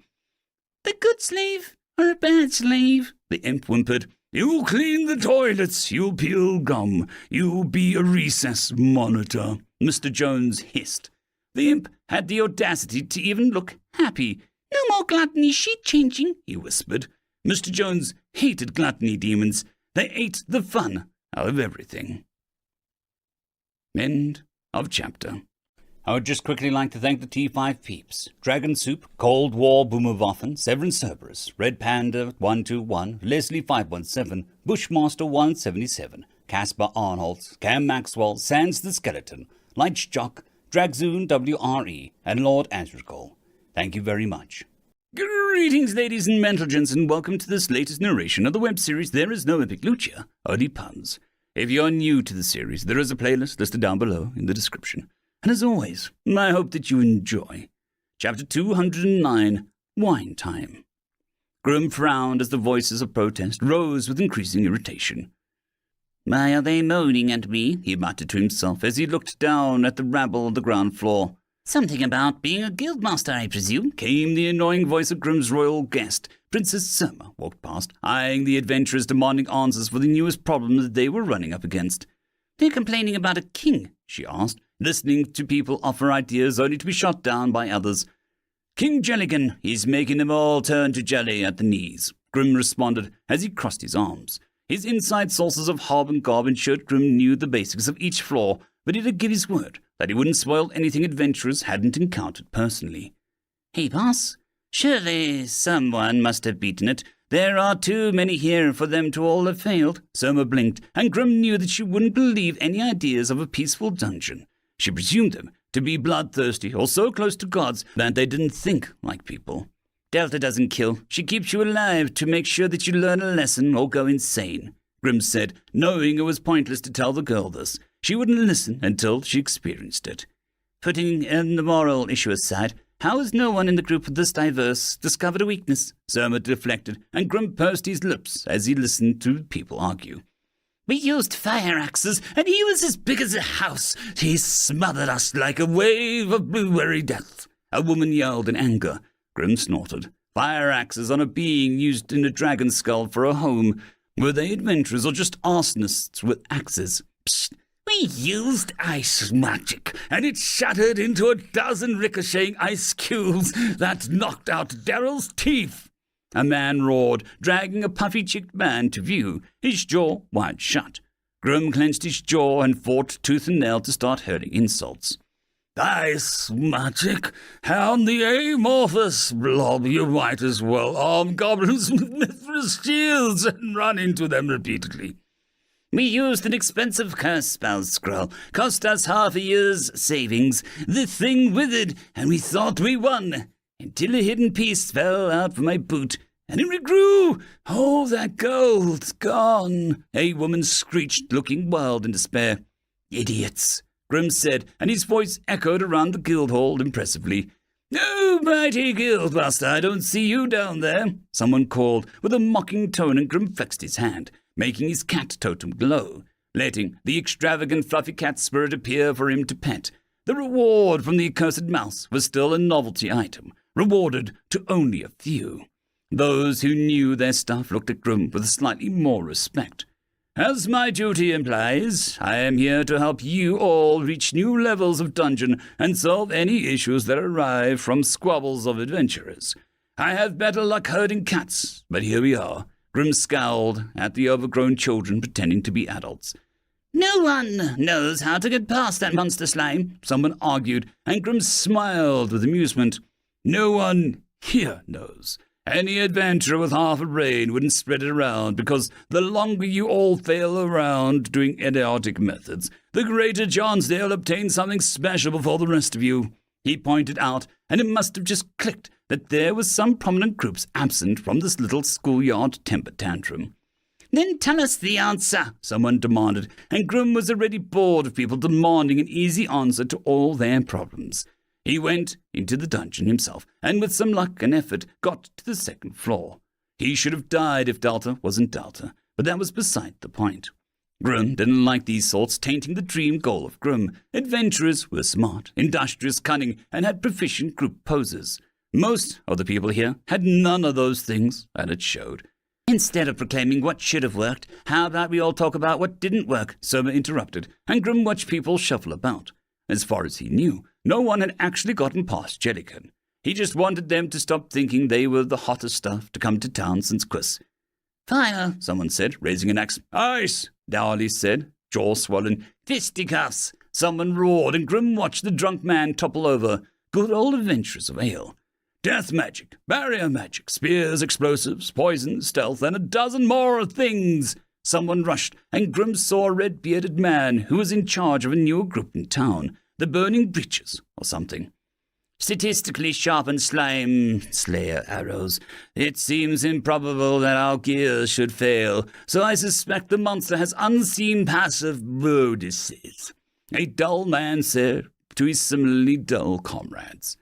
The good slave or a bad slave? The imp whimpered. You'll clean the toilets, you'll peel gum, you'll be a recess monitor, Mr. Jones hissed. The imp had the audacity to even look happy. No more gluttony, sheet changing, he whispered. Mr. Jones hated gluttony demons. They ate the fun out of everything. End of chapter. I would just quickly like to thank the T5 peeps. Dragon Soup, Cold War Boomerwaffen, Severin Cerberus, Red Panda 121, Leslie 517, Bushmaster 177, Caspar Arnholtz, Cam Maxwell, Sans the Skeleton, Light Jock, Dragzoon WRE, and Lord Asrical. Thank you very much. Greetings, ladies and gentlemen, and welcome to this latest narration of the web series There Is No Epic Lucia, only puns. If you're new to the series, there is a playlist listed down below in the description. And as always, I hope that you enjoy. Chapter 209, Wine Time. Grim frowned as the voices of protest rose with increasing irritation. Why are they moaning at me? He muttered to himself as he looked down at the rabble on the ground floor. Something about being a guildmaster, I presume. Came the annoying voice of Grim's royal guest. Princess Surma walked past, eyeing the adventurers demanding answers for the newest problem that they were running up against. They're complaining about a king, she asked, listening to people offer ideas only to be shot down by others. King Jelligan, he's making them all turn to jelly at the knees, Grim responded as he crossed his arms. His inside sources of hob and gob ensured Grim knew the basics of each floor, but he did give his word that he wouldn't spoil anything adventurers hadn't encountered personally. Hey, boss, surely someone must have beaten it. There are too many here for them to all have failed. Surma blinked, and Grim knew that she wouldn't believe any ideas of a peaceful dungeon. She presumed them to be bloodthirsty or so close to gods that they didn't think like people. Delta doesn't kill. She keeps you alive to make sure that you learn a lesson or go insane, Grim said, knowing it was pointless to tell the girl this. She wouldn't listen until she experienced it. Putting the moral issue aside, how has no one in the group this diverse discovered a weakness? Surma deflected, and Grim pursed his lips as he listened to people argue. We used fire axes, and he was as big as a house. He smothered us like a wave of blueberry death. A woman yelled in anger. Grim snorted. Fire axes on a being used in a dragon skull for a home. Were they adventurers or just arsonists with axes? Psst. We used ice magic, and it shattered into a dozen ricocheting ice cubes that knocked out Daryl's teeth. A man roared, dragging a puffy-cheeked man to view, his jaw wide shut. Grim clenched his jaw and fought tooth and nail to start hurling insults. Ice magic? Hound the amorphous blob, you might as well arm goblins with mithril shields and run into them repeatedly. We used an expensive curse spell scroll. Cost us half a year's savings. The thing withered, and we thought we won. Until a hidden piece fell out from my boot, and it regrew. Oh, that gold's gone, a woman screeched, looking wild in despair. Idiots, Grim said, and his voice echoed around the guild hall impressively. "Oh, mighty guildmaster, I don't see you down there," someone called with a mocking tone, and Grim flexed his hand, making his cat totem glow, letting the extravagant fluffy cat spirit appear for him to pet. The reward from the accursed mouse was still a novelty item, rewarded to only a few. Those who knew their stuff looked at Grim with slightly more respect. "As my duty implies, I am here to help you all reach new levels of dungeon and solve any issues that arise from squabbles of adventurers. I have better luck herding cats, but here we are." Grim scowled at the overgrown children pretending to be adults. "No one knows how to get past that monster slime," someone argued, and Grim smiled with amusement. "No one here knows. Any adventurer with half a brain wouldn't spread it around, because the longer you all fail around doing idiotic methods, the greater chance they'll obtain something special before the rest of you." He pointed out, and it must have just clicked, that there was some prominent groups absent from this little schoolyard temper tantrum. "Then tell us the answer," someone demanded, and Grim was already bored of people demanding an easy answer to all their problems. He went into the dungeon himself, and with some luck and effort got to the second floor. He should have died if Delta wasn't Delta, but that was beside the point. Grim didn't like these thoughts tainting the dream goal of Grim. Adventurers were smart, industrious, cunning, and had proficient group poses. Most of the people here had none of those things, and it showed. "Instead of proclaiming what should have worked, how about we all talk about what didn't work?" Soma interrupted, and Grim watched people shuffle about. As far as he knew, no one had actually gotten past Jellican. He just wanted them to stop thinking they were the hottest stuff to come to town since Quiz. "Fire," someone said, raising an axe. "Ice," Dowley said, jaw swollen. "Fisticuffs," someone roared, and Grim watched the drunk man topple over. Good old adventurers of ale. "Death magic, barrier magic, spears, explosives, poison, stealth, and a dozen more things." Someone rushed, and Grim saw a red-bearded man who was in charge of a newer group in town, the Burning Breeches, or something. "Statistically sharpened slime slayer arrows. It seems improbable that our gears should fail, so I suspect the monster has unseen passive bonuses," a dull man said to his similarly dull comrades.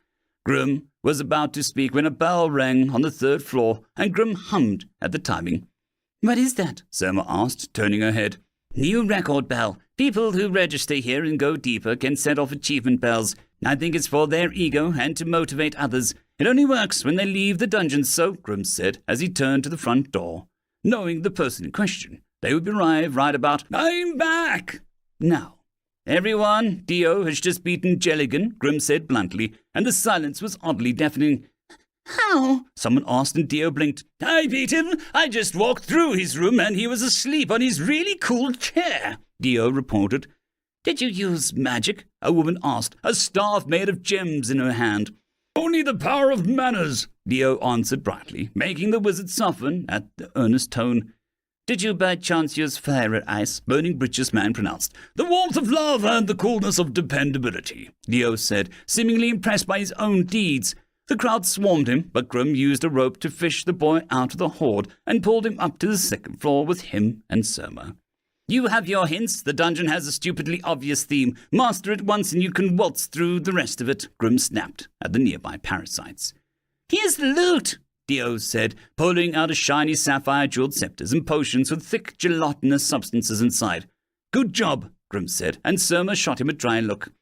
Grim was about to speak when a bell rang on the third floor, and Grim hummed at the timing. "What is that?" Selma asked, turning her head. "New record bell. People who register here and go deeper can set off achievement bells. I think it's for their ego and to motivate others. It only works when they leave the dungeon, so," Grim said as he turned to the front door, knowing the person in question. They would arrive right about, "I'm back!" Now. "Everyone, Dio has just beaten Jelligan," Grim said bluntly, and the silence was oddly deafening. "How?" someone asked, and Dio blinked. "I beat him. I just walked through his room and he was asleep on his really cool chair," Dio reported. "Did you use magic?" a woman asked, a staff made of gems in her hand. "Only the power of manners," Dio answered brightly, making the wizard soften at the earnest tone. "Did you by chance use fire or ice?" Burning Breeches man pronounced. "The warmth of love and the coolness of dependability," Dio said, seemingly impressed by his own deeds. The crowd swarmed him, but Grim used a rope to fish the boy out of the horde and pulled him up to the second floor with him and Soma. "You have your hints. The dungeon has a stupidly obvious theme. Master it once and you can waltz through the rest of it," Grim snapped at the nearby parasites. "Here's the loot," Dio said, pulling out a shiny sapphire jeweled scepters and potions with thick gelatinous substances inside. "Good job," Grim said, and Soma shot him a dry look.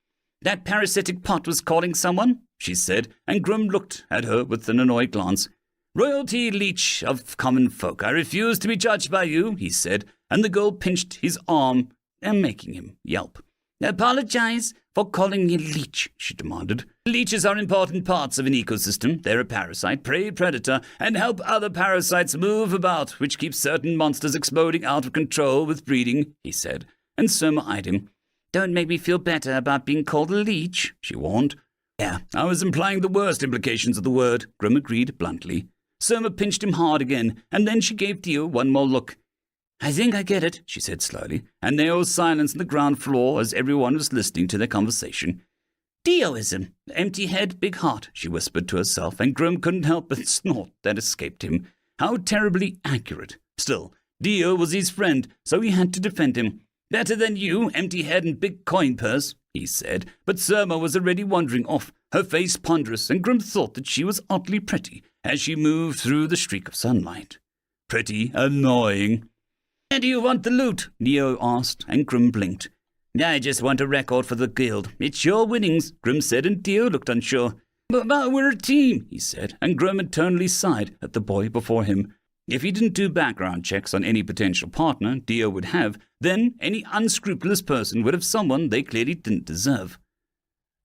"That parasitic pot was calling someone," she said, and Grim looked at her with an annoyed glance. "Royalty leech of common folk, I refuse to be judged by you," he said, and the girl pinched his arm making him yelp. Apologize for calling me leech, she demanded. Leeches are important parts of an ecosystem. They're a parasite, prey predator, and help other parasites move about, which keeps certain monsters exploding out of control with breeding, he said, and Surma eyed him. Don't make me feel better about being called a leech, she warned. Yeah, I was implying the worst implications of the word, Grim agreed bluntly. Surma pinched him hard again, and then she gave Dio one more look. I think I get it, she said slowly, and there was silence on the ground floor as everyone was listening to their conversation. Dioism. Empty head, big heart, she whispered to herself, and Grim couldn't help but snort that escaped him. How terribly accurate. Still, Dio was his friend, so he had to defend him. Better than you, empty head and big coin purse, he said, but Surma was already wandering off, her face ponderous, and Grim thought that she was oddly pretty as she moved through the streak of sunlight. Pretty, annoying. Where do you want the loot? Neo asked, and Grim blinked. I just want a record for the guild. It's your winnings, Grim said, and Dio looked unsure. But we're a team, he said, and Grim internally sighed at the boy before him. If he didn't do background checks on any potential partner Dio would have, then any unscrupulous person would have someone they clearly didn't deserve.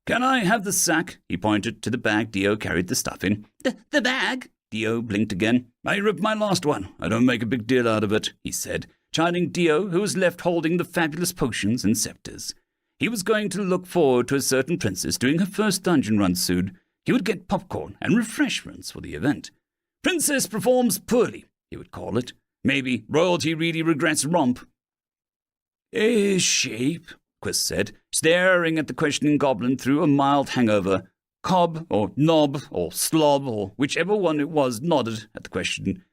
Can I have the sack? He pointed to the bag Dio carried the stuff in. The bag? Dio blinked again. I ripped my last one. I don't make a big deal out of it, he said, chiding Dio, who was left holding the fabulous potions and scepters. He was going to look forward to a certain princess doing her first dungeon run soon. He would get popcorn and refreshments for the event. Princess performs poorly, he would call it. Maybe royalty really regrets romp. A shape, Quiz said, staring at the questioning goblin through a mild hangover. Cobb, or Knob, or Slob, or whichever one it was, nodded at the question.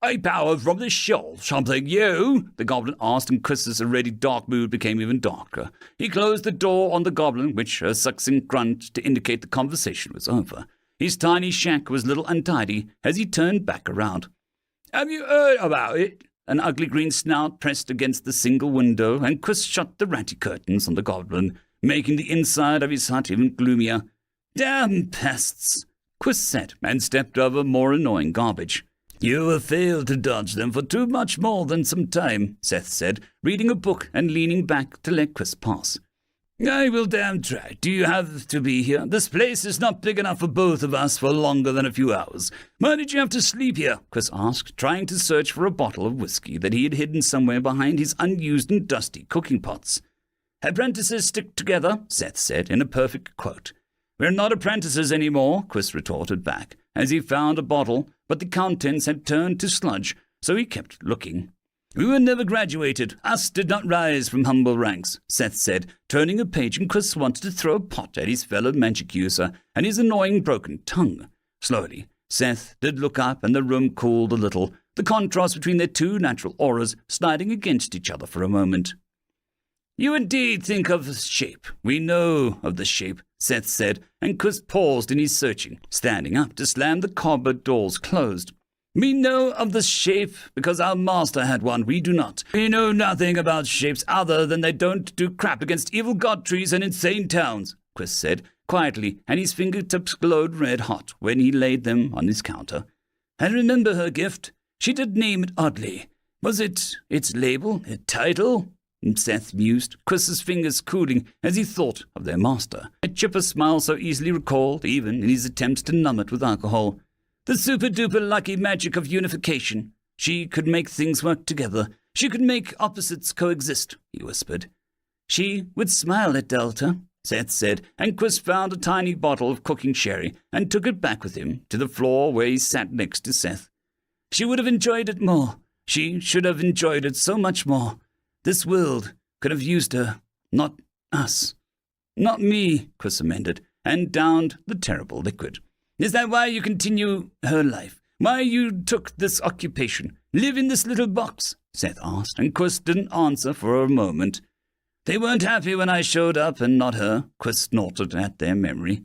A power from the shoal, something you? The goblin asked, and Chris's already dark mood became even darker. He closed the door on the goblin, which a succinct grunt to indicate the conversation was over. His tiny shack was a little untidy as he turned back around. Have you heard about it? An ugly green snout pressed against the single window, and Chris shut the ratty curtains on the goblin, making the inside of his hut even gloomier. Damn pests, Quiz said, and stepped over more annoying garbage. You have failed to dodge them for too much more than some time, Seth said, reading a book and leaning back to let Quiz pass. I will damn try. Do you have to be here? This place is not big enough for both of us for longer than a few hours. Why did you have to sleep here? Quiz asked, trying to search for a bottle of whiskey that he had hidden somewhere behind his unused and dusty cooking pots. Apprentices stick together, Seth said in a perfect quote. We're not apprentices anymore, Quiz retorted back, as he found a bottle, but the contents had turned to sludge, so he kept looking. We were never graduated. Us did not rise from humble ranks, Seth said, turning a page, and Chris wanted to throw a pot at his fellow magic user and his annoying broken tongue. Slowly, Seth did look up, and the room cooled a little, the contrast between their two natural auras sliding against each other for a moment. You indeed think of the shape. We know of the shape, Seth said, and Chris paused in his searching, standing up to slam the cupboard doors closed. We know of the shape because our master had one. We do not. We know nothing about shapes other than they don't do crap against evil god trees and insane towns, Chris said, quietly, and his fingertips glowed red-hot when he laid them on his counter. I remember her gift. She did name it oddly. Was it its label, a title? Seth mused, Chris's fingers cooling as he thought of their master. A chipper smile so easily recalled, even in his attempts to numb it with alcohol. The super-duper lucky magic of unification. She could make things work together. She could make opposites coexist, he whispered. She would smile at Delta, Seth said, and Chris found a tiny bottle of cooking sherry and took it back with him to the floor where he sat next to Seth. She would have enjoyed it more. She should have enjoyed it so much more. This world could have used her, not us. Not me, Chris amended, and downed the terrible liquid. Is that why you continue her life? Why you took this occupation? Live in this little box? Seth asked, and Chris didn't answer for a moment. They weren't happy when I showed up and not her, Chris snorted at their memory.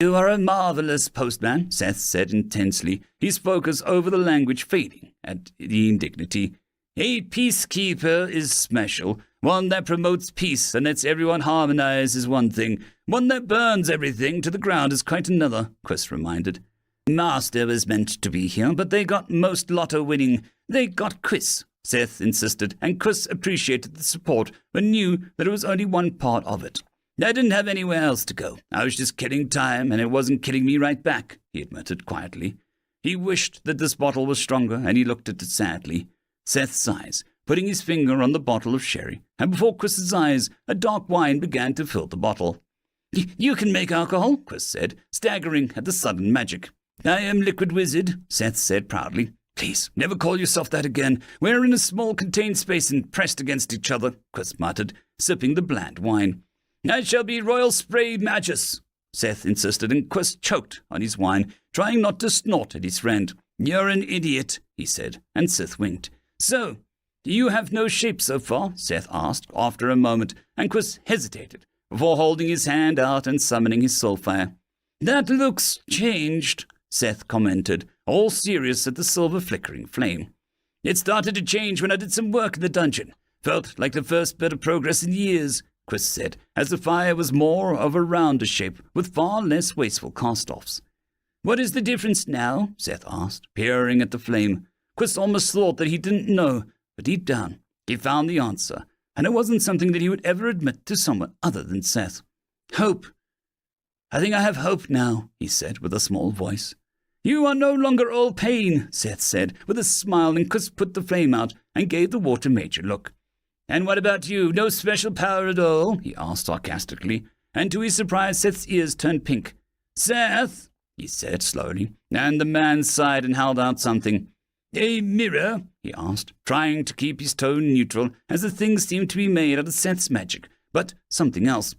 You are a marvelous postman, Seth said intensely, his focus over the language fading at the indignity. A peacekeeper is special. One that promotes peace and lets everyone harmonize is one thing. One that burns everything to the ground is quite another, Chris reminded. Master was meant to be here, but they got most lotto winning. They got Chris. Seth insisted, and Chris appreciated the support, but knew that it was only one part of it. I didn't have anywhere else to go. I was just killing time, and it wasn't killing me right back, he admitted quietly. He wished that this bottle was stronger, and he looked at it sadly. Seth sighs, putting his finger on the bottle of sherry, and before Chris's eyes, a dark wine began to fill the bottle. You can make alcohol, Chris said, staggering at the sudden magic. I am Liquid Wizard, Seth said proudly. Please, never call yourself that again. We're in a small contained space and pressed against each other, Chris muttered, sipping the bland wine. I shall be Royal Spray Magus, Seth insisted, and Chris choked on his wine, trying not to snort at his friend. You're an idiot, he said, and Seth winked. So, you have no shape so far? Seth asked after a moment, and Chris hesitated before holding his hand out and summoning his soulfire. That looks changed, Seth commented, all serious at the silver flickering flame. It started to change when I did some work in the dungeon. Felt like the first bit of progress in years, Chris said, as the fire was more of a rounder shape with far less wasteful cast-offs. What is the difference now? Seth asked, peering at the flame. Chris almost thought that he didn't know, but deep down, he found the answer, and it wasn't something that he would ever admit to someone other than Seth. Hope. I think I have hope now, he said with a small voice. You are no longer all pain, Seth said, with a smile, and Chris put the flame out and gave the water mage a look. And what about you? No special power at all? He asked sarcastically, and to his surprise Seth's ears turned pink. Seth, he said slowly, and the man sighed and held out something. A mirror? He asked, trying to keep his tone neutral, as the thing seemed to be made out of Seth's magic, but something else.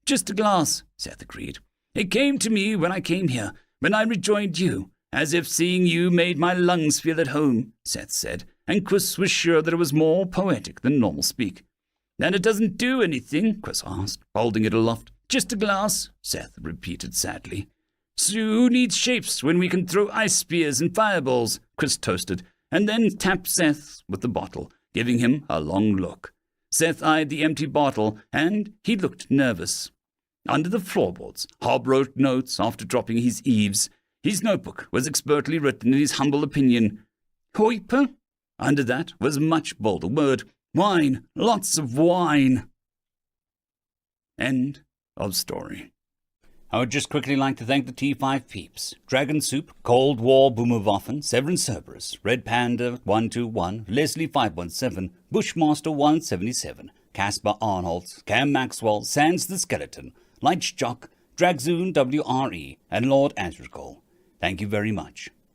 Just a glass, Seth agreed. It came to me when I came here, when I rejoined you, as if seeing you made my lungs feel at home, Seth said, and Chris was sure that it was more poetic than normal speak. And it doesn't do anything, Chris asked, holding it aloft. Just a glass, Seth repeated sadly. So who needs shapes when we can throw ice spears and fireballs, Chris toasted, and then tapped Seth with the bottle, giving him a long look. Seth eyed the empty bottle, and he looked nervous. Under the floorboards, Hob wrote notes after dropping his eaves. His notebook was expertly written in his humble opinion. Hoiper? Under that was a much bolder word. Wine. Lots of wine. End of story. I would just quickly like to thank the T5 peeps. Dragon Soup, Cold War Boomerwaffen, Severin Cerberus, Red Panda 121, Leslie 517, Bushmaster 177, Caspar Arnholtz, Cam Maxwell, Sans the Skeleton, Lightjock, Dragzoon WRE, and Lord Asrigal. Thank you very much.